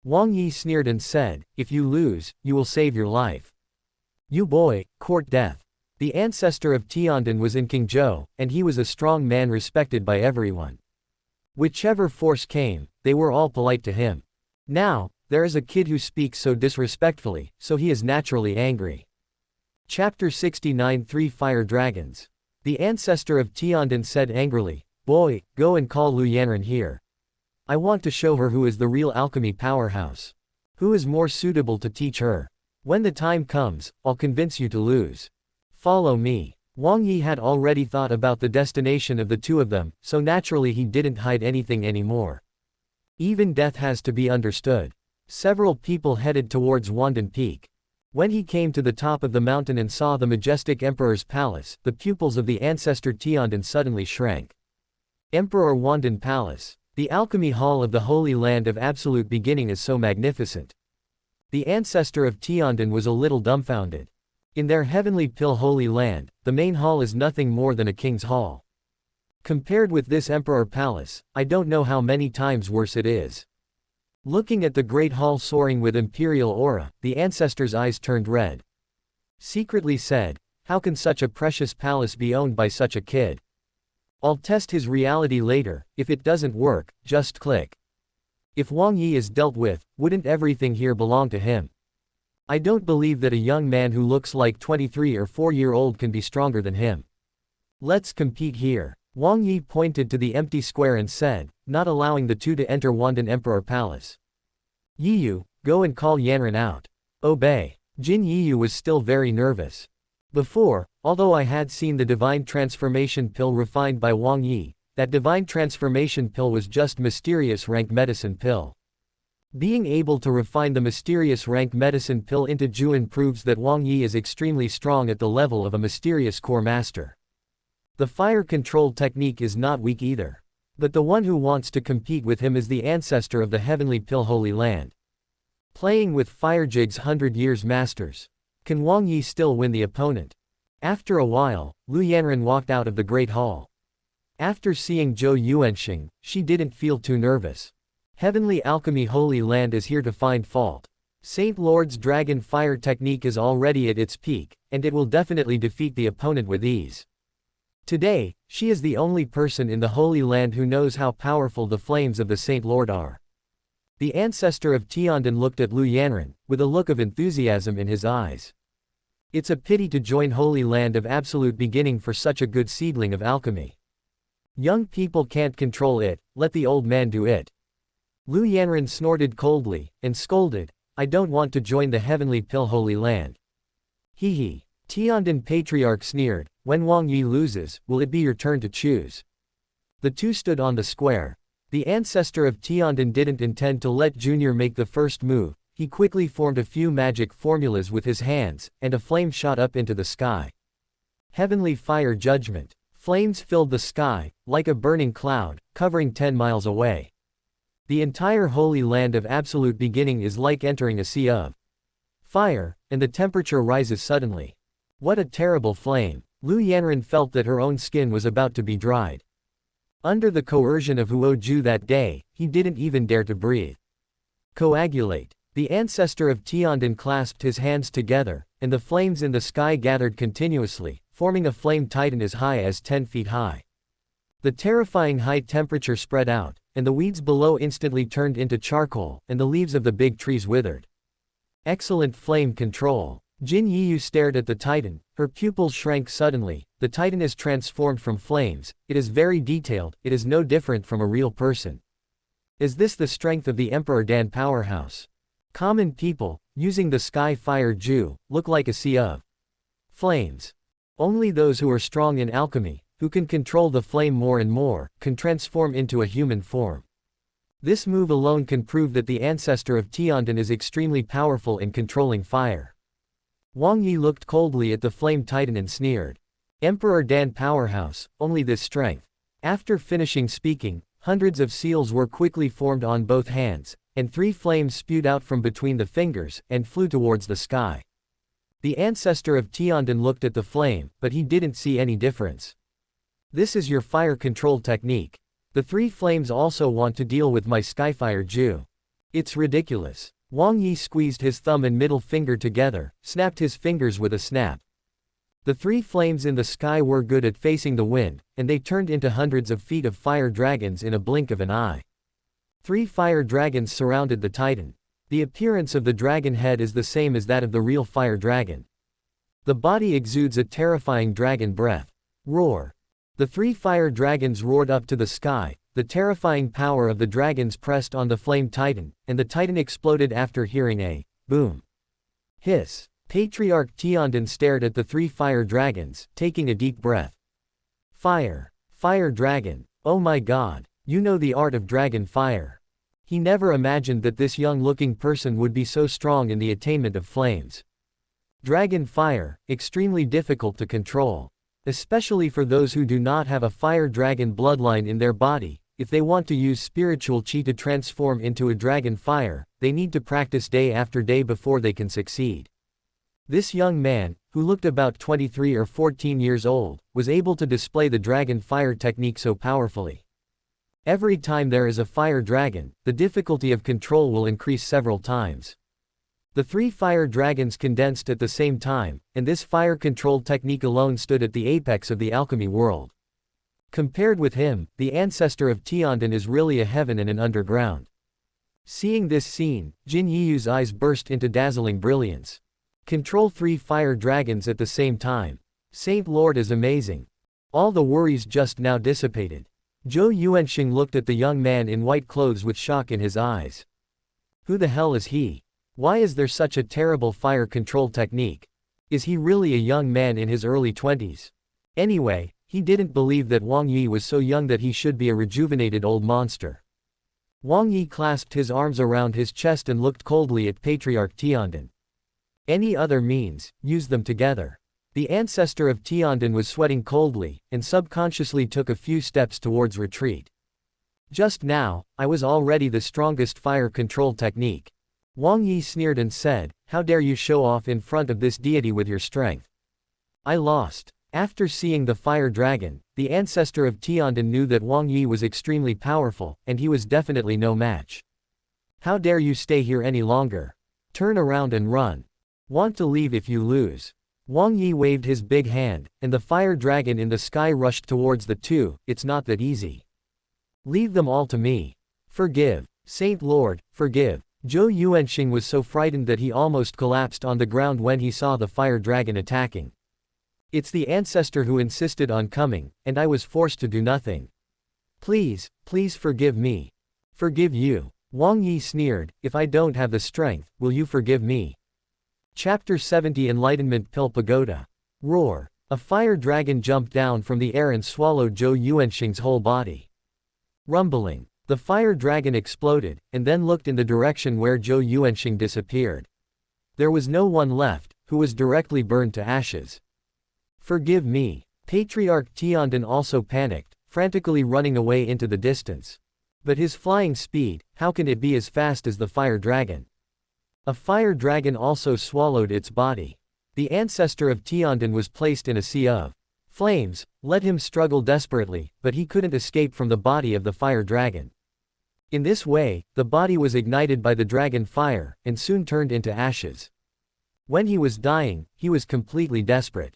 Wang Yi sneered and said, if you lose, you will save your life. You boy, court death. The ancestor of Tianjiao was in Qingzhou, and he was a strong man respected by everyone. Whichever force came, they were all polite to him. Now, there is a kid who speaks so disrespectfully, so he is naturally angry. Chapter 69 Three Fire Dragons. The ancestor of Tianjiao said angrily, Boy, go and call Lu Yanren here. I want to show her who is the real alchemy powerhouse. Who is more suitable to teach her. When the time comes, I'll convince you to lose. Follow me. Wang Yi had already thought about the destination of the two of them, so naturally he didn't hide anything anymore. Even death has to be understood. Several people headed towards Wangdan Peak. When he came to the top of the mountain and saw the majestic emperor's palace, the pupils of the ancestor Tianjiao suddenly shrank. Emperor Wangdan Palace. The alchemy hall of the Holy Land of Absolute Beginning is so magnificent. The ancestor of Tianjiao was a little dumbfounded. In their heavenly pill Holy Land, the main hall is nothing more than a king's hall. Compared with this emperor palace, I don't know how many times worse it is. Looking at the great hall soaring with imperial aura, the ancestor's eyes turned red. Secretly said, how can such a precious palace be owned by such a kid? I'll test his reality later. If it doesn't work, just click. If Wang Yi is dealt with, wouldn't everything here belong to him? I don't believe that a young man who looks like 23 or 4-year-old can be stronger than him. Let's compete here. Wang Yi pointed to the empty square and said, not allowing the two to enter Wangdan Emperor Palace. Yiyu, go and call Yanren out. Obey. Jin Yiyu was still very nervous. Before, although I had seen the divine transformation pill refined by Wang Yi, that divine transformation pill was just mysterious rank medicine pill. Being able to refine the mysterious rank medicine pill into Juan proves that Wang Yi is extremely strong at the level of a mysterious core master. The fire control technique is not weak either. But the one who wants to compete with him is the ancestor of the heavenly pill Holy Land. Playing with Firejig's 100 years masters. Can Wang Yi still win the opponent? After a while, Lu Yanren walked out of the Great Hall. After seeing Zhou Yuanxing, she didn't feel too nervous. Heavenly Alchemy Holy Land is here to find fault. Saint Lord's Dragon Fire technique is already at its peak, and it will definitely defeat the opponent with ease. Today, she is the only person in the Holy Land who knows how powerful the flames of the Saint Lord are. The ancestor of Tianjin looked at Lu Yanran, with a look of enthusiasm in his eyes. It's a pity to join Holy Land of Absolute Beginning for such a good seedling of alchemy. Young people can't control it, let the old man do it. Lu Yanran snorted coldly, and scolded, I don't want to join the Heavenly Pill Holy Land. Hee hee. Tianjin Patriarch sneered, when Wang Yi loses, will it be your turn to choose? The two stood on the square. The ancestor of Tianjin didn't intend to let Junior make the first move, he quickly formed a few magic formulas with his hands, and a flame shot up into the sky. Heavenly Fire Judgment. Flames filled the sky, like a burning cloud, covering 10 miles away. The entire Holy Land of Absolute Beginning is like entering a sea of fire, and the temperature rises suddenly. What a terrible flame! Lu Yanran felt that her own skin was about to be dried. Under the coercion of Huoju that day, he didn't even dare to breathe. Coagulate. The ancestor of Tianjin clasped his hands together, and the flames in the sky gathered continuously, forming a flame titan as high as 10 feet high. The terrifying high temperature spread out, and the weeds below instantly turned into charcoal, and the leaves of the big trees withered. Excellent flame control. Jin Yiyu stared at the titan, her pupils shrank suddenly, the titan is transformed from flames, it is very detailed, it is no different from a real person. Is this the strength of the Emperor Dan powerhouse? Common people, using the sky fire Ju, look like a sea of flames. Only those who are strong in alchemy, who can control the flame more and more, can transform into a human form. This move alone can prove that the ancestor of Tianjin is extremely powerful in controlling fire. Wang Yi looked coldly at the flame titan and sneered. Emperor Dan powerhouse, only this strength. After finishing speaking, hundreds of seals were quickly formed on both hands, and 3 flames spewed out from between the fingers, and flew towards the sky. The ancestor of Tianjin looked at the flame, but he didn't see any difference. This is your fire control technique. The 3 flames also want to deal with my skyfire Ju. It's ridiculous. Wang Yi squeezed his thumb and middle finger together, snapped his fingers with a snap. The 3 flames in the sky were good at facing the wind, and they turned into hundreds of feet of fire dragons in a blink of an eye. 3 fire dragons surrounded the titan. The appearance of the dragon head is the same as that of the real fire dragon. The body exudes a terrifying dragon breath. Roar. The 3 fire dragons roared up to the sky, the terrifying power of the dragons pressed on the flame titan, and the titan exploded after hearing a boom. Hiss. Patriarch Tianjin stared at the 3 fire dragons, taking a deep breath. Fire. Fire dragon. Oh my god. You know the art of dragon fire. He never imagined that this young-looking person would be so strong in the attainment of flames. Dragon fire, extremely difficult to control. Especially for those who do not have a fire dragon bloodline in their body, if they want to use spiritual chi to transform into a dragon fire, they need to practice day after day before they can succeed. This young man, who looked about 23 or 14 years old, was able to display the dragon fire technique so powerfully. Every time there is a fire dragon, the difficulty of control will increase several times. The 3 fire dragons condensed at the same time, and this fire control technique alone stood at the apex of the alchemy world. Compared with him, the ancestor of Tianjin is really a heaven and an underground. Seeing this scene, Jin Yiyu's eyes burst into dazzling brilliance. Control 3 fire dragons at the same time. Saint Lord is amazing. All the worries just now dissipated. Zhou Yuanxing looked at the young man in white clothes with shock in his eyes. Who the hell is he? Why is there such a terrible fire control technique? Is he really a young man in his early 20s? Anyway, he didn't believe that Wang Yi was so young that he should be a rejuvenated old monster. Wang Yi clasped his arms around his chest and looked coldly at Patriarch Tianjin. Any other means, use them together. The ancestor of Tianjin was sweating coldly, and subconsciously took a few steps towards retreat. Just now, I was already the strongest fire control technique. Wang Yi sneered and said, how dare you show off in front of this deity with your strength? I lost. After seeing the fire dragon, the ancestor of Tianjin knew that Wang Yi was extremely powerful, and he was definitely no match. How dare you stay here any longer? Turn around and run. Want to leave if you lose. Wang Yi waved his big hand, and the fire dragon in the sky rushed towards the two. It's not that easy. Leave them all to me. Forgive. Saint Lord, forgive. Zhou Yuanxing was so frightened that he almost collapsed on the ground when he saw the fire dragon attacking. It's the ancestor who insisted on coming, and I was forced to do nothing. Please, please forgive me. Forgive you. Wang Yi sneered, if I don't have the strength, will you forgive me? Chapter 70 Enlightenment Pill Pagoda. Roar. A fire dragon jumped down from the air and swallowed Zhou Yuanxing's whole body. Rumbling. The fire dragon exploded, and then looked in the direction where Zhou Yuanxing disappeared. There was no one left, who was directly burned to ashes. Forgive me. Patriarch Tianjin also panicked, frantically running away into the distance. But his flying speed, how can it be as fast as the fire dragon? A fire dragon also swallowed its body. The ancestor of Tianjin was placed in a sea of flames, let him struggle desperately, but he couldn't escape from the body of the fire dragon. In this way, the body was ignited by the dragon fire, and soon turned into ashes. When he was dying, he was completely desperate.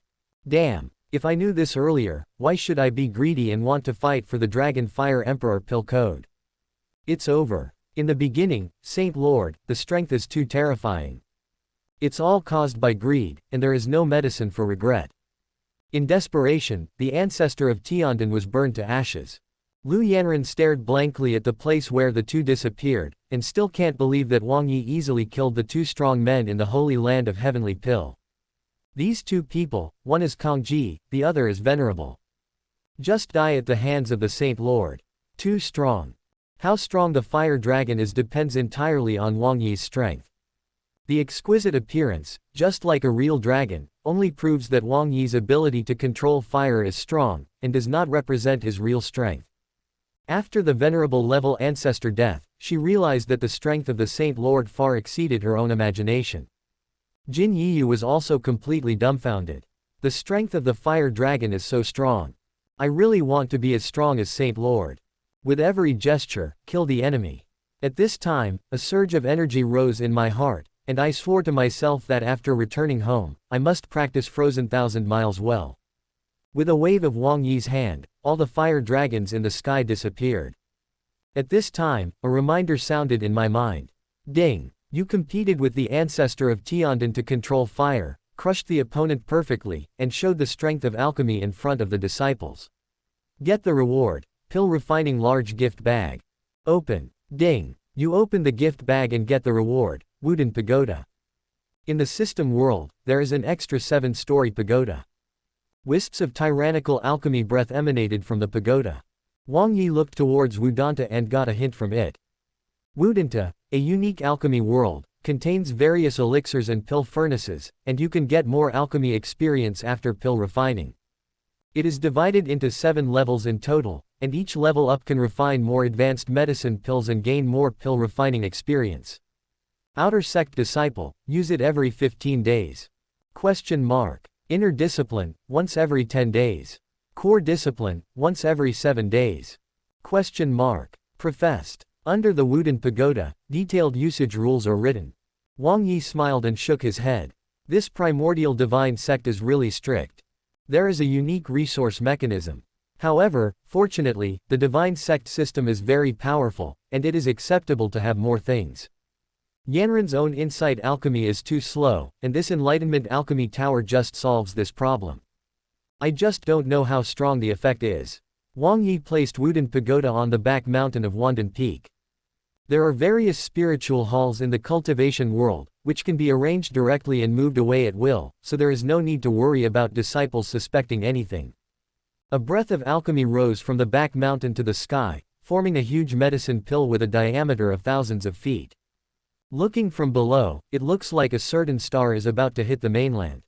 Damn, if I knew this earlier, why should I be greedy and want to fight for the Dragon Fire Emperor Pill Code? It's over. In the beginning, Saint Lord, the strength is too terrifying. It's all caused by greed, and there is no medicine for regret. In desperation, the ancestor of Tianjin was burned to ashes. Lu Yanran stared blankly at the place where the two disappeared, and still can't believe that Wang Yi easily killed the two strong men in the holy land of Heavenly Pill. These two people, one is Kongji, the other is Venerable. Just die at the hands of the Saint Lord. Too strong. How strong the fire dragon is depends entirely on Wang Yi's strength. The exquisite appearance, just like a real dragon, only proves that Wang Yi's ability to control fire is strong, and does not represent his real strength. After the venerable level ancestor death, she realized that the strength of the Saint Lord far exceeded her own imagination. Jin Yiyu was also completely dumbfounded. The strength of the fire dragon is so strong. I really want to be as strong as Saint Lord. With every gesture, kill the enemy. At this time, a surge of energy rose in my heart, and I swore to myself that after returning home, I must practice Frozen Thousand Miles well. With a wave of Wang Yi's hand, all the fire dragons in the sky disappeared. At this time, a reminder sounded in my mind. Ding! You competed with the ancestor of Tianjin to control fire, crushed the opponent perfectly, and showed the strength of alchemy in front of the disciples. Get the reward. Pill refining large gift bag. Open. Ding! You open the gift bag and get the reward, Wooden Pagoda. In the system world, there is an extra 7-story pagoda. Wisps of tyrannical alchemy breath emanated from the pagoda. Wang Yi looked towards Wudanta and got a hint from it. Wudanta, a unique alchemy world, contains various elixirs and pill furnaces, and you can get more alchemy experience after pill refining. It is divided into 7 levels in total, and each level up can refine more advanced medicine pills and gain more pill refining experience. Outer Sect Disciple, use it every 15 days. Inner Discipline, once every 10 days. Core Discipline, once every 7 days. Professed. Under the Wooden Pagoda, detailed usage rules are written. Wang Yi smiled and shook his head. This primordial divine sect is really strict. There is a unique resource mechanism. However, fortunately, the divine sect system is very powerful, and it is acceptable to have more things. Yanran's own insight alchemy is too slow, and this enlightenment alchemy tower just solves this problem. I just don't know how strong the effect is. Wang Yi placed Wooden Pagoda on the back mountain of Wandan Peak. There are various spiritual halls in the cultivation world, which can be arranged directly and moved away at will, so there is no need to worry about disciples suspecting anything. A breath of alchemy rose from the back mountain to the sky, forming a huge medicine pill with a diameter of thousands of feet. Looking from below, it looks like a certain star is about to hit the mainland.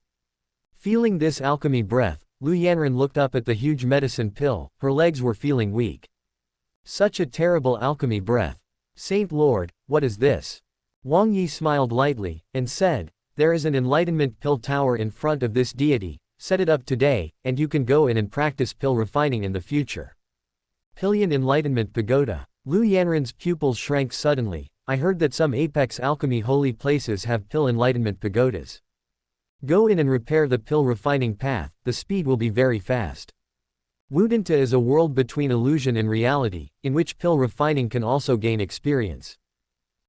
Feeling this alchemy breath, Lu Yanran looked up at the huge medicine pill. Her legs were feeling weak. Such a terrible alchemy breath. Saint Lord, what is this? Wang Yi smiled lightly, and said, there is an enlightenment pill tower in front of this deity, set it up today, and you can go in and practice pill refining in the future. Pillion Enlightenment Pagoda. Lu Yanren's pupils shrank suddenly. I heard that some apex alchemy holy places have pill enlightenment pagodas. Go in and repair the pill refining path, the speed will be very fast. Wudenta is a world between illusion and reality, in which pill refining can also gain experience.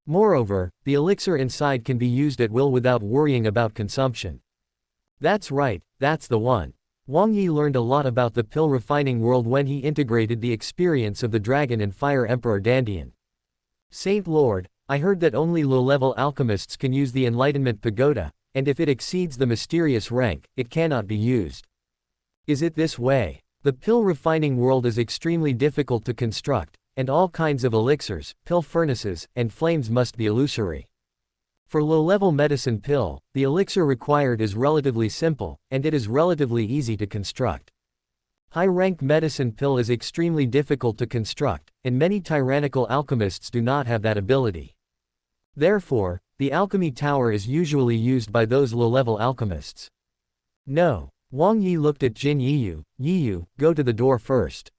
Moreover, the elixir inside can be used at will without worrying about consumption. That's right, that's the one. Wang Yi learned a lot about the pill refining world when he integrated the experience of the Dragon and Fire Emperor Dandian. Saint Lord, I heard that only low-level alchemists can use the Enlightenment Pagoda, and if it exceeds the mysterious rank, it cannot be used. Is it this way? The pill refining world is extremely difficult to construct, and all kinds of elixirs, pill furnaces, and flames must be illusory. For low-level medicine pill, the elixir required is relatively simple, and it is relatively easy to construct. High-rank medicine pill is extremely difficult to construct, and many tyrannical alchemists do not have that ability. Therefore, the alchemy tower is usually used by those low-level alchemists. No. Wang Yi looked at Jin Yiyu. Yiyu, go to the door first.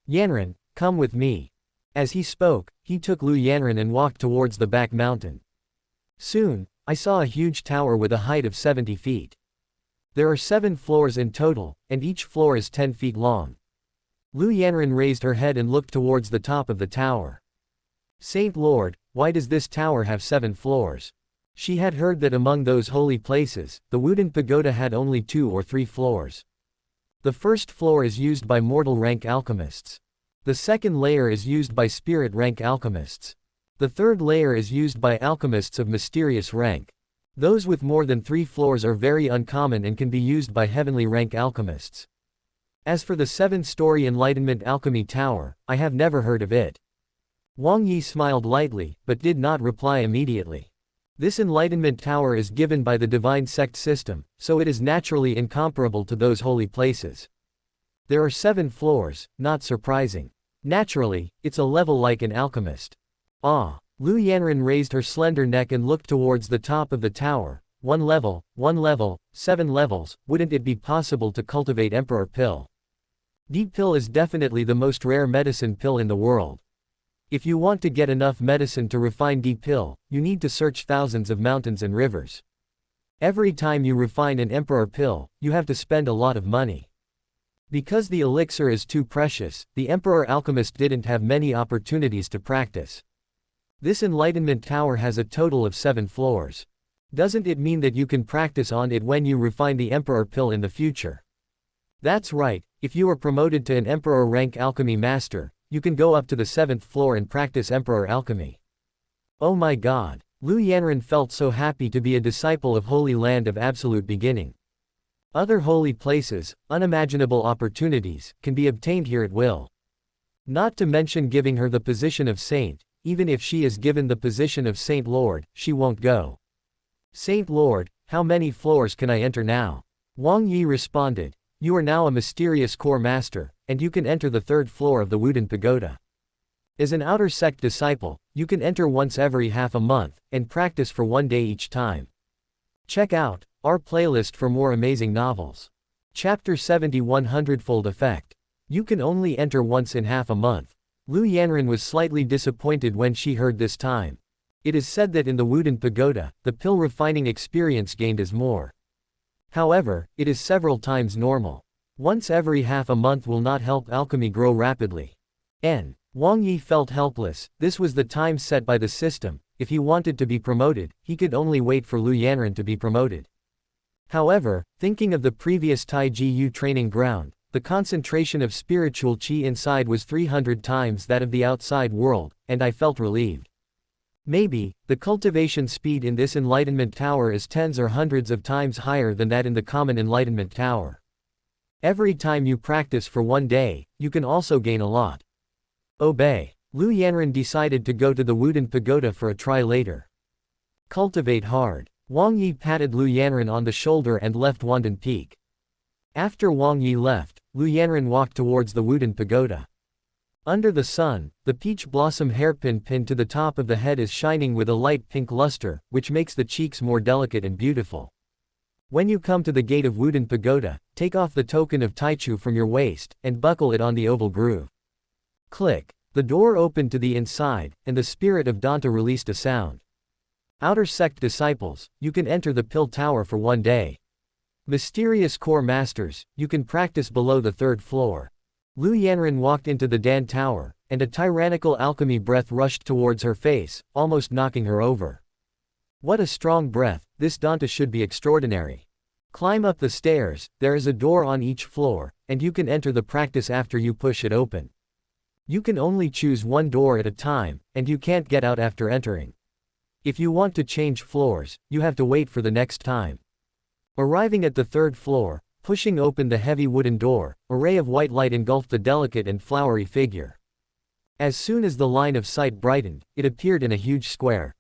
Yanren, come with me. As he spoke, he took Lu Yanren and walked towards the back mountain. Soon, I saw a huge tower with a height of 70 feet. There are 7 floors in total, and each floor is 10 feet long. Lu Yanren raised her head and looked towards the top of the tower. Saint Lord, why does this tower have 7 floors? She had heard that among those holy places, the Wudin Pagoda had only 2 or 3 floors. The first floor is used by mortal rank alchemists. The second layer is used by spirit rank alchemists. The third layer is used by alchemists of mysterious rank. Those with more than 3 floors are very uncommon and can be used by heavenly rank alchemists. As for the 7-story Enlightenment Alchemy Tower, I have never heard of it. Wang Yi smiled lightly, but did not reply immediately. This Enlightenment Tower is given by the Divine Sect system, so it is naturally incomparable to those holy places. There are 7 floors, not surprising. Naturally, it's a level like an alchemist. Ah! Lu Yanren raised her slender neck and looked towards the top of the tower. 1 level, 7 levels, wouldn't it be possible to cultivate Emperor Pill? Deep Pill is definitely the most rare medicine pill in the world. If you want to get enough medicine to refine Deep Pill, you need to search thousands of mountains and rivers. Every time you refine an Emperor Pill, you have to spend a lot of money. Because the elixir is too precious, the Emperor Alchemist didn't have many opportunities to practice. This Enlightenment Tower has a total of 7 floors. Doesn't it mean that you can practice on it when you refine the Emperor Pill in the future? That's right, if you are promoted to an Emperor rank alchemy master, you can go up to the 7th floor and practice Emperor alchemy. Oh my god! Lu Yanren felt so happy to be a disciple of Holy Land of Absolute Beginning. Other holy places, unimaginable opportunities, can be obtained here at will. Not to mention giving her the position of saint. Even if she is given the position of Saint Lord, she won't go. Saint Lord, how many floors can I enter now? Wang Yi responded, you are now a mysterious core master, and you can enter the 3rd floor of the Wudin Pagoda. As an Outer Sect disciple, you can enter once every half a month, and practice for 1 day each time. Check out our playlist for more amazing novels. Chapter 70 100-fold Effect. You can only enter once in half a month. Lu Yanren was slightly disappointed when she heard this time. It is said that in the Wudin Pagoda, the pill refining experience gained is more. However, it is several times normal. Once every half a month will not help alchemy grow rapidly. Wang Yi felt helpless. This was the time set by the system. If he wanted to be promoted, he could only wait for Lu Yanren to be promoted. However, thinking of the previous Tianjiao training ground, the concentration of spiritual qi inside was 300 times that of the outside world, and I felt relieved. Maybe, the cultivation speed in this Enlightenment Tower is tens or hundreds of times higher than that in the common Enlightenment Tower. Every time you practice for 1 day, you can also gain a lot. Obey. Lu Yanren decided to go to the Wudin Pagoda for a try later. Cultivate hard. Wang Yi patted Lu Yanren on the shoulder and left Wandan Peak. After Wang Yi left, Lu Yanren walked towards the Wudin Pagoda. Under the sun, the peach blossom hairpin pinned to the top of the head is shining with a light pink luster, which makes the cheeks more delicate and beautiful. When you come to the gate of Wudin Pagoda, take off the token of Taichu from your waist, and buckle it on the oval groove. Click. The door opened to the inside, and the spirit of Danta released a sound. Outer Sect disciples, you can enter the Pill Tower for 1 day. Mysterious Core Masters, you can practice below the 3rd floor. Lu Yanran walked into the Dan Tower, and a tyrannical alchemy breath rushed towards her face, almost knocking her over. What a strong breath, this Danta should be extraordinary. Climb up the stairs, there is a door on each floor, and you can enter the practice after you push it open. You can only choose 1 door at a time, and you can't get out after entering. If you want to change floors, you have to wait for the next time. Arriving at the 3rd floor, pushing open the heavy wooden door, a ray of white light engulfed the delicate and flowery figure. As soon as the line of sight brightened, it appeared in a huge square.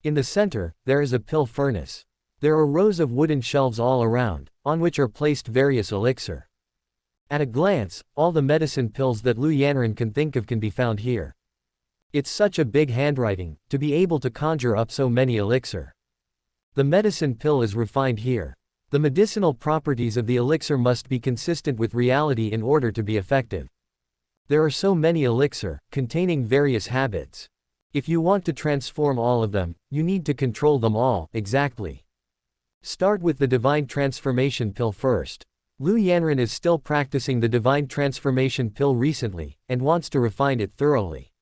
In the center, there is a pill furnace. There are rows of wooden shelves all around, on which are placed various elixir. At a glance, all the medicine pills that Lu Yanran can think of can be found here. It's such a big handwriting, to be able to conjure up so many elixir. The medicine pill is refined here. The medicinal properties of the elixir must be consistent with reality in order to be effective. There are so many elixir, containing various habits. If you want to transform all of them, you need to control them all, exactly. Start with the Divine Transformation Pill first. Lu Yanran is still practicing the Divine Transformation Pill recently, and wants to refine it thoroughly.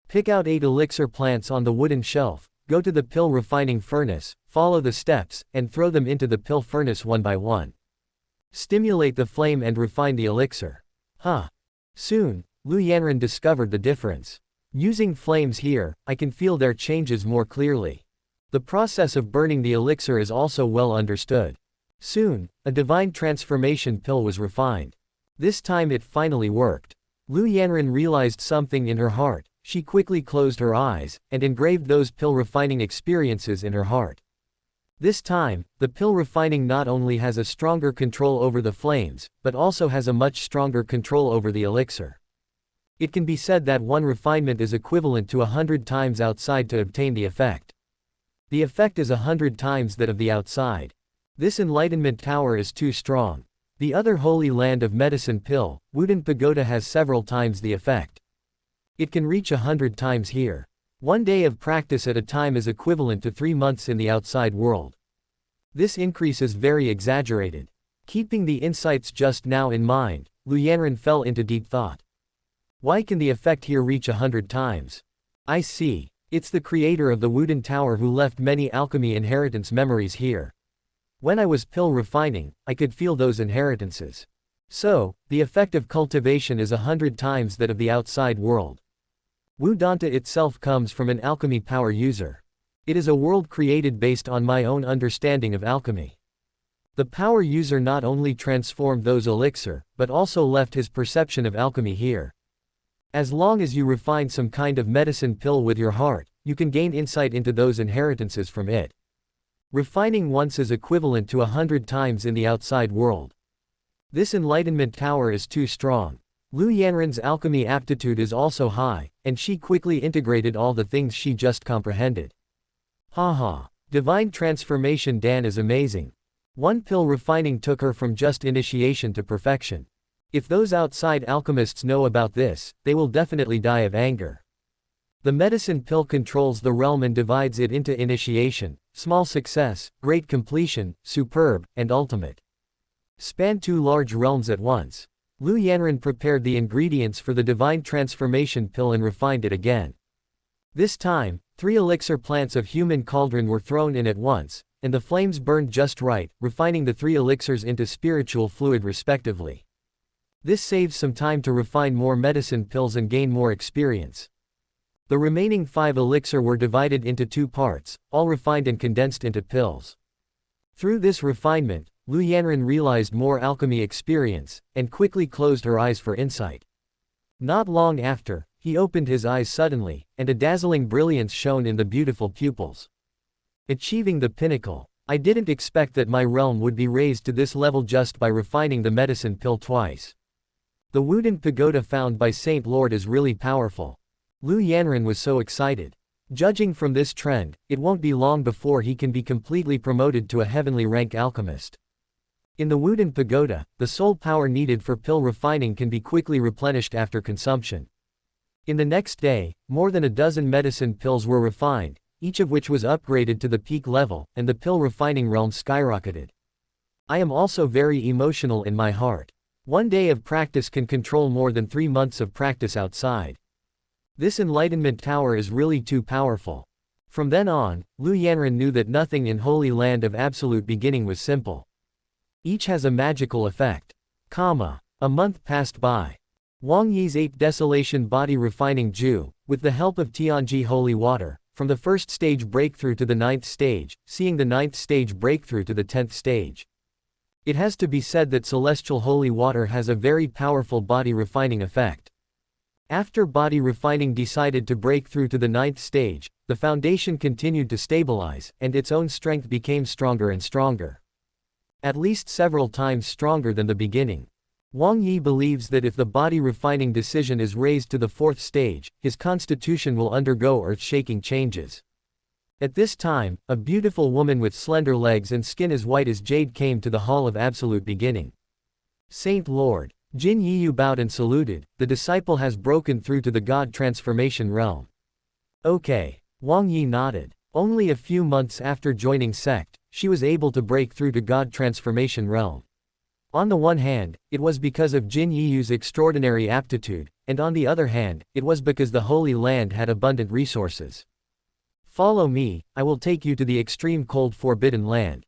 Pick out 8 elixir plants on the wooden shelf, go to the pill refining furnace, follow the steps, and throw them into the pill furnace one by one. Stimulate the flame and refine the elixir. Soon, Lu Yanran discovered the difference. Using flames here, I can feel their changes more clearly. The process of burning the elixir is also well understood. Soon, a divine transformation pill was refined. This time it finally worked. Lu Yanran realized something in her heart. She quickly closed her eyes, and engraved those pill refining experiences in her heart. This time, the pill refining not only has a stronger control over the flames, but also has a much stronger control over the elixir. It can be said that one refinement is equivalent to 100 times outside to obtain the effect. The effect is 100 times that of the outside. This enlightenment tower is too strong. The other holy land of medicine pill, Wudin Pagoda, has several times the effect. It can reach 100 times here. 1 day of practice at a time is equivalent to 3 months in the outside world. This increase is very exaggerated. Keeping the insights just now in mind, Lu Yanran fell into deep thought. Why can the effect here reach 100 times? I see. It's the creator of the Wudin Tower who left many alchemy inheritance memories here. When I was pill refining, I could feel those inheritances. So, the effect of cultivation is 100 times that of the outside world. Wu Danta itself comes from an alchemy power user. It is a world created based on my own understanding of alchemy. The power user not only transformed those elixir, but also left his perception of alchemy here. As long as you refine some kind of medicine pill with your heart, you can gain insight into those inheritances from it. Refining once is equivalent to 100 times in the outside world. This enlightenment tower is too strong. Lu Yanran's alchemy aptitude is also high, and she quickly integrated all the things she just comprehended. Haha. Divine Transformation Dan is amazing. 1 pill refining took her from just initiation to perfection. If those outside alchemists know about this, they will definitely die of anger. The medicine pill controls the realm and divides it into initiation, small success, great completion, superb, and ultimate. Span 2 large realms at once. Lu Yanran prepared the ingredients for the divine transformation pill and refined it again. This time, 3 elixir plants of human cauldron were thrown in at once, and the flames burned just right, refining the 3 elixirs into spiritual fluid respectively. This saves some time to refine more medicine pills and gain more experience. The remaining 5 elixir were divided into 2 parts, all refined and condensed into pills. Through this refinement, Lu Yanran realized more alchemy experience, and quickly closed her eyes for insight. Not long after, he opened his eyes suddenly, and a dazzling brilliance shone in the beautiful pupils. Achieving the pinnacle. I didn't expect that my realm would be raised to this level just by refining the medicine pill twice. The Wudin Pagoda found by Saint Lord is really powerful. Lu Yanran was so excited. Judging from this trend, it won't be long before he can be completely promoted to a heavenly rank alchemist. In the Wudin Pagoda, the soul power needed for pill refining can be quickly replenished after consumption. In the next day, more than a dozen medicine pills were refined, each of which was upgraded to the peak level, and the pill refining realm skyrocketed. I am also very emotional in my heart. One day of practice can control more than 3 months of practice outside. This enlightenment tower is really too powerful. From then on, Lu Yanran knew that nothing in Holy Land of Absolute Beginning was simple. Each has a magical effect. A month passed by. Wang Yi's 8th Desolation Body Refining Ju, with the help of Tianji Holy Water, from the 1st stage breakthrough to the 9th stage, seeing the 9th stage breakthrough to the 10th stage. It has to be said that Celestial Holy Water has a very powerful body refining effect. After body refining decided to break through to the 9th stage, the foundation continued to stabilize, and its own strength became stronger and stronger. At least several times stronger than the beginning. Wang Yi believes that if the body refining decision is raised to the 4th stage, his constitution will undergo earth-shaking changes. At this time, a beautiful woman with slender legs and skin as white as jade came to the Hall of Absolute Beginning. Saint Lord. Jin Yiyu bowed and saluted, the disciple has broken through to the God transformation realm. Okay. Wang Yi nodded. Only a few months after joining sect, she was able to break through to God transformation realm. On the one hand, it was because of Jin Yiyu's extraordinary aptitude, and on the other hand, it was because the Holy Land had abundant resources. Follow me, I will take you to the extreme cold Forbidden Land.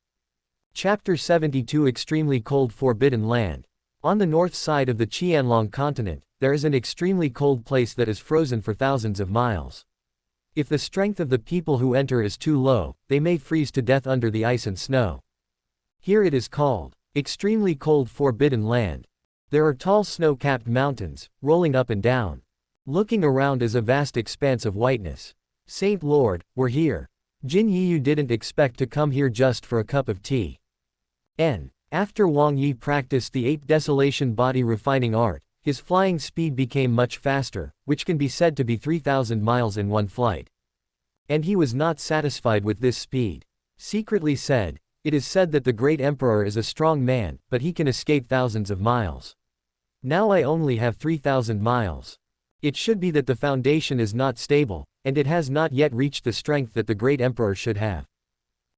Chapter 72 Extremely Cold Forbidden Land. On the north side of the Qianlong continent, there is an extremely cold place that is frozen for thousands of miles. If the strength of the people who enter is too low, they may freeze to death under the ice and snow. Here it is called Extremely Cold Forbidden Land. There are tall snow-capped mountains, rolling up and down. Looking around is a vast expanse of whiteness. Saint Lord, we're here. Jin Yiyu didn't expect to come here just for a cup of tea. After Wang Yi practiced the 8th Desolation Body Refining Art, his flying speed became much faster, which can be said to be 3,000 miles in one flight. And he was not satisfied with this speed. Secretly said, it is said that the Great Emperor is a strong man, but he can escape thousands of miles. Now I only have 3,000 miles. It should be that the foundation is not stable, and it has not yet reached the strength that the Great Emperor should have.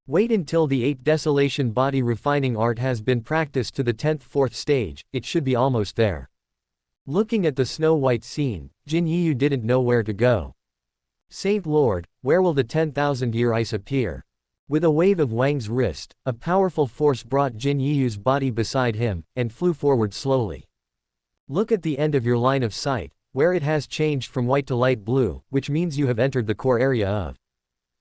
Wait until the 8th Desolation Body Refining Art has been practiced to the 10th 4th stage, it should be almost there. Looking at the snow-white scene, Jin Yiyu didn't know where to go. Saint Lord, where will the 10,000-year ice appear? With a wave of Wang's wrist, a powerful force brought Jin Yiyu's body beside him, and flew forward slowly. Look at the end of your line of sight, where it has changed from white to light blue, which means you have entered the core area of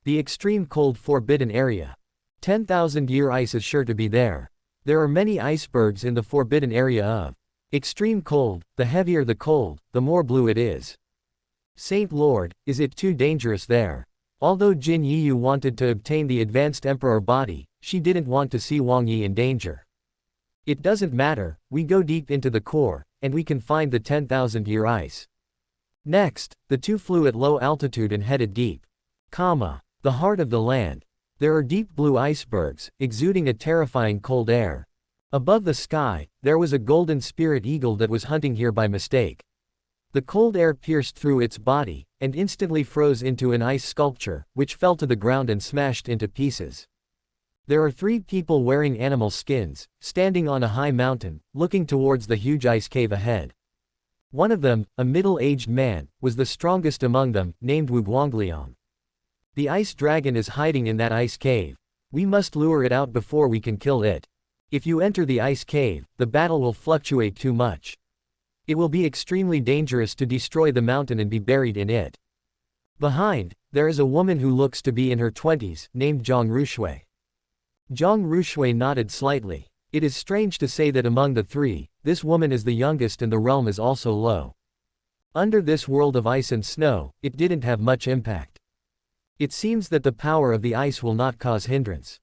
the extreme cold forbidden area. 10,000-year ice is sure to be there. There are many icebergs in the forbidden area of extreme cold. The heavier the cold, the more blue it is. Saint Lord, is it too dangerous there? Although Jin Yiyu wanted to obtain the advanced emperor body, she didn't want to see Wang Yi in danger. It doesn't matter, we go deep into the core, and we can find the 10,000-year ice. Next, the two flew at low altitude and headed deep. The heart of the land. There are deep blue icebergs, exuding a terrifying cold air. Above the sky, there was a golden spirit eagle that was hunting here by mistake. The cold air pierced through its body, and instantly froze into an ice sculpture, which fell to the ground and smashed into pieces. There are 3 people wearing animal skins, standing on a high mountain, looking towards the huge ice cave ahead. One of them, a middle-aged man, was the strongest among them, named Wu Guangliang. The ice dragon is hiding in that ice cave. We must lure it out before we can kill it. If you enter the ice cave, the battle will fluctuate too much. It will be extremely dangerous to destroy the mountain and be buried in it. Behind, there is a woman who looks to be in her 20s, named Zhang Rushui. Zhang Rushui nodded slightly. It is strange to say that among the 3, this woman is the youngest and the realm is also low. Under this world of ice and snow, it didn't have much impact. It seems that the power of the ice will not cause hindrance.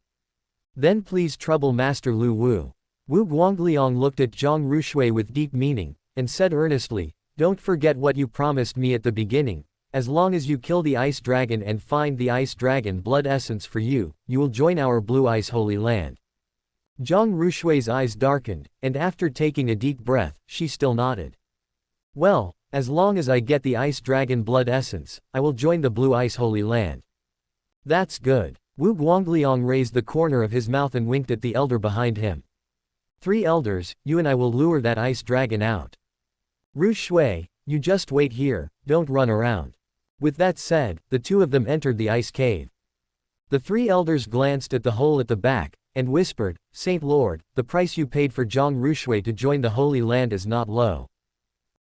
Then please trouble Master Lu Wu. Wu Guangliang looked at Zhang Rushui with deep meaning, and said earnestly, don't forget what you promised me at the beginning. As long as you kill the ice dragon and find the ice dragon blood essence for you, you will join our Blue Ice Holy Land. Zhang Rushui's eyes darkened, and after taking a deep breath, she still nodded. Well, as long as I get the ice dragon blood essence, I will join the Blue Ice Holy Land. That's good. Wu Guangliang raised the corner of his mouth and winked at the elder behind him. 3 elders, you and I will lure that ice dragon out. Ru Shui, you just wait here, don't run around. With that said, the 2 of them entered the ice cave. The 3 elders glanced at the hole at the back, and whispered, Saint Lord, the price you paid for Zhang Rushui to join the Holy Land is not low.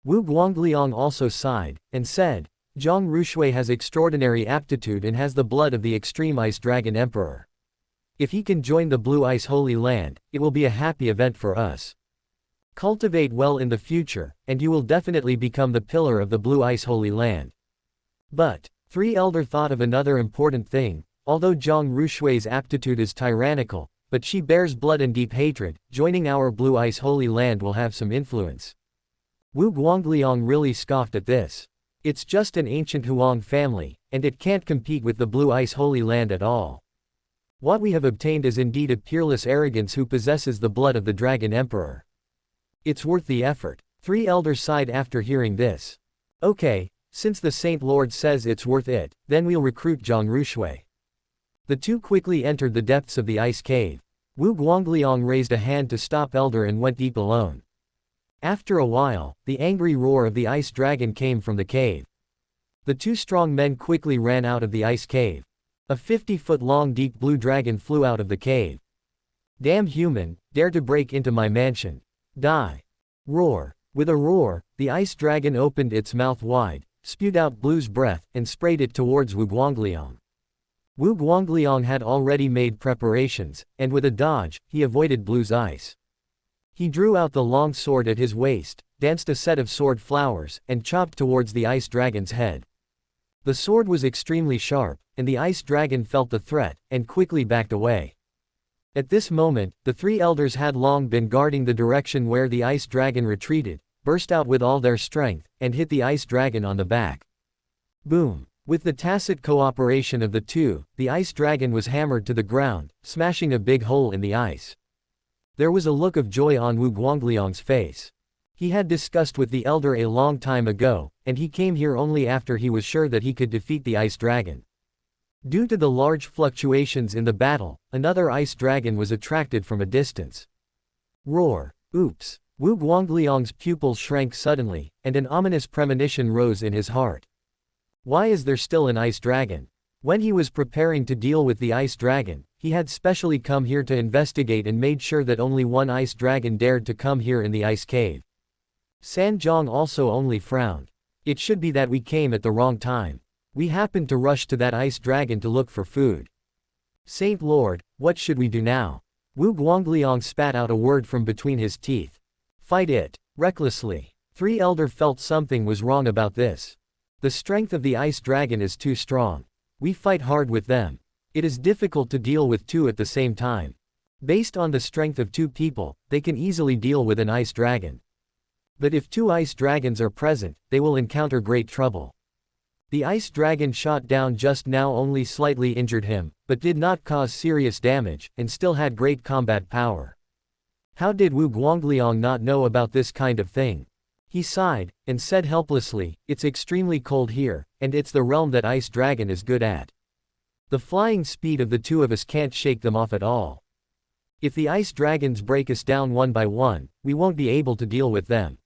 Wu Guangliang also sighed, and said, Zhang Rushui has extraordinary aptitude and has the blood of the extreme Ice Dragon Emperor. If he can join the Blue Ice Holy Land, it will be a happy event for us. Cultivate well in the future, and you will definitely become the pillar of the Blue Ice Holy Land. But, 3 elder thought of another important thing. Although Zhang Rushui's aptitude is tyrannical, but she bears blood and deep hatred, joining our Blue Ice Holy Land will have some influence. Wu Guangliang really scoffed at this. It's just an ancient Huang family, and it can't compete with the Blue Ice Holy Land at all. What we have obtained is indeed a peerless arrogance who possesses the blood of the Dragon Emperor. It's worth the effort. 3 elders sighed after hearing this. Okay, since the Saint Lord says it's worth it, then we'll recruit Zhang Rushui. The 2 quickly entered the depths of the ice cave. Wu Guangliang raised a hand to stop elder and went deep alone. After a while, the angry roar of the ice dragon came from the cave. The 2 strong men quickly ran out of the ice cave. A 50-foot-long deep blue dragon flew out of the cave. Damn human, dare to break into my mansion. Die. Roar. With a roar, the ice dragon opened its mouth wide, spewed out Blue's breath, and sprayed it towards Wu Guangliang. Wu Guangliang had already made preparations, and with a dodge, he avoided Blue's ice. He drew out the long sword at his waist, danced a set of sword flowers, and chopped towards the ice dragon's head. The sword was extremely sharp, and the ice dragon felt the threat, and quickly backed away. At this moment, the 3 elders had long been guarding the direction where the ice dragon retreated, burst out with all their strength, and hit the ice dragon on the back. Boom! With the tacit cooperation of the 2, the ice dragon was hammered to the ground, smashing a big hole in the ice. There was a look of joy on Wu Guangliang's face. He had discussed with the elder a long time ago, and he came here only after he was sure that he could defeat the ice dragon. Due to the large fluctuations in the battle, another ice dragon was attracted from a distance. Roar! Oops! Wu Guangliang's pupils shrank suddenly, and an ominous premonition rose in his heart. Why is there still an ice dragon? When he was preparing to deal with the ice dragon, he had specially come here to investigate and made sure that only one ice dragon dared to come here in the ice cave. Sanjiang also only frowned. It should be that we came at the wrong time. We happened to rush to that ice dragon to look for food. Saint Lord, what should we do now? Wu Guangliang spat out a word from between his teeth. Fight it, recklessly. 3 elder felt something was wrong about this. The strength of the ice dragon is too strong. We fight hard with them. It is difficult to deal with 2 at the same time. Based on the strength of 2 people, they can easily deal with an ice dragon. But if 2 ice dragons are present, they will encounter great trouble. The ice dragon shot down just now only slightly injured him, but did not cause serious damage, and still had great combat power. How did Wu Guangliang not know about this kind of thing? He sighed, and said helplessly, it's extremely cold here, and it's the realm that Ice Dragon is good at. The flying speed of the 2 of us can't shake them off at all. If the ice dragons break us down one by one, we won't be able to deal with them.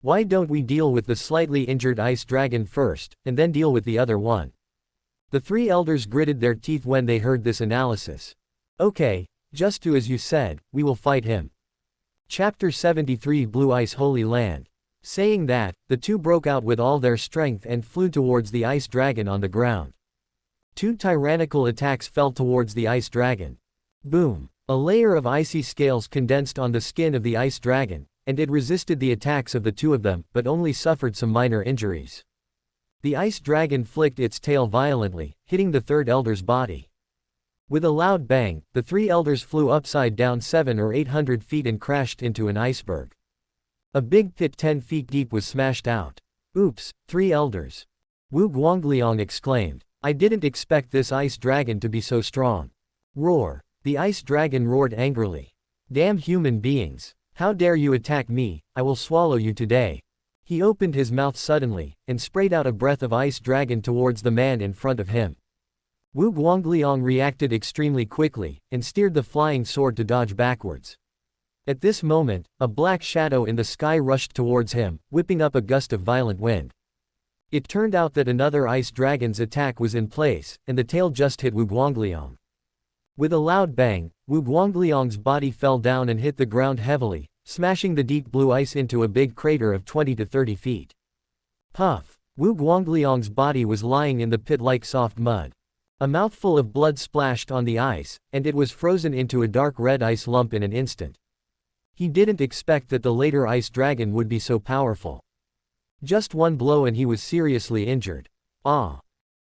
Why don't we deal with the slightly injured ice dragon first, and then deal with the other one? The 3 elders gritted their teeth when they heard this analysis. Okay, just do as you said, we will fight him. Chapter 73 Blue Ice Holy Land. Saying that, the 2 broke out with all their strength and flew towards the ice dragon on the ground. 2 tyrannical attacks fell towards the ice dragon. Boom! A layer of icy scales condensed on the skin of the ice dragon, and it resisted the attacks of the 2 of them, but only suffered some minor injuries. The ice dragon flicked its tail violently, hitting the 3rd elder's body. With a loud bang, the 3 elders flew upside down 700 or 800 feet and crashed into an iceberg. A big pit 10 feet deep was smashed out. Oops, 3 elders. Wu Guangliang exclaimed. I didn't expect this ice dragon to be so strong. Roar. The ice dragon roared angrily. Damn human beings. How dare you attack me, I will swallow you today. He opened his mouth suddenly, and sprayed out a breath of ice dragon towards the man in front of him. Wu Guangliang reacted extremely quickly, and steered the flying sword to dodge backwards. At this moment, a black shadow in the sky rushed towards him, whipping up a gust of violent wind. It turned out that another ice dragon's attack was in place, and the tail just hit Wu Guangliang. With a loud bang, Wu Guangliang's body fell down and hit the ground heavily, smashing the deep blue ice into a big crater of 20 to 30 feet. Puff! Wu Guangliang's body was lying in the pit like soft mud. A mouthful of blood splashed on the ice, and it was frozen into a dark red ice lump in an instant. He didn't expect that the later ice dragon would be so powerful. Just one blow and he was seriously injured. Ah!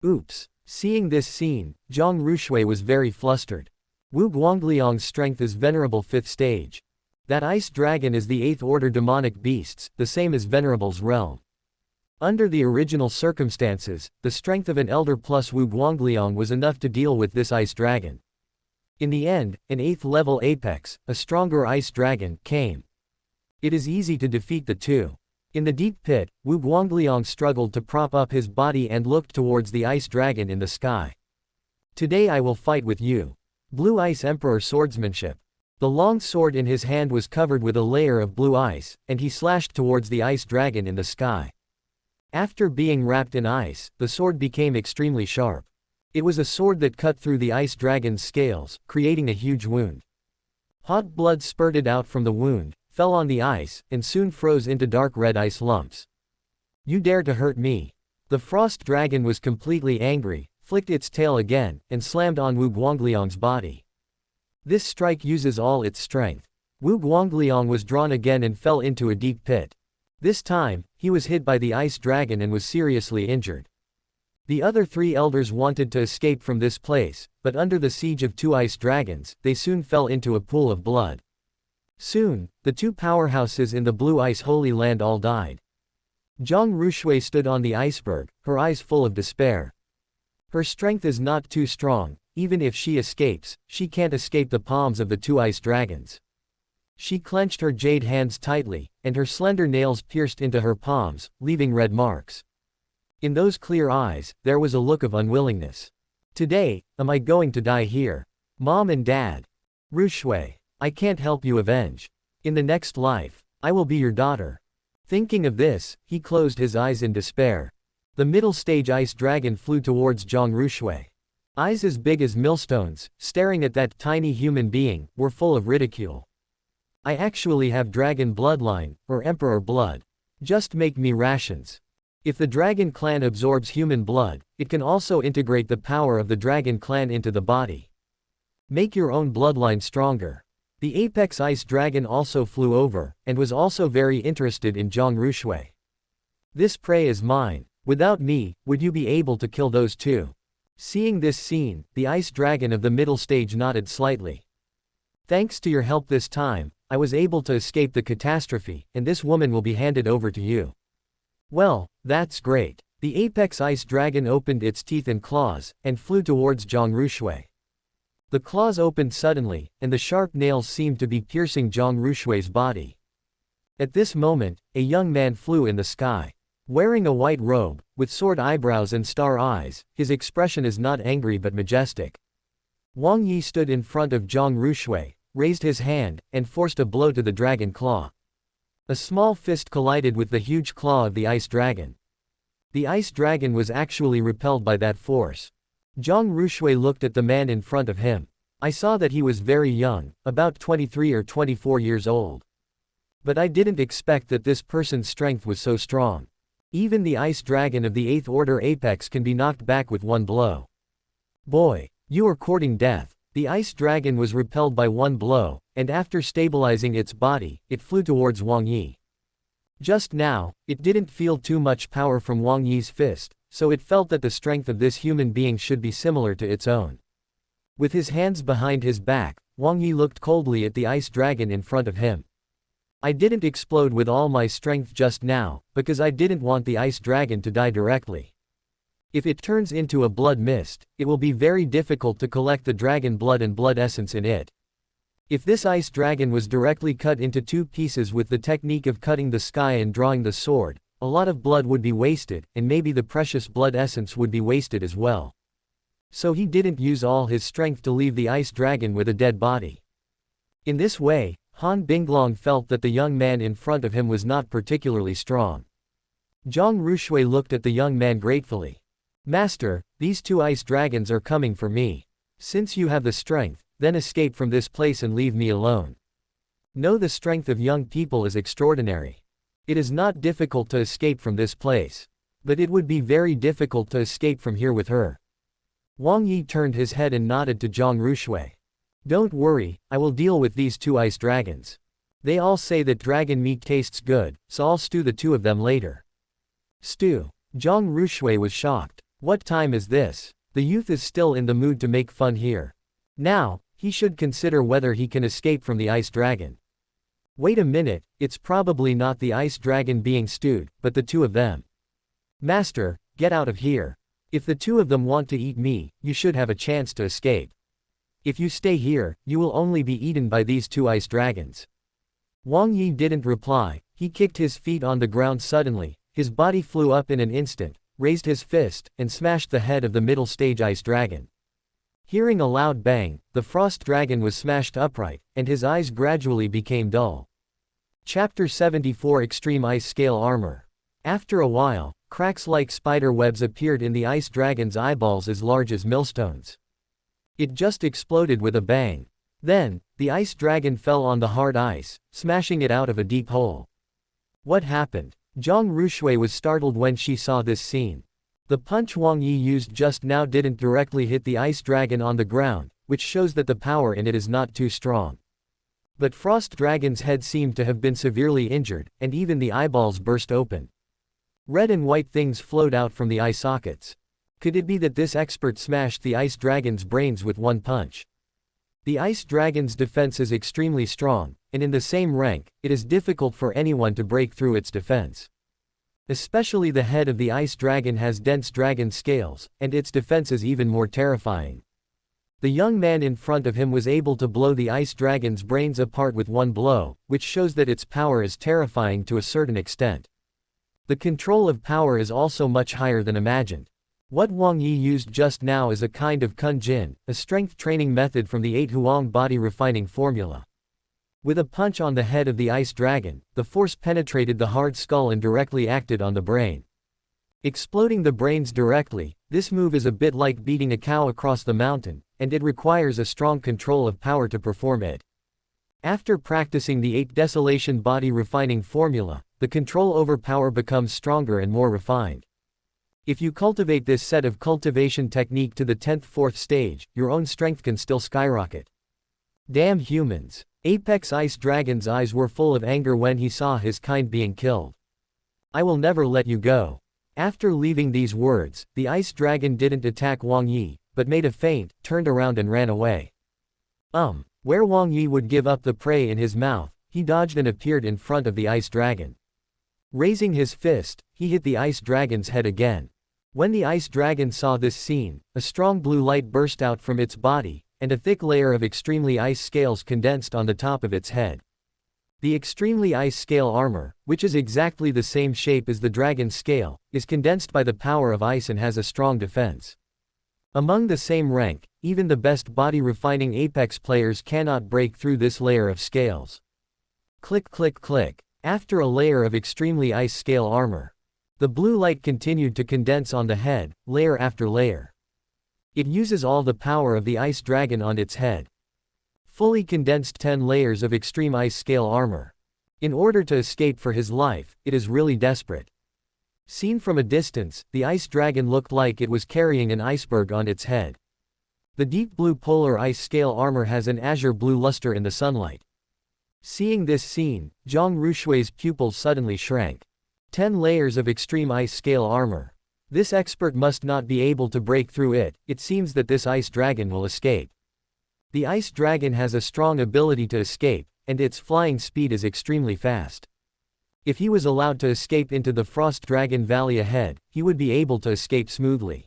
Oops! Seeing this scene, Zhang Rushui was very flustered. Wu Guangliang's strength is venerable 5th stage. That ice dragon is the 8th order demonic beasts, the same as Venerable's realm. Under the original circumstances, the strength of an elder plus Wu Guangliang was enough to deal with this ice dragon. In the end, an 8th level apex, a stronger ice dragon, came. It is easy to defeat the two. In the deep pit, Wu Guangliang struggled to prop up his body and looked towards the ice dragon in the sky. Today I will fight with you. Blue Ice Emperor swordsmanship. The long sword in his hand was covered with a layer of blue ice, and he slashed towards the ice dragon in the sky. After being wrapped in ice, the sword became extremely sharp. It was a sword that cut through the ice dragon's scales, creating a huge wound. Hot blood spurted out from the wound, fell on the ice, and soon froze into dark red ice lumps. You dare to hurt me. The frost dragon was completely angry, flicked its tail again, and slammed on Wu Guangliang's body. This strike uses all its strength. Wu Guangliang was drawn again and fell into a deep pit. This time, he was hit by the ice dragon and was seriously injured. The other 3 elders wanted to escape from this place, but under the siege of 2 ice dragons, they soon fell into a pool of blood. Soon, the 2 powerhouses in the Blue Ice Holy Land all died. Zhang Rushui stood on the iceberg, her eyes full of despair. Her strength is not too strong, even if she escapes, she can't escape the palms of the 2 ice dragons. She clenched her jade hands tightly, and her slender nails pierced into her palms, leaving red marks. In those clear eyes, there was a look of unwillingness. Today, am I going to die here? Mom and Dad. Rushui, I can't help you avenge. In the next life, I will be your daughter. Thinking of this, he closed his eyes in despair. The middle stage ice dragon flew towards Zhang Rushui. Eyes as big as millstones, staring at that tiny human being, were full of ridicule. I actually have dragon bloodline, or emperor blood. Just make me rations. If the dragon clan absorbs human blood, it can also integrate the power of the dragon clan into the body. Make your own bloodline stronger. The apex ice dragon also flew over, and was also very interested in Zhang Rushui. This prey is mine. Without me, would you be able to kill those 2? Seeing this scene, the ice dragon of the middle stage nodded slightly. Thanks to your help this time, I was able to escape the catastrophe, and this woman will be handed over to you. Well, that's great. The apex ice dragon opened its teeth and claws, and flew towards Zhang Rushui. The claws opened suddenly, and the sharp nails seemed to be piercing Zhang Rushui's body. At this moment, a young man flew in the sky. Wearing a white robe, with sword eyebrows and star eyes, his expression is not angry but majestic. Wang Yi stood in front of Zhang Rushui, raised his hand, and forced a blow to the dragon claw. A small fist collided with the huge claw of the ice dragon. The ice dragon was actually repelled by that force. Zhang Rushui looked at the man in front of him. I saw that he was very young, about 23 or 24 years old. But I didn't expect that this person's strength was so strong. Even the ice dragon of the 8th order apex can be knocked back with one blow. Boy, you are courting death. The ice dragon was repelled by one blow, and after stabilizing its body, it flew towards Wang Yi. Just now, it didn't feel too much power from Wang Yi's fist, so it felt that the strength of this human being should be similar to its own. With his hands behind his back, Wang Yi looked coldly at the ice dragon in front of him. I didn't explode with all my strength just now, because I didn't want the ice dragon to die directly. If it turns into a blood mist, it will be very difficult to collect the dragon blood and blood essence in it. If this ice dragon was directly cut into 2 pieces with the technique of cutting the sky and drawing the sword, a lot of blood would be wasted, and maybe the precious blood essence would be wasted as well. So he didn't use all his strength to leave the ice dragon with a dead body. In this way, Han Binglong felt that the young man in front of him was not particularly strong. Zhang Rushui looked at the young man gratefully. Master, these 2 ice dragons are coming for me. Since you have the strength, then escape from this place and leave me alone. Know the strength of young people is extraordinary. It is not difficult to escape from this place. But it would be very difficult to escape from here with her. Wang Yi turned his head and nodded to Zhang Rushui. Don't worry, I will deal with these 2 ice dragons. They all say that dragon meat tastes good, so I'll stew the 2 of them later. Stew? Zhang Rushui was shocked. What time is this? The youth is still in the mood to make fun here. Now, he should consider whether he can escape from the ice dragon. Wait a minute, it's probably not the ice dragon being stewed, but the 2 of them. Master, get out of here. If the 2 of them want to eat me, you should have a chance to escape. If you stay here, you will only be eaten by these 2 ice dragons. Wang Yi didn't reply, he kicked his feet on the ground suddenly, his body flew up in an instant, raised his fist, and smashed the head of the middle stage ice dragon. Hearing a loud bang, the frost dragon was smashed upright, and his eyes gradually became dull. Chapter 74 Extreme Ice Scale Armor. After a while, cracks like spider webs appeared in the ice dragon's eyeballs as large as millstones. It just exploded with a bang. Then, the ice dragon fell on the hard ice, smashing it out of a deep hole. What happened? Zhang Rushui was startled when she saw this scene. The punch Wang Yi used just now didn't directly hit the ice dragon on the ground, which shows that the power in it is not too strong. But Frost Dragon's head seemed to have been severely injured, and even the eyeballs burst open. Red and white things flowed out from the eye sockets. Could it be that this expert smashed the ice dragon's brains with one punch? The ice dragon's defense is extremely strong, and in the same rank, it is difficult for anyone to break through its defense. Especially the head of the ice dragon has dense dragon scales, and its defense is even more terrifying. The young man in front of him was able to blow the ice dragon's brains apart with one blow, which shows that its power is terrifying to a certain extent. The control of power is also much higher than imagined. What Wang Yi used just now is a kind of Kun Jin, a strength training method from the 8 Huang body refining formula. With a punch on the head of the ice dragon, the force penetrated the hard skull and directly acted on the brain. Exploding the brains directly, this move is a bit like beating a cow across the mountain, and it requires a strong control of power to perform it. After practicing the 8 Desolation body refining formula, the control over power becomes stronger and more refined. If you cultivate this set of cultivation technique to the 10th 4th stage, your own strength can still skyrocket. Damn humans. Apex Ice Dragon's eyes were full of anger when he saw his kind being killed. I will never let you go. After leaving these words, the ice dragon didn't attack Wang Yi, but made a feint, turned around and ran away. Where Wang Yi would give up the prey in his mouth, he dodged and appeared in front of the ice dragon. Raising his fist, he hit the ice dragon's head again. When the ice dragon saw this scene, a strong blue light burst out from its body, and a thick layer of extremely ice scales condensed on the top of its head. The extremely ice scale armor, which is exactly the same shape as the dragon's scale, is condensed by the power of ice and has a strong defense. Among the same rank, even the best body refining apex players cannot break through this layer of scales. Click click click. After a layer of extremely ice scale armor, the blue light continued to condense on the head, layer after layer. It uses all the power of the ice dragon on its head. Fully condensed 10 layers of extreme ice scale armor. In order to escape for his life, it is really desperate. Seen from a distance, the ice dragon looked like it was carrying an iceberg on its head. The deep blue polar ice scale armor has an azure blue luster in the sunlight. Seeing this scene, Zhang Rushui's pupils suddenly shrank. 10 layers of extreme ice scale armor. This expert must not be able to break through it. It seems that this ice dragon will escape. The ice dragon has a strong ability to escape, and its flying speed is extremely fast. If he was allowed to escape into the Frost Dragon Valley ahead, he would be able to escape smoothly.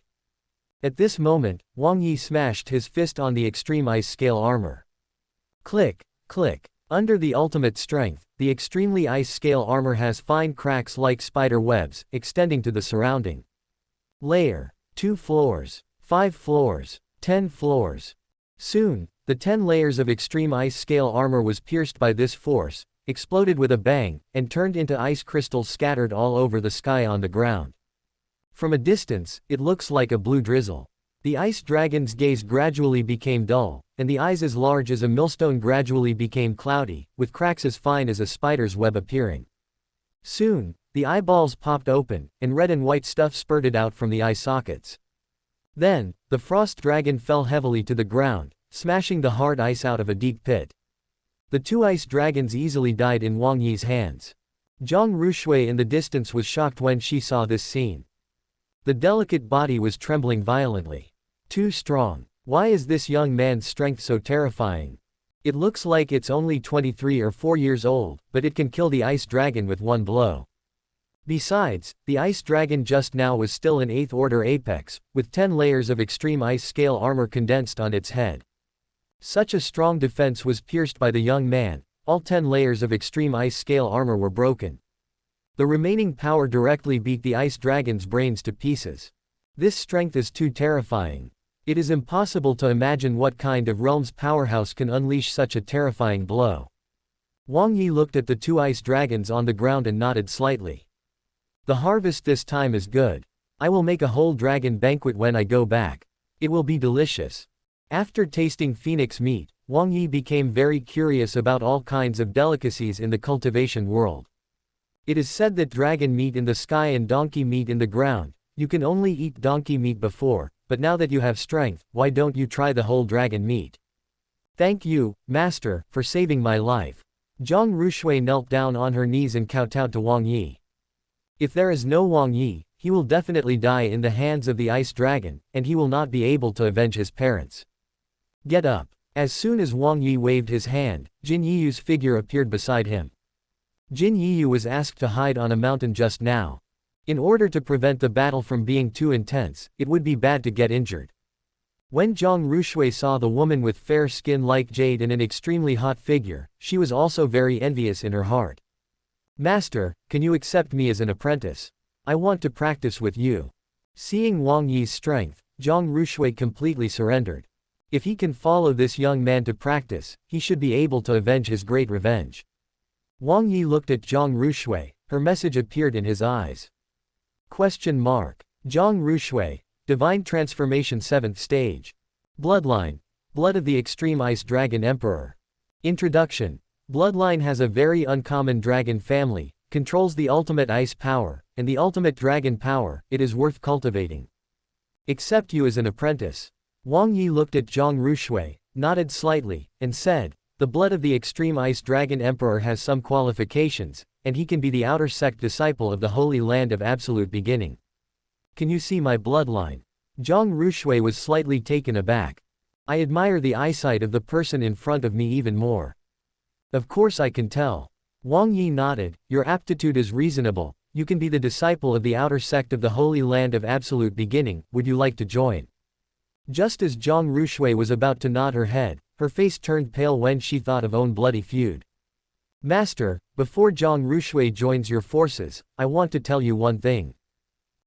At this moment, Wang Yi smashed his fist on the extreme ice scale armor. Click, click. Under the ultimate strength, the extremely ice scale armor has fine cracks like spider webs, extending to the surrounding layer. 2 floors, 5 floors, 10 floors. Soon, the 10 layers of extreme ice scale armor was pierced by this force, exploded with a bang, and turned into ice crystals scattered all over the sky on the ground. From a distance, it looks like a blue drizzle. The ice dragon's gaze gradually became dull, and the eyes as large as a millstone gradually became cloudy, with cracks as fine as a spider's web appearing. Soon, the eyeballs popped open, and red and white stuff spurted out from the eye sockets. Then, the frost dragon fell heavily to the ground, smashing the hard ice out of a deep pit. The 2 ice dragons easily died in Wang Yi's hands. Zhang Rushui in the distance was shocked when she saw this scene. The delicate body was trembling violently. Too strong. Why is this young man's strength so terrifying? It looks like it's only 23 or 4 years old, but it can kill the ice dragon with one blow. Besides, the ice dragon just now was still an 8th order apex, with 10 layers of extreme ice scale armor condensed on its head. Such a strong defense was pierced by the young man. All 10 layers of extreme ice scale armor were broken. The remaining power directly beat the ice dragon's brains to pieces. This strength is too terrifying. It is impossible to imagine what kind of realm's powerhouse can unleash such a terrifying blow. Wang Yi looked at the 2 ice dragons on the ground and nodded slightly. The harvest this time is good. I will make a whole dragon banquet when I go back. It will be delicious. After tasting phoenix meat, Wang Yi became very curious about all kinds of delicacies in the cultivation world. It is said that dragon meat in the sky and donkey meat in the ground. You can only eat donkey meat before, but now that you have strength, why don't you try the whole dragon meat? Thank you, Master, for saving my life. Zhang Rushui knelt down on her knees and kowtowed to Wang Yi. If there is no Wang Yi, he will definitely die in the hands of the ice dragon, and he will not be able to avenge his parents. Get up. As soon as Wang Yi waved his hand, Jin Yiyu's figure appeared beside him. Jin Yiyu was asked to hide on a mountain just now. In order to prevent the battle from being too intense, it would be bad to get injured. When Zhang Rushui saw the woman with fair skin like jade and an extremely hot figure, she was also very envious in her heart. Master, can you accept me as an apprentice? I want to practice with you. Seeing Wang Yi's strength, Zhang Rushui completely surrendered. If he can follow this young man to practice, he should be able to avenge his great revenge. Wang Yi looked at Zhang Rushui, her message appeared in his eyes. Question mark. Zhang Rushui, Divine Transformation 7th Stage. Bloodline. Blood of the Extreme Ice Dragon Emperor. Introduction. Bloodline has a very uncommon dragon family, controls the ultimate ice power, and the ultimate dragon power. It is worth cultivating. Accept you as an apprentice. Wang Yi looked at Zhang Rushui, nodded slightly, and said, the blood of the Extreme Ice Dragon Emperor has some qualifications, and he can be the Outer Sect disciple of the Holy Land of Absolute Beginning. Can you see my bloodline? Zhang Rushui was slightly taken aback. I admire the eyesight of the person in front of me even more. Of course I can tell. Wang Yi nodded, your aptitude is reasonable, you can be the disciple of the Outer Sect of the Holy Land of Absolute Beginning, would you like to join? Just as Zhang Rushui was about to nod her head, her face turned pale when she thought of own bloody feud. Master, before Zhang Rushui joins your forces, I want to tell you one thing.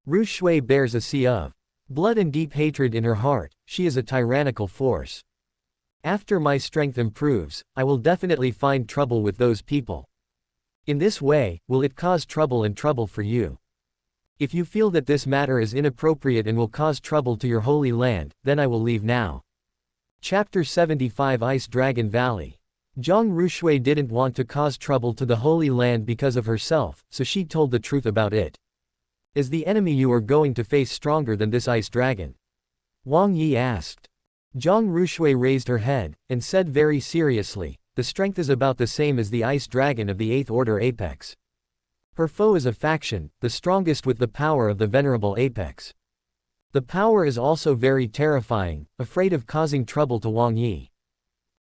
Rushui bears a sea of blood and deep hatred in her heart, she is a tyrannical force. After my strength improves, I will definitely find trouble with those people. In this way, will it cause trouble and trouble for you? If you feel that this matter is inappropriate and will cause trouble to your holy land, then I will leave now. Chapter 75 Ice Dragon Valley. Zhang Rushui didn't want to cause trouble to the Holy Land because of herself, so she told the truth about it. Is the enemy you are going to face stronger than this ice dragon? Wang Yi asked. Zhang Rushui raised her head, and said very seriously, the strength is about the same as the ice dragon of the 8th order apex. Her foe is a faction, the strongest with the power of the venerable apex. The power is also very terrifying, afraid of causing trouble to Wang Yi.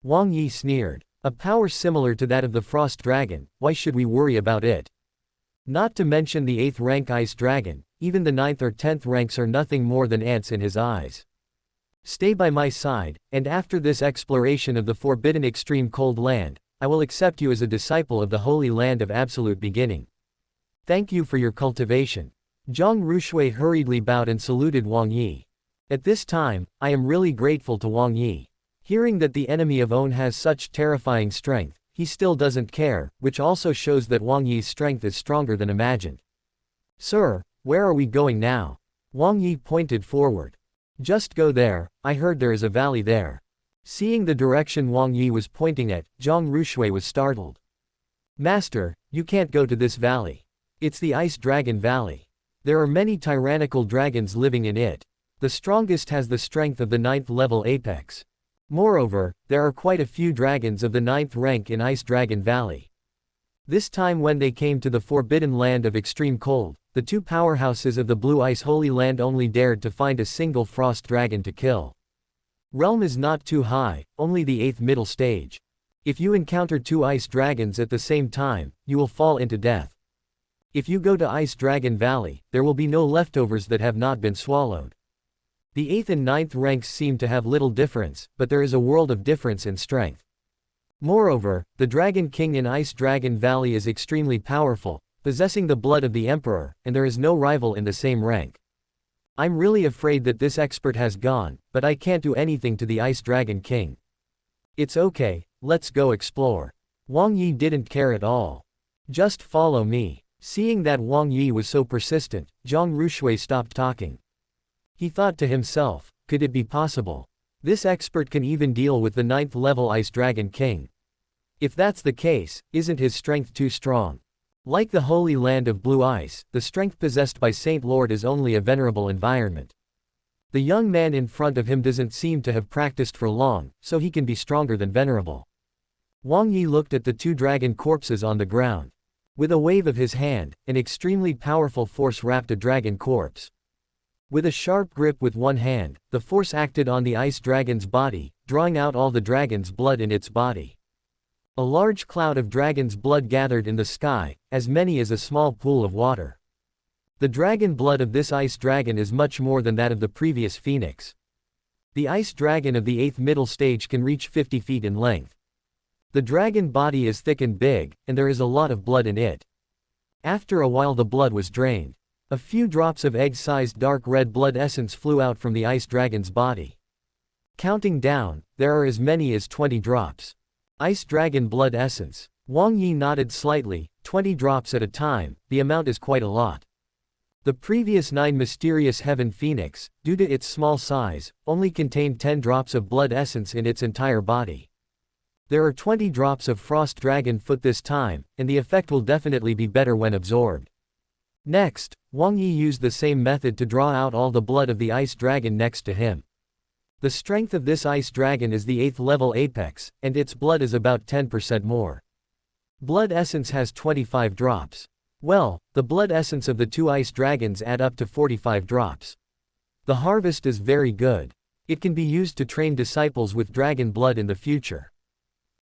Wang Yi sneered. A power similar to that of the frost dragon, why should we worry about it? Not to mention the 8th rank ice dragon, even the 9th or 10th ranks are nothing more than ants in his eyes. Stay by my side, and after this exploration of the forbidden extreme cold land, I will accept you as a disciple of the holy land of absolute beginning. Thank you for your cultivation. Zhang Rushui hurriedly bowed and saluted Wang Yi. At this time, I am really grateful to Wang Yi. Hearing that the enemy of On has such terrifying strength, he still doesn't care, which also shows that Wang Yi's strength is stronger than imagined. Sir, where are we going now? Wang Yi pointed forward. Just go there, I heard there is a valley there. Seeing the direction Wang Yi was pointing at, Zhang Rushui was startled. Master, you can't go to this valley. It's the Ice Dragon Valley. There are many tyrannical dragons living in it. The strongest has the strength of the 9th level apex. Moreover, there are quite a few dragons of the 9th rank in Ice Dragon Valley. This time when they came to the forbidden land of extreme cold, the 2 powerhouses of the Blue Ice Holy Land only dared to find a single frost dragon to kill. Realm is not too high, only the 8th middle stage. If you encounter 2 ice dragons at the same time, you will fall into death. If you go to Ice Dragon Valley, there will be no leftovers that have not been swallowed. The 8th and 9th ranks seem to have little difference, but there is a world of difference in strength. Moreover, the Dragon King in Ice Dragon Valley is extremely powerful, possessing the blood of the Emperor, and there is no rival in the same rank. I'm really afraid that this expert has gone, but I can't do anything to the Ice Dragon King. It's okay, let's go explore. Wang Yi didn't care at all. Just follow me. Seeing that Wang Yi was so persistent, Zhang Rushui stopped talking. He thought to himself, could it be possible? This expert can even deal with the 9th level Ice Dragon King. If that's the case, isn't his strength too strong? Like the holy land of blue ice, the strength possessed by Saint Lord is only a venerable environment. The young man in front of him doesn't seem to have practiced for long, so he can be stronger than venerable. Wang Yi looked at the 2 dragon corpses on the ground. With a wave of his hand, an extremely powerful force wrapped a dragon corpse. With a sharp grip with one hand, the force acted on the ice dragon's body, drawing out all the dragon's blood in its body. A large cloud of dragon's blood gathered in the sky, as many as a small pool of water. The dragon blood of this ice dragon is much more than that of the previous phoenix. The ice dragon of the 8th middle stage can reach 50 feet in length. The dragon body is thick and big, and there is a lot of blood in it. After a while the blood was drained. A few drops of egg-sized dark red blood essence flew out from the ice dragon's body. Counting down, there are as many as 20 drops. Ice dragon blood essence. Wang Yi nodded slightly, 20 drops at a time, the amount is quite a lot. The previous 9 mysterious heaven phoenix, due to its small size, only contained 10 drops of blood essence in its entire body. There are 20 drops of frost dragon foot this time, and the effect will definitely be better when absorbed. Next, Wang Yi used the same method to draw out all the blood of the ice dragon next to him. The strength of this ice dragon is the 8th level apex, and its blood is about 10% more. Blood essence has 25 drops. Well, the blood essence of the 2 ice dragons add up to 45 drops. The harvest is very good. It can be used to train disciples with dragon blood in the future.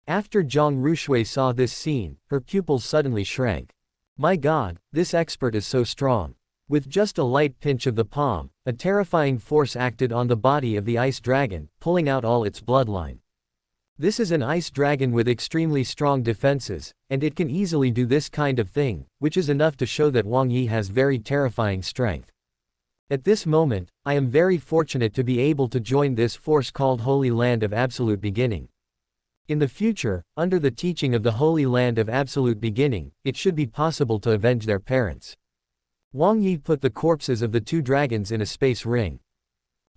After Zhang Rushui saw this scene, her pupils suddenly shrank. My God, this expert is so strong. With just a light pinch of the palm, a terrifying force acted on the body of the ice dragon, pulling out all its bloodline. This is an ice dragon with extremely strong defenses, and it can easily do this kind of thing, which is enough to show that Wang Yi has very terrifying strength. At this moment, I am very fortunate to be able to join this force called Holy Land of Absolute Beginning. In the future, under the teaching of the Holy Land of Absolute Beginning, it should be possible to avenge their parents. Wang Yi put the corpses of the 2 dragons in a space ring.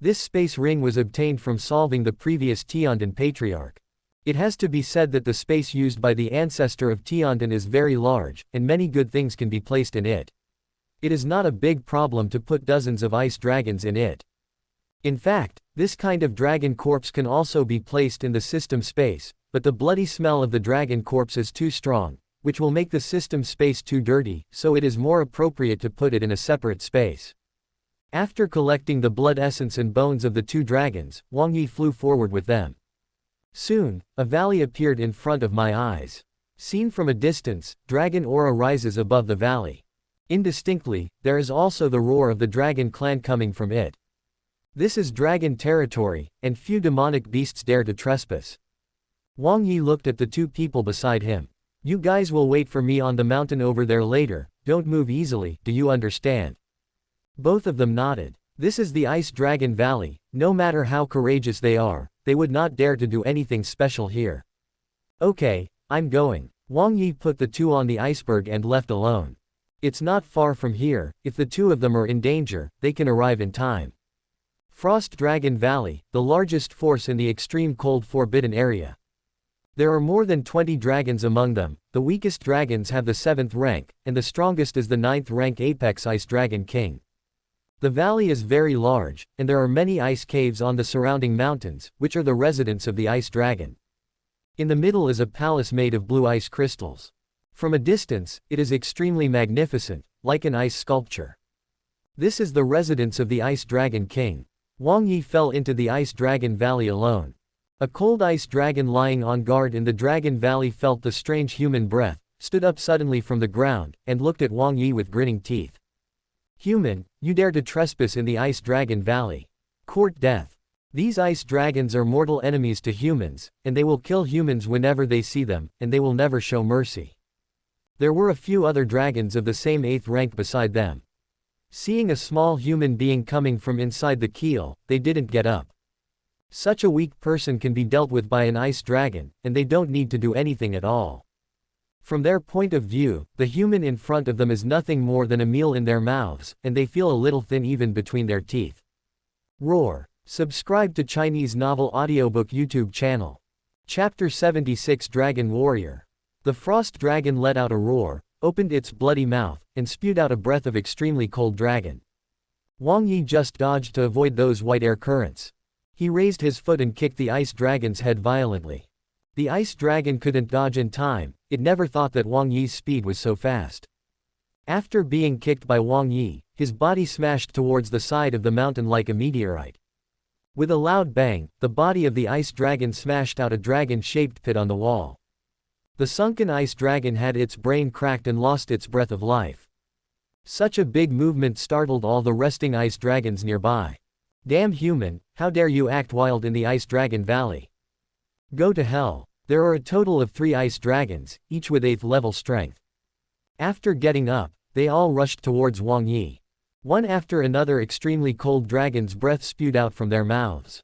This space ring was obtained from solving the previous Tianjin patriarch. It has to be said that the space used by the ancestor of Tianjin is very large, and many good things can be placed in it. It is not a big problem to put dozens of ice dragons in it. In fact, this kind of dragon corpse can also be placed in the system space, but the bloody smell of the dragon corpse is too strong, which will make the system space too dirty, so it is more appropriate to put it in a separate space. After collecting the blood essence and bones of the 2 dragons, Wang Yi flew forward with them. Soon, a valley appeared in front of my eyes. Seen from a distance, dragon aura rises above the valley. Indistinctly, there is also the roar of the dragon clan coming from it. This is dragon territory, and few demonic beasts dare to trespass. Wang Yi looked at the two people beside him. You guys will wait for me on the mountain over there later, don't move easily, do you understand? Both of them nodded. This is the Ice Dragon Valley, no matter how courageous they are, they would not dare to do anything special here. Okay, I'm going. Wang Yi put the two on the iceberg and left alone. It's not far from here, if the two of them are in danger, they can arrive in time. Frost Dragon Valley, the largest force in the extreme cold forbidden area. There are more than 20 dragons among them, the weakest dragons have the 7th rank, and the strongest is the 9th rank Apex Ice Dragon King. The valley is very large, and there are many ice caves on the surrounding mountains, which are the residence of the Ice Dragon. In the middle is a palace made of blue ice crystals. From a distance, it is extremely magnificent, like an ice sculpture. This is the residence of the Ice Dragon King. Wang Yi fell into the Ice Dragon Valley alone. A cold ice dragon lying on guard in the Dragon Valley felt the strange human breath, stood up suddenly from the ground, and looked at Wang Yi with grinning teeth. Human, you dare to trespass in the Ice Dragon Valley. Court death. These ice dragons are mortal enemies to humans, and they will kill humans whenever they see them, and they will never show mercy. There were a few other dragons of the same 8th rank beside them. Seeing a small human being coming from inside the keel, they didn't get up. Such a weak person can be dealt with by an ice dragon, and they don't need to do anything at all. From their point of view, the human in front of them is nothing more than a meal in their mouths, and they feel a little thin even between their teeth. Roar. Subscribe to Chinese Novel Audiobook YouTube channel. Chapter 76 Dragon Warrior. The frost dragon let out a roar, opened its bloody mouth, and spewed out a breath of extremely cold dragon. Wang Yi just dodged to avoid those white air currents. He raised his foot and kicked the ice dragon's head violently. The ice dragon couldn't dodge in time, it never thought that Wang Yi's speed was so fast. After being kicked by Wang Yi, his body smashed towards the side of the mountain like a meteorite. With a loud bang, the body of the ice dragon smashed out a dragon-shaped pit on the wall. The sunken ice dragon had its brain cracked and lost its breath of life. Such a big movement startled all the resting ice dragons nearby. Damn human, how dare you act wild in the Ice Dragon Valley? Go to hell. There are a total of 3 ice dragons, each with 8th level strength. After getting up, they all rushed towards Wang Yi. One after another extremely cold dragon's breath spewed out from their mouths.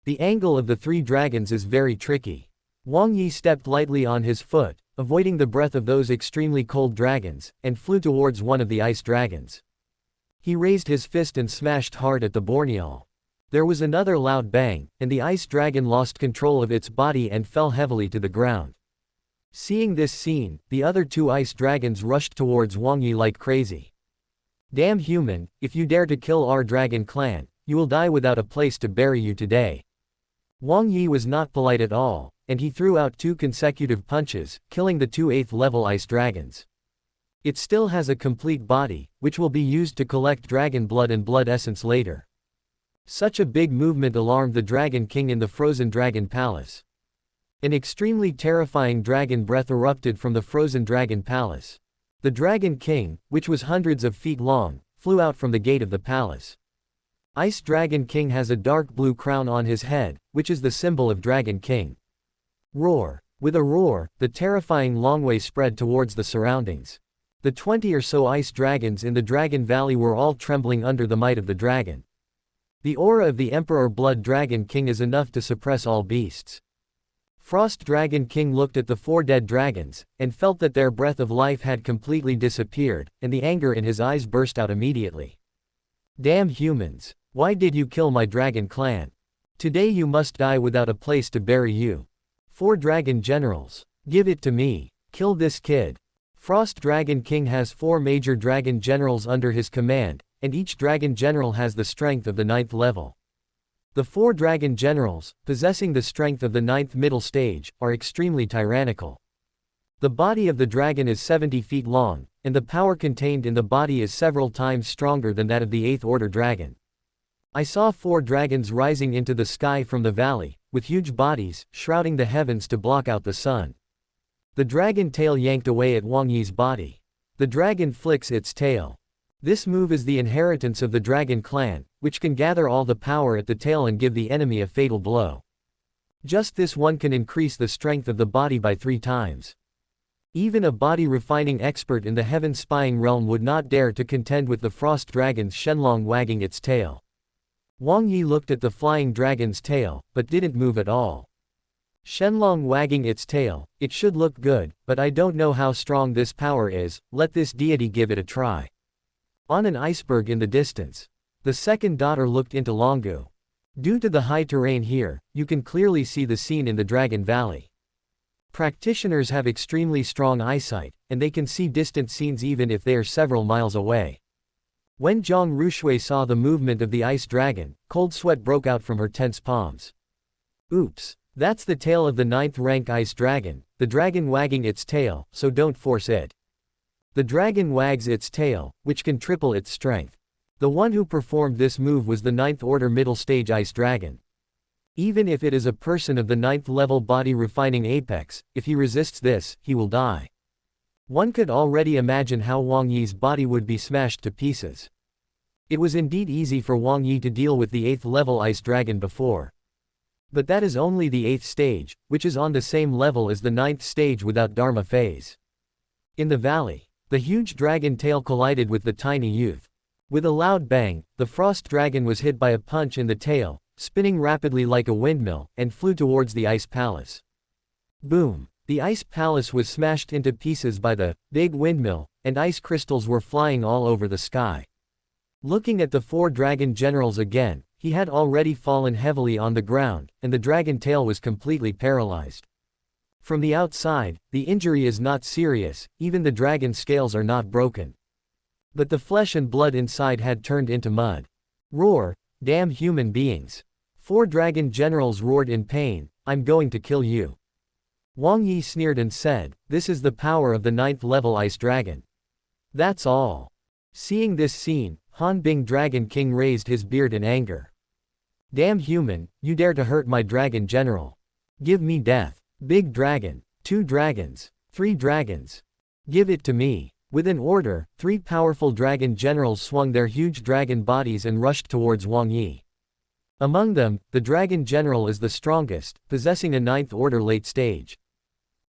The angle of the 3 dragons is very tricky. Wang Yi stepped lightly on his foot, avoiding the breath of those extremely cold dragons, and flew towards one of the ice dragons. He raised his fist and smashed hard at the Borneal. There was another loud bang, and the ice dragon lost control of its body and fell heavily to the ground. Seeing this scene, the other 2 ice dragons rushed towards Wang Yi like crazy. Damn human, if you dare to kill our dragon clan, you will die without a place to bury you today. Wang Yi was not polite at all, and he threw out 2 consecutive punches, killing the 2 8th level ice dragons. It still has a complete body, which will be used to collect dragon blood and blood essence later. Such a big movement alarmed the Dragon King in the Frozen Dragon Palace. An extremely terrifying dragon breath erupted from the Frozen Dragon Palace. The Dragon King, which was hundreds of feet long, flew out from the gate of the palace. Ice Dragon King has a dark blue crown on his head, which is the symbol of Dragon King. Roar. With a roar, the terrifying Longway spread towards the surroundings. The 20 or so ice dragons in the Dragon Valley were all trembling under the might of the dragon. The aura of the Emperor Blood Dragon King is enough to suppress all beasts. Frost Dragon King looked at the 4 dead dragons, and felt that their breath of life had completely disappeared, and the anger in his eyes burst out immediately. Damn humans! Why did you kill my dragon clan? Today you must die without a place to bury you. 4 dragon generals. Give it to me. Kill this kid. Frost Dragon King has 4 major dragon generals under his command, and each dragon general has the strength of the 9th level. The 4 dragon generals, possessing the strength of the 9th middle stage, are extremely tyrannical. The body of the dragon is 70 feet long, and the power contained in the body is several times stronger than that of the 8th order dragon. I saw 4 dragons rising into the sky from the valley, with huge bodies, shrouding the heavens to block out the sun. The dragon tail yanked away at Wang Yi's body. The dragon flicks its tail. This move is the inheritance of the dragon clan, which can gather all the power at the tail and give the enemy a fatal blow. Just this one can increase the strength of the body by 3 times. Even a body refining expert in the heaven spying realm would not dare to contend with the frost dragon's Shenlong wagging its tail. Wang Yi looked at the flying dragon's tail, but didn't move at all. Shenlong wagging its tail, it should look good, but I don't know how strong this power is, let this deity give it a try. On an iceberg in the distance, the second daughter looked into Longu. Due to the high terrain here, you can clearly see the scene in the Dragon Valley. Practitioners have extremely strong eyesight, and they can see distant scenes even if they are several miles away. When Zhang Rushui saw the movement of the ice dragon, cold sweat broke out from her tense palms. Oops, that's the tail of the 9th rank ice dragon, the dragon wagging its tail, so don't force it. The dragon wags its tail, which can triple its strength. The one who performed this move was the 9th order middle stage ice dragon. Even if it is a person of the 9th level body refining apex, if he resists this, he will die. One could already imagine how Wang Yi's body would be smashed to pieces. It was indeed easy for Wang Yi to deal with the 8th level ice dragon before. But that is only the 8th stage, which is on the same level as the 9th stage without Dharma phase. In the valley, the huge dragon tail collided with the tiny youth. With a loud bang, the frost dragon was hit by a punch in the tail, spinning rapidly like a windmill, and flew towards the ice palace. Boom! The ice palace was smashed into pieces by the big windmill, and ice crystals were flying all over the sky. Looking at the 4 dragon generals again, he had already fallen heavily on the ground, and the dragon tail was completely paralyzed. From the outside, the injury is not serious, even the dragon scales are not broken. But the flesh and blood inside had turned into mud. Roar! Damn human beings! 4 dragon generals roared in pain, I'm going to kill you. Wang Yi sneered and said, this is the power of the 9th level ice dragon. That's all. Seeing this scene, Han Bing Dragon King raised his beard in anger. Damn human, you dare to hurt my dragon general. Give me death. Big dragon, 2 dragons, 3 dragons. Give it to me. With an order, 3 powerful dragon generals swung their huge dragon bodies and rushed towards Wang Yi. Among them, the dragon general is the strongest, possessing a 9th order late stage.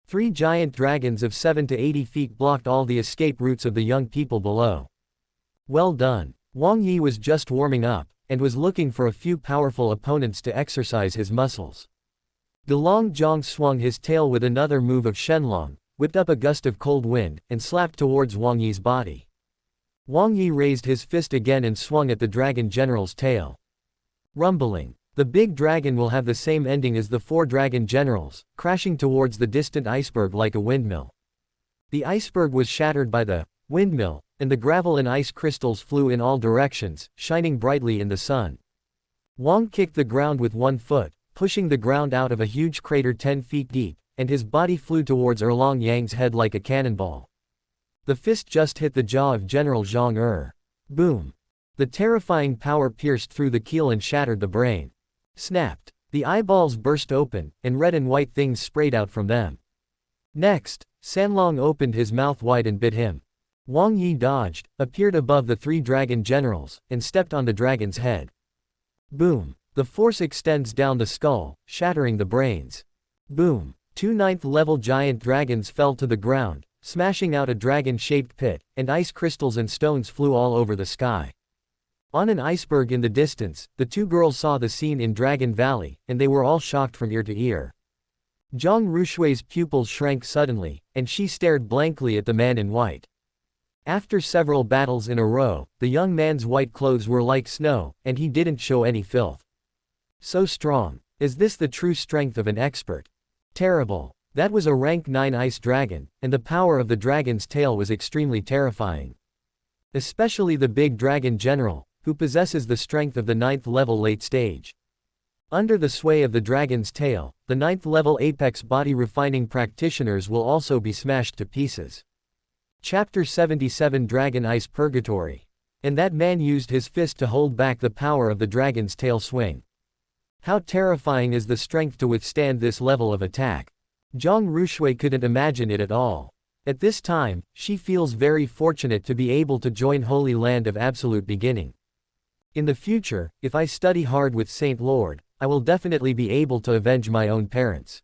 3 giant dragons of 7 to 80 feet blocked all the escape routes of the young people below. Well done. Wang Yi was just warming up, and was looking for a few powerful opponents to exercise his muscles. Delong Zhang swung his tail with another move of Shenlong, whipped up a gust of cold wind, and slapped towards Wang Yi's body. Wang Yi raised his fist again and swung at the dragon general's tail. Rumbling. The big dragon will have the same ending as the 4 dragon generals, crashing towards the distant iceberg like a windmill. The iceberg was shattered by the windmill, and the gravel and ice crystals flew in all directions, shining brightly in the sun. Wang kicked the ground with one foot, pushing the ground out of a huge crater 10 feet deep, and his body flew towards Erlong Yang's head like a cannonball. The fist just hit the jaw of General Zhang. Boom! The terrifying power pierced through the keel and shattered the brain. Snapped. The eyeballs burst open, and red and white things sprayed out from them. Next, Sanlong opened his mouth wide and bit him. Wang Yi dodged, appeared above the 3 dragon generals, and stepped on the dragon's head. Boom! The force extends down the skull, shattering the brains. Boom! 2 9th level giant dragons fell to the ground, smashing out a dragon-shaped pit, and ice crystals and stones flew all over the sky. On an iceberg in the distance, the 2 girls saw the scene in Dragon Valley, and they were all shocked from ear to ear. Zhang Rushui's pupils shrank suddenly, and she stared blankly at the man in white. After several battles in a row, the young man's white clothes were like snow, and he didn't show any filth. So strong. Is this the true strength of an expert? Terrible. That was a rank 9 ice dragon, and the power of the dragon's tail was extremely terrifying. Especially the big dragon general, who possesses the strength of the 9th level late stage. Under the sway of the dragon's tail, the 9th level apex body refining practitioners will also be smashed to pieces. Chapter 77 Dragon Ice Purgatory. And that man used his fist to hold back the power of the dragon's tail swing. How terrifying is the strength to withstand this level of attack? Zhang Rushui couldn't imagine it at all. At this time, she feels very fortunate to be able to join Holy Land of Absolute Beginning. In the future, if I study hard with Saint Lord, I will definitely be able to avenge my own parents.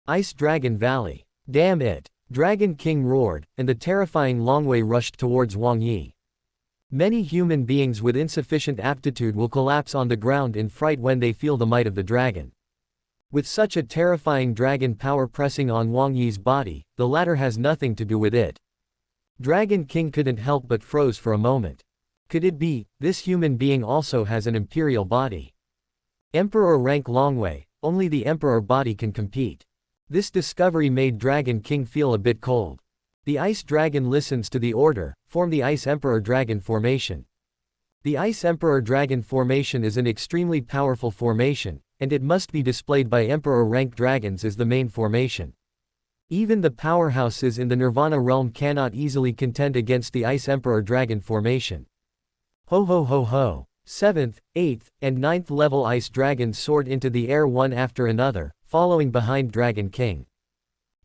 Ice Dragon Valley. Damn it! Dragon King roared, and the terrifying Longwei rushed towards Wang Yi. Many human beings with insufficient aptitude will collapse on the ground in fright when they feel the might of the dragon. With such a terrifying dragon power pressing on Wang Yi's body, the latter has nothing to do with it. Dragon King couldn't help but froze for a moment. Could it be, this human being also has an imperial body? Emperor rank Longwei, only the emperor body can compete. This discovery made Dragon King feel a bit cold. The Ice Dragon listens to the order, form the Ice Emperor Dragon formation. The Ice Emperor Dragon formation is an extremely powerful formation, and it must be displayed by Emperor rank dragons as the main formation. Even the powerhouses in the Nirvana realm cannot easily contend against the Ice Emperor Dragon formation. Ho ho ho ho. 7th, 8th, and 9th level Ice Dragons soared into the air one after another, following behind Dragon King.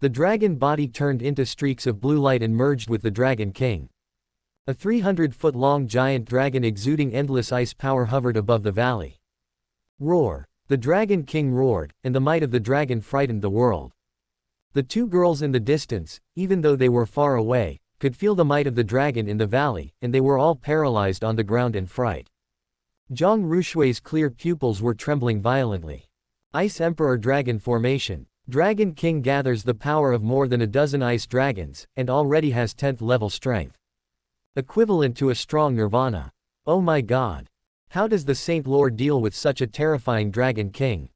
The dragon body turned into streaks of blue light and merged with the Dragon King. A 300-foot-long giant dragon exuding endless ice power hovered above the valley. Roar! The Dragon King roared, and the might of the dragon frightened the world. The two girls in the distance, even though they were far away, could feel the might of the dragon in the valley, and they were all paralyzed on the ground in fright. Zhang Rushui's clear pupils were trembling violently. Ice Emperor Dragon formation. Dragon King gathers the power of more than a dozen ice dragons, and already has 10th level strength. Equivalent to a strong Nirvana. Oh my god. How does the Saint Lord deal with such a terrifying Dragon King?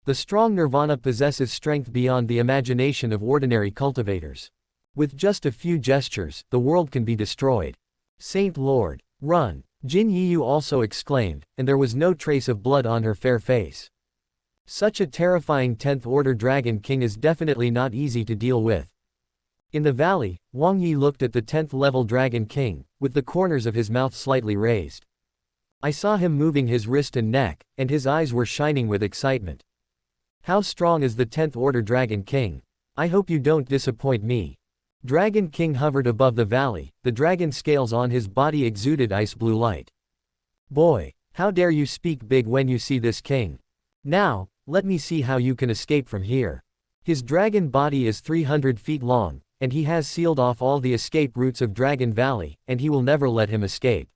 The strong Nirvana possesses strength beyond the imagination of ordinary cultivators. With just a few gestures, the world can be destroyed. Saint Lord, run! Jin Yiyu also exclaimed, and there was no trace of blood on her fair face. Such a terrifying 10th Order Dragon King is definitely not easy to deal with. In the valley, Wang Yi looked at the 10th level Dragon King, with the corners of his mouth slightly raised. I saw him moving his wrist and neck, and his eyes were shining with excitement. How strong is the 10th Order Dragon King? I hope you don't disappoint me. Dragon King hovered above the valley, the dragon scales on his body exuded ice blue light. Boy, how dare you speak big when you see this king? Now, let me see how you can escape from here. His dragon body is 300 feet long, and he has sealed off all the escape routes of Dragon Valley, and he will never let him escape.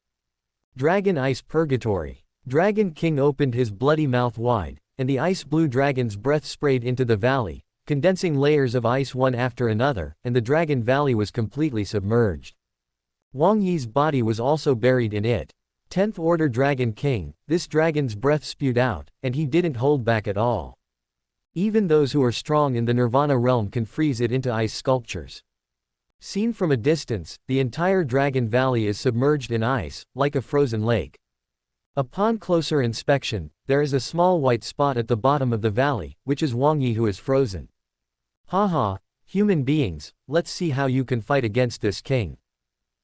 Dragon Ice Purgatory. Dragon King opened his bloody mouth wide, and the ice blue dragon's breath sprayed into the valley, condensing layers of ice one after another, and the Dragon Valley was completely submerged. Wang Yi's body was also buried in it. 10th Order Dragon King, this dragon's breath spewed out, and he didn't hold back at all. Even those who are strong in the Nirvana realm can freeze it into ice sculptures. Seen from a distance, the entire Dragon Valley is submerged in ice, like a frozen lake. Upon closer inspection, there is a small white spot at the bottom of the valley, which is Wang Yi who is frozen. Haha, human beings, let's see how you can fight against this king.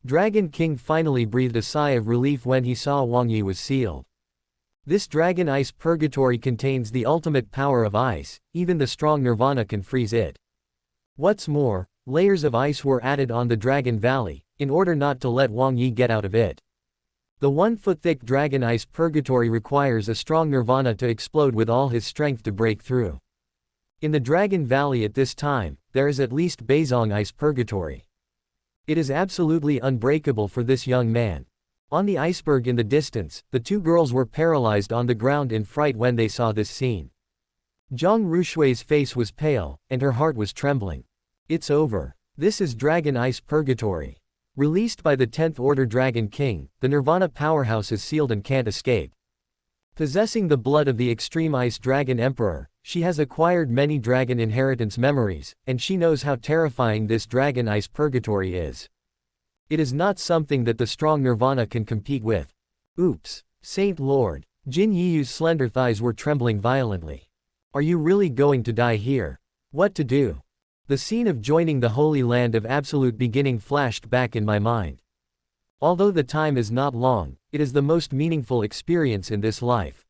Dragon King finally breathed a sigh of relief when he saw Wang Yi was sealed. This Dragon Ice Purgatory contains the ultimate power of ice, even the strong Nirvana can freeze it. What's more, layers of ice were added on the Dragon Valley, in order not to let Wang Yi get out of it. The 1-foot-thick Dragon Ice Purgatory requires a strong Nirvana to explode with all his strength to break through. In the Dragon Valley at this time, there is at least Beizong Ice Purgatory. It is absolutely unbreakable for this young man. On the iceberg in the distance, the two girls were paralyzed on the ground in fright when they saw this scene. Zhang Rushui's face was pale, and her heart was trembling. It's over. This is Dragon Ice Purgatory. Released by the 10th Order Dragon King, the Nirvana powerhouse is sealed and can't escape. Possessing the blood of the Extreme Ice Dragon Emperor, she has acquired many dragon inheritance memories, and she knows how terrifying this Dragon Ice Purgatory is. It is not something that the strong Nirvana can compete with. Oops. Saint Lord. Jin Yiyu's slender thighs were trembling violently. Are you really going to die here? What to do? The scene of joining the Holy Land of Absolute Beginning flashed back in my mind. Although the time is not long, it is the most meaningful experience in this life.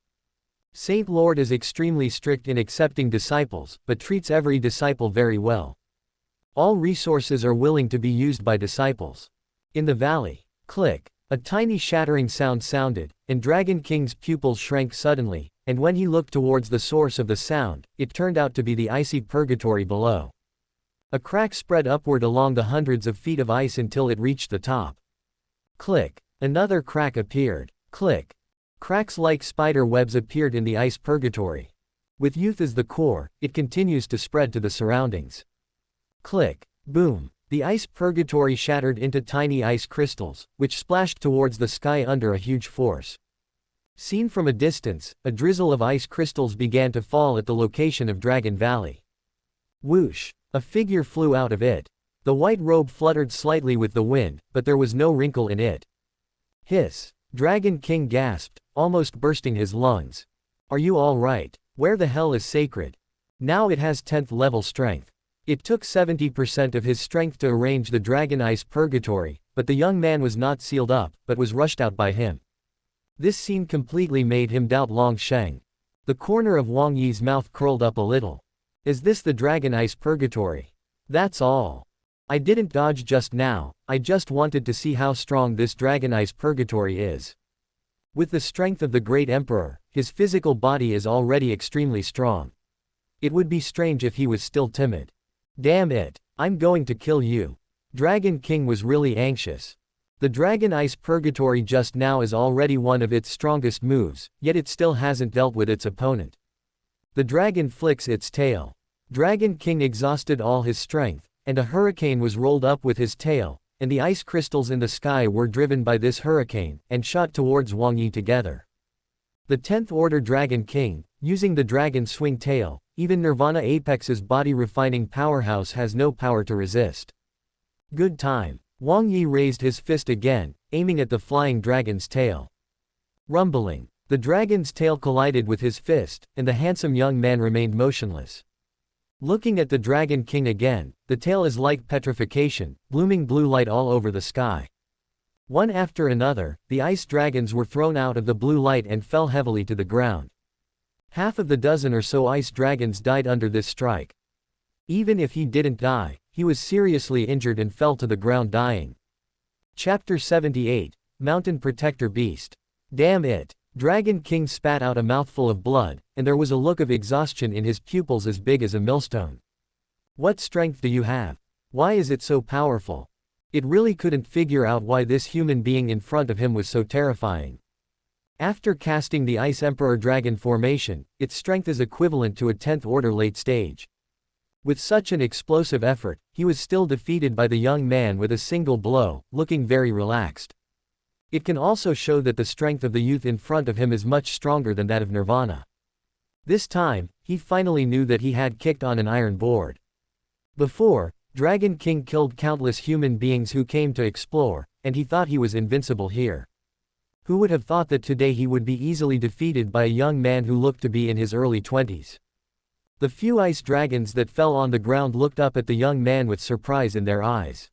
Saint Lord is extremely strict in accepting disciples, but treats every disciple very well. All resources are willing to be used by disciples. In the valley. Click. A tiny shattering sound sounded, and Dragon King's pupils shrank suddenly, and when he looked towards the source of the sound, it turned out to be the icy purgatory below. A crack spread upward along the hundreds of feet of ice until it reached the top. Click. Another crack appeared. Click. Cracks like spider webs appeared in the ice purgatory. With youth as the core, it continues to spread to the surroundings. Click. Boom. The ice purgatory shattered into tiny ice crystals, which splashed towards the sky under a huge force. Seen from a distance, a drizzle of ice crystals began to fall at the location of Dragon Valley. Whoosh! A figure flew out of it. The white robe fluttered slightly with the wind, but there was no wrinkle in it. Hiss! Dragon King gasped, almost bursting his lungs. Are you all right? Where the hell is Sacred? Now it has 10th level strength. It took 70% of his strength to arrange the dragon ice purgatory, but the young man was not sealed up, but was rushed out by him. This scene completely made him doubt Long Sheng. The corner of Wang Yi's mouth curled up a little. Is this the dragon ice purgatory? That's all. I didn't dodge just now, I just wanted to see how strong this dragon ice purgatory is. With the strength of the Great Emperor, his physical body is already extremely strong. It would be strange if he was still timid. Damn it, I'm going to kill you. Dragon King was really anxious. The Dragon Ice Purgatory just now is already one of its strongest moves, yet it still hasn't dealt with its opponent. The dragon flicks its tail. Dragon King exhausted all his strength, and a hurricane was rolled up with his tail, and the ice crystals in the sky were driven by this hurricane, and shot towards Wang Yi together. The 10th Order Dragon King, using the dragon swing tail, even Nirvana Apex's body-refining powerhouse has no power to resist. Good time. Wang Yi raised his fist again, aiming at the flying dragon's tail. Rumbling. The dragon's tail collided with his fist, and the handsome young man remained motionless. Looking at the Dragon King again, the tail is like petrification, blooming blue light all over the sky. One after another, the ice dragons were thrown out of the blue light and fell heavily to the ground. Half of the dozen or so ice dragons died under this strike. Even if he didn't die, he was seriously injured and fell to the ground dying. Chapter 78, Mountain Protector Beast. Damn it! Dragon King spat out a mouthful of blood, and there was a look of exhaustion in his pupils as big as a millstone. What strength do you have? Why is it so powerful? It really couldn't figure out why this human being in front of him was so terrifying. After casting the Ice Emperor Dragon formation, its strength is equivalent to a 10th Order late stage. With such an explosive effort, he was still defeated by the young man with a single blow, looking very relaxed. It can also show that the strength of the youth in front of him is much stronger than that of Nirvana. This time, he finally knew that he had kicked on an iron board. Before, Dragon King killed countless human beings who came to explore, and he thought he was invincible here. Who would have thought that today he would be easily defeated by a young man who looked to be in his early 20s? The few ice dragons that fell on the ground looked up at the young man with surprise in their eyes.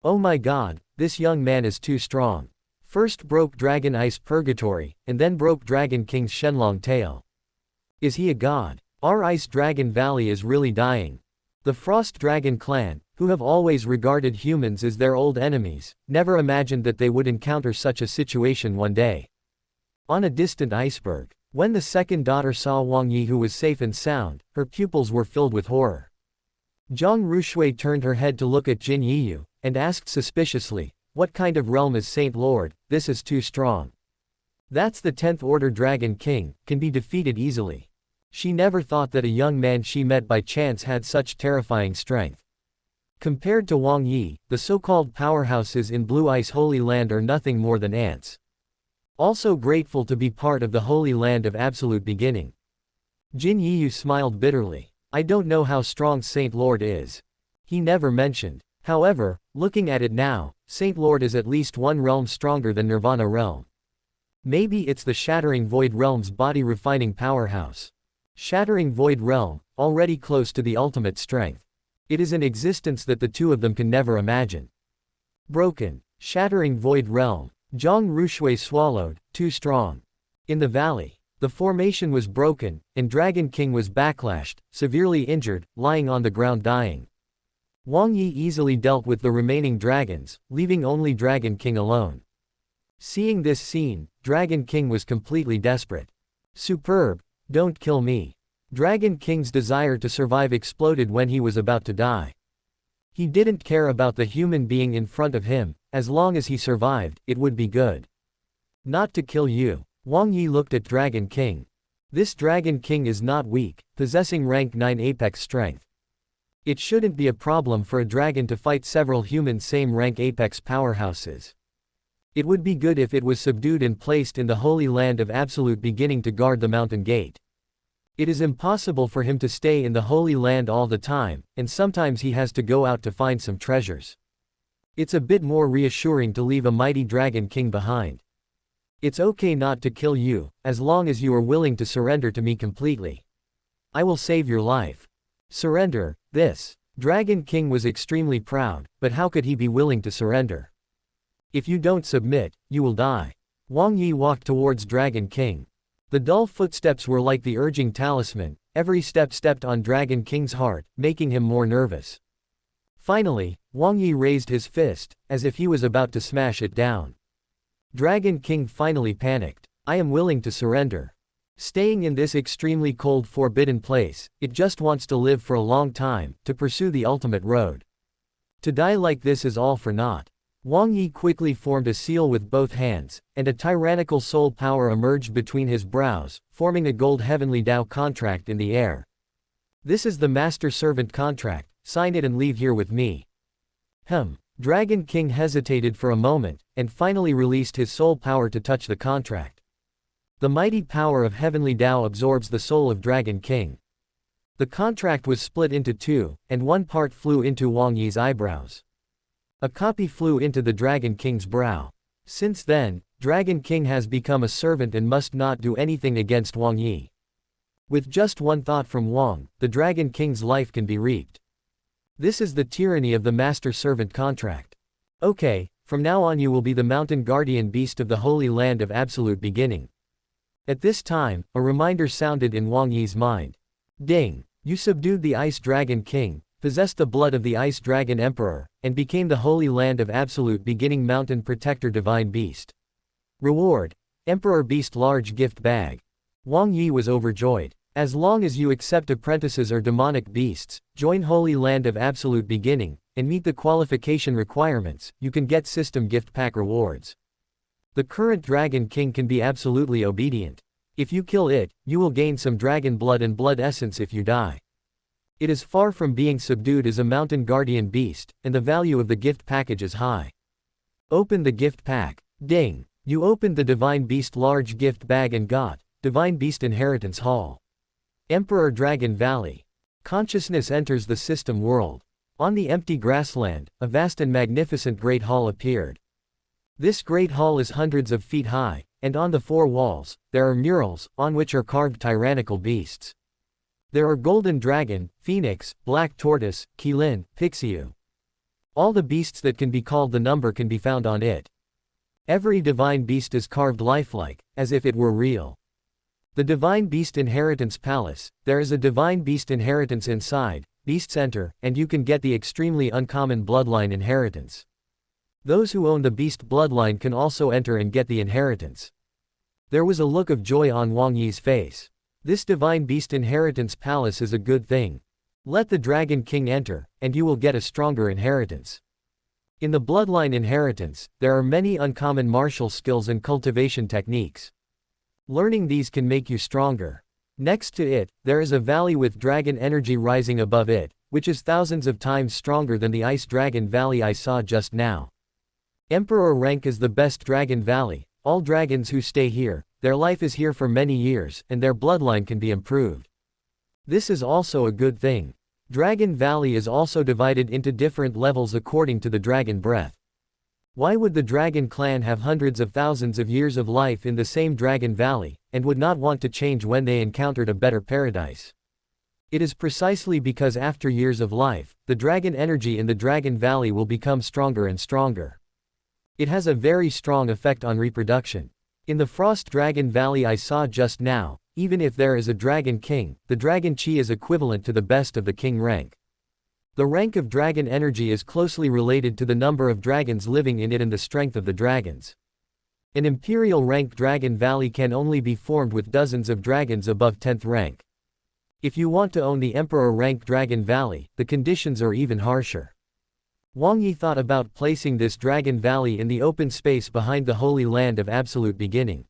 Oh my god, this young man is too strong. First broke Dragon Ice Purgatory, and then broke Dragon King's Shenlong tail. Is he a god? Our Ice Dragon Valley is really dying. The Frost Dragon clan, who have always regarded humans as their old enemies, never imagined that they would encounter such a situation one day. On a distant iceberg, when the second daughter saw Wang Yi who was safe and sound, her pupils were filled with horror. Zhang Rushui turned her head to look at Jin Yiyu, and asked suspiciously, "What kind of realm is Saint Lord? This is too strong." "That's the 10th Order Dragon King, can be defeated easily." She never thought that a young man she met by chance had such terrifying strength. Compared to Wang Yi, the so-called powerhouses in Blue Ice Holy Land are nothing more than ants. Also grateful to be part of the Holy Land of Absolute Beginning. Jin Yiyu smiled bitterly. I don't know how strong Saint Lord is. He never mentioned. However, looking at it now, Saint Lord is at least one realm stronger than Nirvana realm. Maybe it's the Shattering Void Realm's body-refining powerhouse. Shattering Void Realm, already close to the ultimate strength. It is an existence that the two of them can never imagine. Broken. Shattering Void Realm. Zhang Rushui swallowed, too strong. In the valley, the formation was broken, and Dragon King was backlashed, severely injured, lying on the ground dying. Wang Yi easily dealt with the remaining dragons, leaving only Dragon King alone. Seeing this scene, Dragon King was completely desperate. Superb! Don't kill me. Dragon King's desire to survive exploded when he was about to die. He didn't care about the human being in front of him, as long as he survived, it would be good. Not to kill you. Wang Yi looked at Dragon King. This Dragon King is not weak, possessing rank 9 apex strength. It shouldn't be a problem for a dragon to fight several human same rank apex powerhouses. It would be good if it was subdued and placed in the Holy Land of Absolute Beginning to guard the mountain gate. It is impossible for him to stay in the Holy Land all the time, and sometimes he has to go out to find some treasures. It's a bit more reassuring to leave a mighty Dragon King behind. It's okay not to kill you, as long as you are willing to surrender to me completely. I will save your life. Surrender, this. Dragon King was extremely proud, but how could he be willing to surrender? If you don't submit, you will die. Wang Yi walked towards Dragon King. The dull footsteps were like the urging talisman, every step stepped on Dragon King's heart, making him more nervous. Finally, Wang Yi raised his fist, as if he was about to smash it down. Dragon King finally panicked. I am willing to surrender. Staying in this extremely cold forbidden place, it just wants to live for a long time, to pursue the ultimate road. To die like this is all for naught. Wang Yi quickly formed a seal with both hands, and a tyrannical soul power emerged between his brows, forming a gold heavenly Tao contract in the air. This is the master-servant contract, sign it and leave here with me. Dragon King hesitated for a moment, and finally released his soul power to touch the contract. The mighty power of heavenly Tao absorbs the soul of Dragon King. The contract was split into two, and one part flew into Wang Yi's eyebrows. A copy flew into the Dragon King's brow. Since then, Dragon King has become a servant and must not do anything against Wang Yi. With just one thought from Wang, the Dragon King's life can be reaped. This is the tyranny of the master-servant contract. Okay, from now on you will be the mountain guardian beast of the Holy Land of Absolute Beginning. At this time, a reminder sounded in Wang Yi's mind. Ding! You subdued the Ice Dragon King, possessed the blood of the Ice Dragon Emperor, and became the Holy Land of Absolute Beginning Mountain Protector Divine Beast. Reward: Emperor Beast Large Gift Bag. Wang Yi was overjoyed. As long as you accept apprentices or demonic beasts, join Holy Land of Absolute Beginning, and meet the qualification requirements, you can get system gift pack rewards. The current Dragon King can be absolutely obedient. If you kill it, you will gain some dragon blood and blood essence if you die. It is far from being subdued as a mountain guardian beast, and the value of the gift package is high. Open the gift pack. Ding! You opened the Divine Beast Large Gift Bag and got Divine Beast Inheritance Hall. Emperor Dragon Valley. Consciousness enters the system world. On the empty grassland, a vast and magnificent great hall appeared. This great hall is hundreds of feet high, and on the four walls, there are murals, on which are carved tyrannical beasts. There are golden dragon, phoenix, black tortoise, qilin, pixiu. All the beasts that can be called the number can be found on it. Every divine beast is carved lifelike, as if it were real. The Divine Beast Inheritance Palace, there is a Divine Beast Inheritance inside, beasts enter, and you can get the extremely uncommon Bloodline Inheritance. Those who own the Beast Bloodline can also enter and get the inheritance. There was a look of joy on Wang Yi's face. This Divine Beast Inheritance Palace is a good thing. Let the Dragon King enter, and you will get a stronger inheritance. In the Bloodline Inheritance, there are many uncommon martial skills and cultivation techniques. Learning these can make you stronger. Next to it, there is a valley with dragon energy rising above it, which is thousands of times stronger than the Ice Dragon Valley I saw just now. Emperor rank is the best Dragon Valley. All dragons who stay here, their life is here for many years, and their bloodline can be improved. This is also a good thing. Dragon Valley is also divided into different levels according to the dragon breath. Why would the Dragon Clan have hundreds of thousands of years of life in the same Dragon Valley, and would not want to change when they encountered a better paradise? It is precisely because after years of life, the dragon energy in the Dragon Valley will become stronger and stronger. It has a very strong effect on reproduction. In the Frost Dragon Valley I saw just now, even if there is a Dragon King, the Dragon Chi is equivalent to the best of the King rank. The rank of dragon energy is closely related to the number of dragons living in it and the strength of the dragons. An imperial rank dragon valley can only be formed with dozens of dragons above 10th rank. If you want to own the emperor rank dragon valley, the conditions are even harsher. Wang Yi thought about placing this dragon valley in the open space behind the holy land of absolute beginning.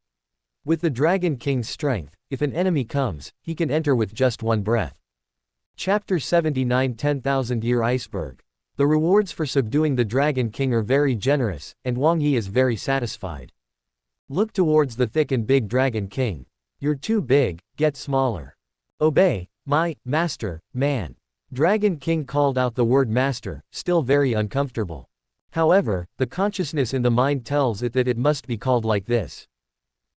With the Dragon King's strength, if an enemy comes, he can enter with just one breath. Chapter 79 10,000-Year Iceberg. The rewards for subduing the Dragon King are very generous, and Wang Yi is very satisfied. Look towards the thick and big Dragon King. You're too big, get smaller. Obey, my master, man. Dragon King called out the word master, still very uncomfortable. However, the consciousness in the mind tells it that it must be called like this.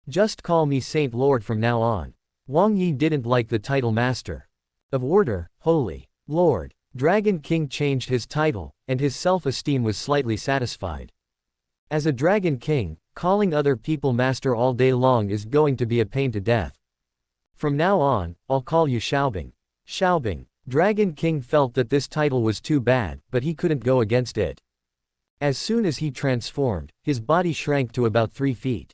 Just call me Saint Lord from now on. Wang Yi didn't like the title master. Of order, holy, Lord. Dragon King changed his title, and his self-esteem was slightly satisfied. As a Dragon King, calling other people master all day long is going to be a pain to death. From now on, I'll call you Xiaobing. Xiaobing. Dragon King felt that this title was too bad, but he couldn't go against it. As soon as he transformed, his body shrank to about 3 feet.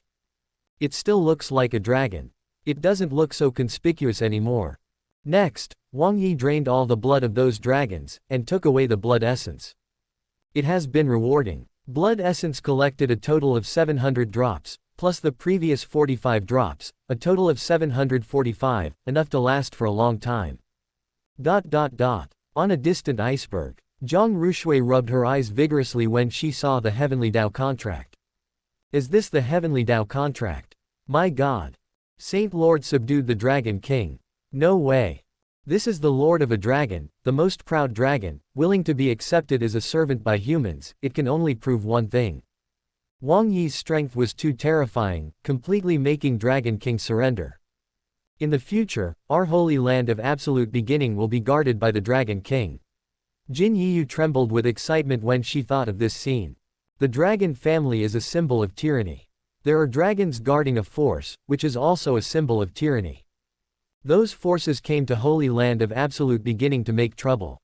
It still looks like a dragon. It doesn't look so conspicuous anymore. Next, Wang Yi drained all the blood of those dragons, and took away the blood essence. It has been rewarding. Blood essence collected a total of 700 drops, plus the previous 45 drops, a total of 745, enough to last for a long time. On a distant iceberg, Zhang Rushui rubbed her eyes vigorously when she saw the Heavenly Dao contract. Is this the Heavenly Dao contract? My God! Saint Lord subdued the Dragon King. No way. This is the Lord of a dragon, the most proud dragon, willing to be accepted as a servant by humans. It can only prove one thing. Wang Yi's strength was too terrifying, completely making Dragon King surrender. In the future, our holy land of absolute beginning will be guarded by the Dragon King. Jin Yiyu trembled with excitement when she thought of this scene. The dragon family is a symbol of tyranny. There are dragons guarding a force, which is also a symbol of tyranny. Those forces came to Holy Land of Absolute Beginning to make trouble.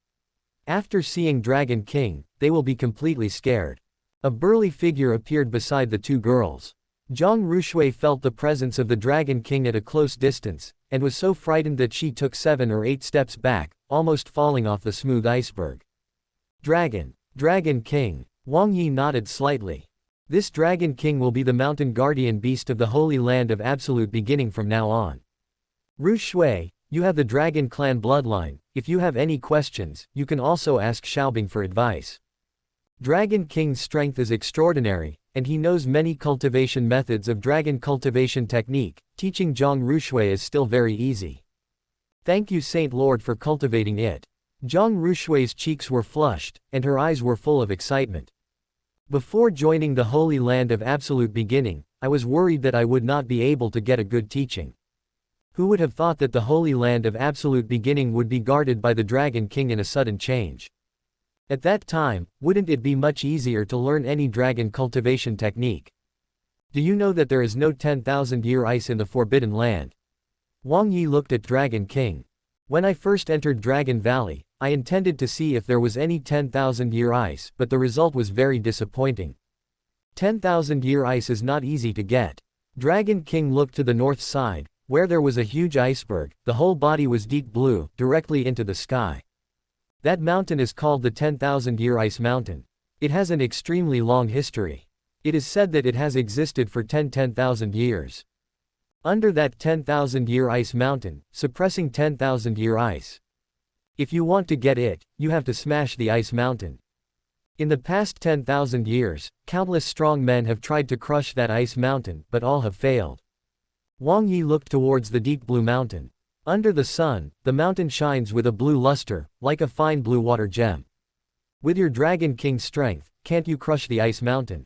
After seeing Dragon King, they will be completely scared. A burly figure appeared beside the two girls. Zhang Rushui felt the presence of the Dragon King at a close distance, and was so frightened that she took 7 or 8 steps back, almost falling off the smooth iceberg. Dragon King. Wang Yi nodded slightly. This Dragon King will be the mountain guardian beast of the Holy Land of Absolute Beginning from now on. Rushui, you have the Dragon Clan bloodline. If you have any questions, you can also ask Xiaobing for advice. Dragon King's strength is extraordinary, and he knows many cultivation methods of Dragon Cultivation Technique. Teaching Zhang Rushui is still very easy. Thank you Saint Lord for cultivating it. Zhang Rushui's cheeks were flushed, and her eyes were full of excitement. Before joining the Holy Land of Absolute Beginning, I was worried that I would not be able to get a good teaching. Who would have thought that the Holy Land of Absolute Beginning would be guarded by the Dragon King in a sudden change? At that time, wouldn't it be much easier to learn any dragon cultivation technique? Do you know that there is no 10,000-year ice in the Forbidden Land? Wang Yi looked at Dragon King. When I first entered Dragon Valley, I intended to see if there was any 10,000-year ice, but the result was very disappointing. 10,000-year ice is not easy to get. Dragon King looked to the north side, where there was a huge iceberg. The whole body was deep blue, directly into the sky. That mountain is called the 10,000-year ice mountain. It has an extremely long history. It is said that it has existed for 10,000 years. Under that 10,000-year ice mountain, suppressing 10,000-year ice. If you want to get it, you have to smash the ice mountain. In the past 10,000 years, countless strong men have tried to crush that ice mountain, but all have failed. Wang Yi looked towards the deep blue mountain. Under the sun, the mountain shines with a blue luster, like a fine blue water gem. With your Dragon King's strength, can't you crush the ice mountain?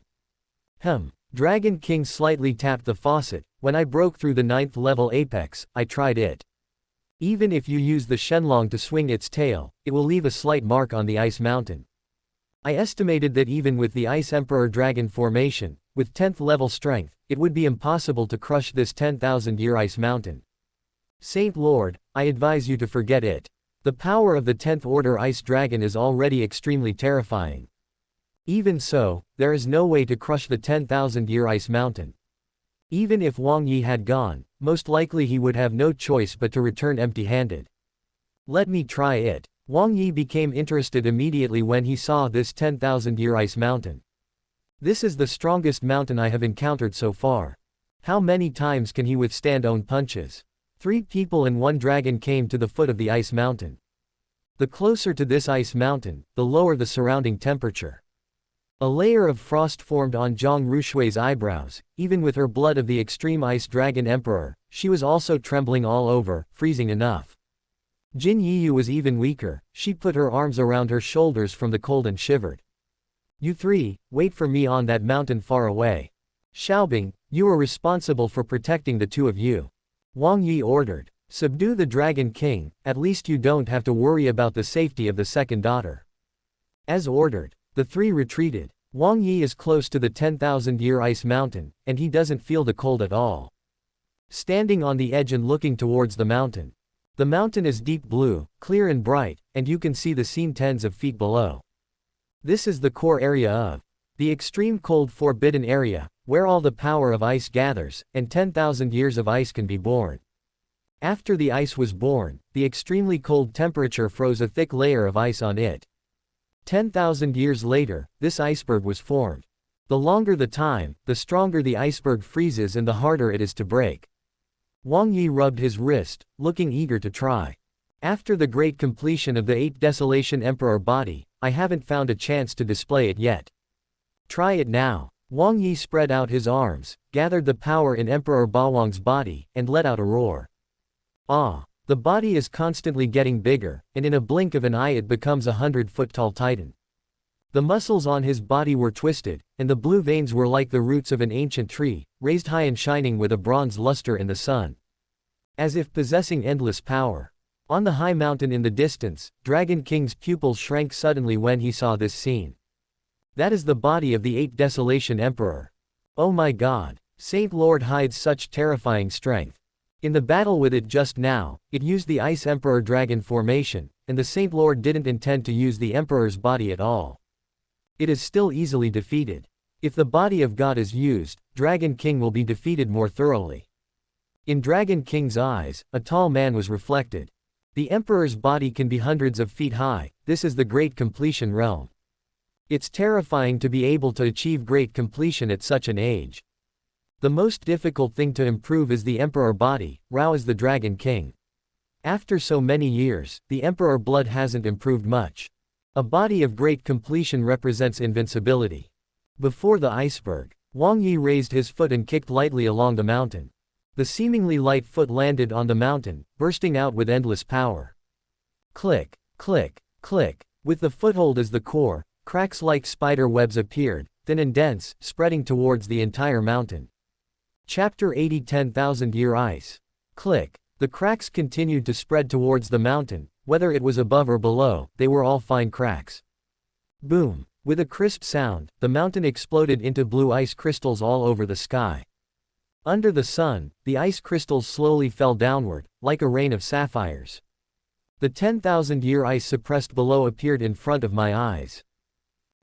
Dragon King slightly tapped the faucet. When I broke through the 9th level apex, I tried it. Even if you use the Shenlong to swing its tail, it will leave a slight mark on the ice mountain. I estimated that even with the Ice Emperor Dragon formation, with 10th level strength, it would be impossible to crush this 10,000-year ice mountain. Saint Lord, I advise you to forget it. The The power of the 10th Order Ice Dragon is already extremely terrifying. Even so, there is no way to crush the 10,000-year Ice Mountain. Even if Wang Yi had gone, most likely he would have no choice but to return empty-handed. Let me try it. Wang Yi became interested immediately when he saw this 10,000-year Ice Mountain. This is the strongest mountain I have encountered so far. How many times can he withstand own punches? 3 people and 1 dragon came to the foot of the Ice Mountain. The closer to this Ice Mountain, the lower the surrounding temperature. A layer of frost formed on Zhang Rushui's eyebrows. Even with her blood of the extreme Ice Dragon Emperor, she was also trembling all over, freezing enough. Jin Yiyu was even weaker. She put her arms around her shoulders from the cold and shivered. You 3, wait for me on that mountain far away. Xiaobing, you are responsible for protecting the 2 of you. Wang Yi ordered. Subdue the Dragon King, at least you don't have to worry about the safety of the second daughter. As ordered. The 3 retreated. Wang Yi is close to the 10,000-year Ice Mountain, and he doesn't feel the cold at all. Standing on the edge and looking towards the mountain. The mountain is deep blue, clear and bright, and you can see the scene tens of feet below. This is the core area of the extreme cold forbidden area, where all the power of ice gathers, and 10,000 years of ice can be born. After the ice was born, the extremely cold temperature froze a thick layer of ice on it. 10,000 years later, this iceberg was formed. The longer the time, the stronger the iceberg freezes and the harder it is to break. Wang Yi rubbed his wrist, looking eager to try. After the great completion of the 8 Desolation Emperor body, I haven't found a chance to display it yet. Try it now. Wang Yi spread out his arms, gathered the power in Emperor Bawang's body, and let out a roar. Ah! The body is constantly getting bigger, and in a blink of an eye it becomes a 100-foot-tall titan. The muscles on his body were twisted, and the blue veins were like the roots of an ancient tree, raised high and shining with a bronze luster in the sun. As if possessing endless power. On the high mountain in the distance, Dragon King's pupils shrank suddenly when he saw this scene. That is the body of the 8 Desolation Emperor. Oh my god! Saint Lord hides such terrifying strength. In the battle with it just now, it used the Ice Emperor Dragon formation, and the Saint Lord didn't intend to use the Emperor's body at all. It is still easily defeated. If the body of God is used, Dragon King will be defeated more thoroughly. In Dragon King's eyes, a tall man was reflected. The Emperor's body can be hundreds of feet high. This is the Great Completion realm. It's terrifying to be able to achieve Great Completion at such an age. The most difficult thing to improve is the Emperor body. Rao is the Dragon King. After so many years, the Emperor blood hasn't improved much. A body of Great Completion represents invincibility. Before the iceberg, Wang Yi raised his foot and kicked lightly along the mountain. The seemingly light foot landed on the mountain, bursting out with endless power. Click, click, click. With the foothold as the core, cracks like spider webs appeared, thin and dense, spreading towards the entire mountain. Chapter 80 10,000-Year Ice. Click. The cracks continued to spread towards the mountain, whether it was above or below, they were all fine cracks. Boom. With a crisp sound, the mountain exploded into blue ice crystals all over the sky. Under the sun, the ice crystals slowly fell downward, like a rain of sapphires. The 10,000-year ice suppressed below appeared in front of my eyes.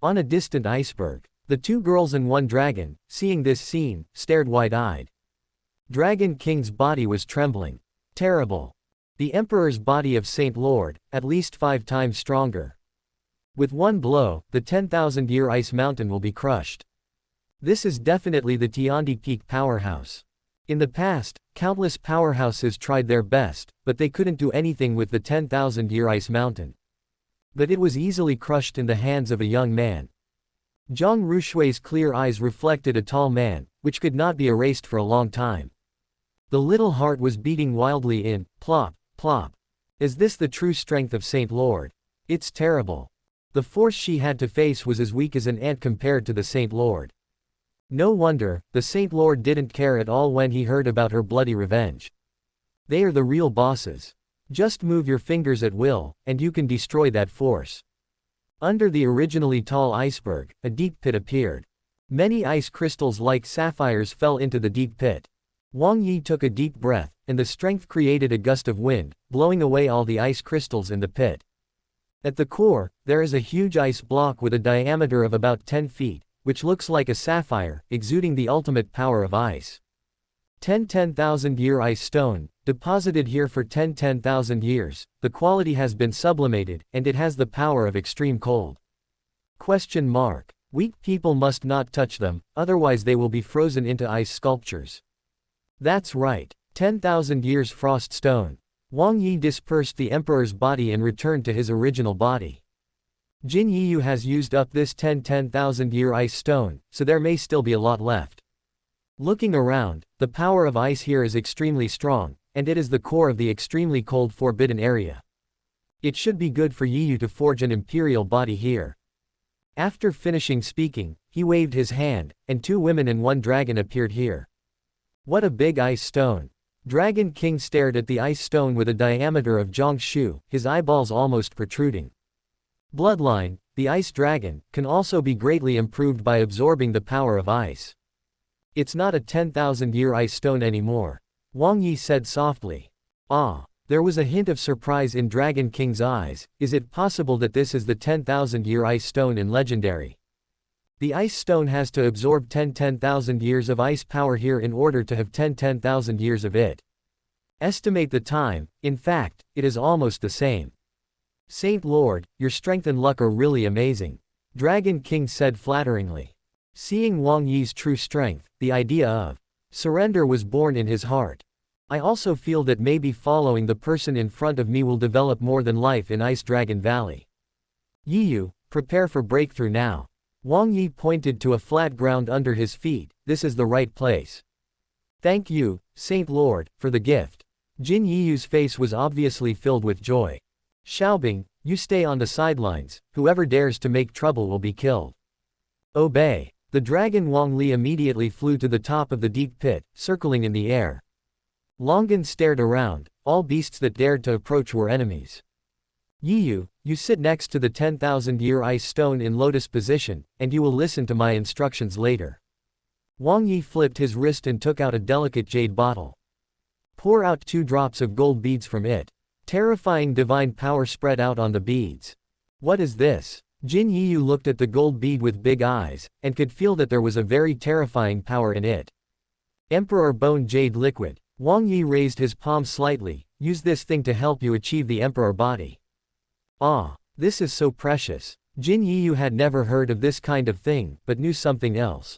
On a distant iceberg, the 2 girls and 1 dragon, seeing this scene, stared wide-eyed. Dragon King's body was trembling. Terrible. The Emperor's body of Saint Lord, at least 5 times stronger. With one blow, the 10,000-year ice mountain will be crushed. This is definitely the Tiandi Peak powerhouse. In the past, countless powerhouses tried their best, but they couldn't do anything with the 10,000-year ice mountain. But it was easily crushed in the hands of a young man. Zhang Rushui's clear eyes reflected a tall man, which could not be erased for a long time. The little heart was beating wildly in, plop, plop. Is this the true strength of Saint Lord? It's terrible. The force she had to face was as weak as an ant compared to the Saint Lord. No wonder, the Saint Lord didn't care at all when he heard about her bloody revenge. They are the real bosses. Just move your fingers at will, and you can destroy that force. Under the originally tall iceberg, a deep pit appeared. Many ice crystals like sapphires fell into the deep pit. Wang Yi took a deep breath, and the strength created a gust of wind, blowing away all the ice crystals in the pit. At the core, there is a huge ice block with a diameter of about 10 feet, which looks like a sapphire, exuding the ultimate power of ice. 10,000-year ice stone, deposited here for 10,000 years, the quality has been sublimated, and it has the power of extreme cold. Question mark. Weak people must not touch them, otherwise they will be frozen into ice sculptures. That's right. 10,000 years frost stone. Wang Yi dispersed the emperor's body and returned to his original body. Jin Yiyu has used up this 10,000-year ice stone, so there may still be a lot left. Looking around, the power of ice here is extremely strong, and it is the core of the extremely cold forbidden area. It should be good for Yiyu to forge an imperial body here. After finishing speaking, he waved his hand, and 2 women and 1 dragon appeared here. What a big ice stone. Dragon King stared at the ice stone with a diameter of Zhongshu, his eyeballs almost protruding. Bloodline, the ice dragon, can also be greatly improved by absorbing the power of ice. It's not a 10,000-year ice stone anymore. Wang Yi said softly. Ah. There was a hint of surprise in Dragon King's eyes. Is it possible that this is the 10,000-year ice stone in Legendary? The ice stone has to absorb 10,000 years of ice power here in order to have 10,000 years of it. Estimate the time, in fact, it is almost the same. Saint Lord, your strength and luck are really amazing. Dragon King said flatteringly. Seeing Wang Yi's true strength, the idea of surrender was born in his heart. I also feel that maybe following the person in front of me will develop more than life in Ice Dragon Valley. Yiyu, prepare for breakthrough now. Wang Yi pointed to a flat ground under his feet. This is the right place. Thank you, Saint Lord, for the gift. Jin Yiyu's face was obviously filled with joy. Xiaobing, you stay on the sidelines. Whoever dares to make trouble will be killed. Obey. The dragon Wang Li immediately flew to the top of the deep pit, circling in the air. Longan stared around. All beasts that dared to approach were enemies. Yiyu, you sit next to the 10,000-year ice stone in lotus position, and you will listen to my instructions later. Wang Yi flipped his wrist and took out a delicate jade bottle. Pour out 2 drops of gold beads from it. Terrifying divine power spread out on the beads. What is this? Jin Yiyu looked at the gold bead with big eyes, and could feel that there was a very terrifying power in it. Emperor Bone Jade Liquid. Wang Yi raised his palm slightly. Use this thing to help you achieve the emperor body. Ah, this is so precious. Jin Yiyu had never heard of this kind of thing, but knew something else.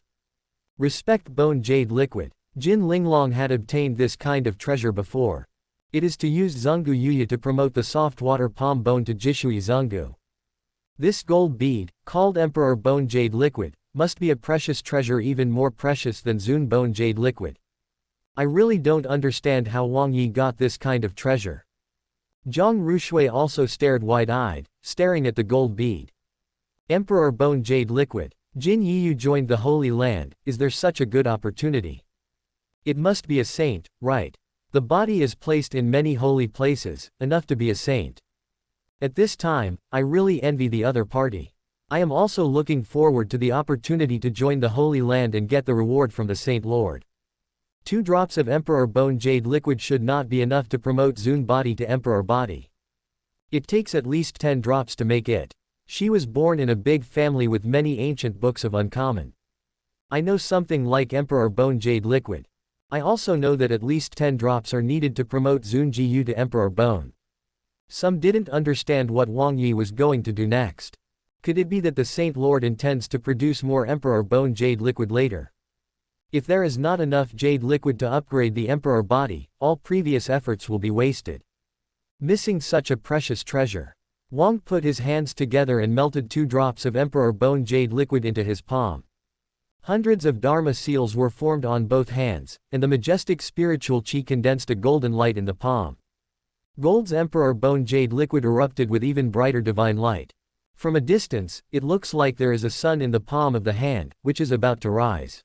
Respect Bone Jade Liquid. Jin Linglong had obtained this kind of treasure before. It is to use Zungu Yuya to promote the soft water palm bone to Jishui Zungu. This gold bead, called Emperor Bone Jade Liquid, must be a precious treasure, even more precious than Zun Bone Jade Liquid. I really don't understand how Wang Yi got this kind of treasure. Zhang Rushui also stared wide-eyed, staring at the gold bead. Emperor Bone Jade Liquid. Jin Yiyu joined the Holy Land. Is there such a good opportunity? It must be a saint, right? The body is placed in many holy places, enough to be a saint. At this time, I really envy the other party. I am also looking forward to the opportunity to join the Holy Land and get the reward from the Saint Lord. 2 drops of Emperor Bone Jade Liquid should not be enough to promote Zun body to Emperor body. It takes at least 10 drops to make it. She was born in a big family with many ancient books of uncommon. I know something like Emperor Bone Jade Liquid. I also know that at least 10 drops are needed to promote Zun Jiyu to Emperor Bone. Some didn't understand what Wang Yi was going to do next. Could it be that the Saint Lord intends to produce more Emperor Bone Jade Liquid later? If there is not enough Jade Liquid to upgrade the Emperor body, all previous efforts will be wasted. Missing such a precious treasure. Wang put his hands together and melted 2 drops of Emperor Bone Jade Liquid into his palm. Hundreds of Dharma seals were formed on both hands, and the majestic spiritual chi condensed a golden light in the palm. Gold's Emperor Bone Jade Liquid erupted with even brighter divine light. From a distance, it looks like there is a sun in the palm of the hand, which is about to rise.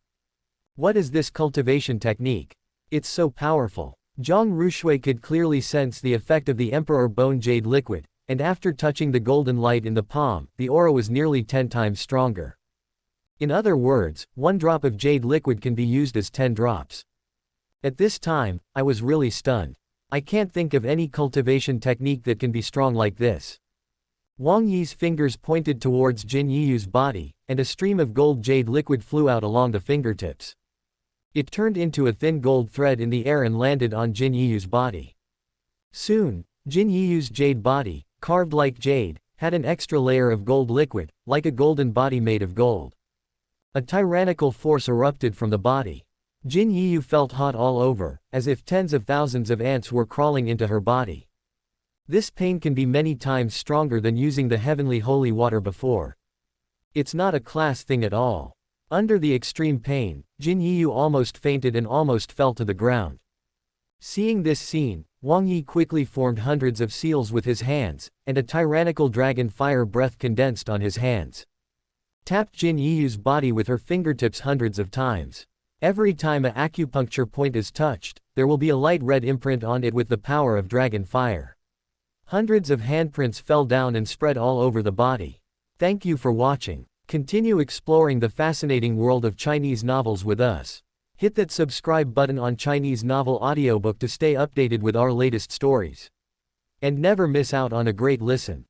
What is this cultivation technique? It's so powerful. Zhang Rushui could clearly sense the effect of the Emperor Bone Jade Liquid, and after touching the golden light in the palm, the aura was nearly 10 times stronger. In other words, 1 drop of Jade Liquid can be used as 10 drops. At this time, I was really stunned. I can't think of any cultivation technique that can be strong like this. Wang Yi's fingers pointed towards Jin Yiyu's body, and a stream of gold jade liquid flew out along the fingertips. It turned into a thin gold thread in the air and landed on Jin Yiyu's body. Soon, Jin Yiyu's jade body, carved like jade, had an extra layer of gold liquid, like a golden body made of gold. A tyrannical force erupted from the body. Jin Yiyu felt hot all over, as if tens of thousands of ants were crawling into her body. This pain can be many times stronger than using the heavenly holy water before. It's not a class thing at all. Under the extreme pain, Jin Yiyu almost fainted and almost fell to the ground. Seeing this scene, Wang Yi quickly formed hundreds of seals with his hands, and a tyrannical dragon fire breath condensed on his hands. Tapped Jin Yiyu's body with her fingertips hundreds of times. Every time an acupuncture point is touched, there will be a light red imprint on it with the power of dragon fire. Hundreds of handprints fell down and spread all over the body. Thank you for watching. Continue exploring the fascinating world of Chinese novels with us. Hit that subscribe button on Chinese Novel Audiobook to stay updated with our latest stories. And never miss out on a great listen.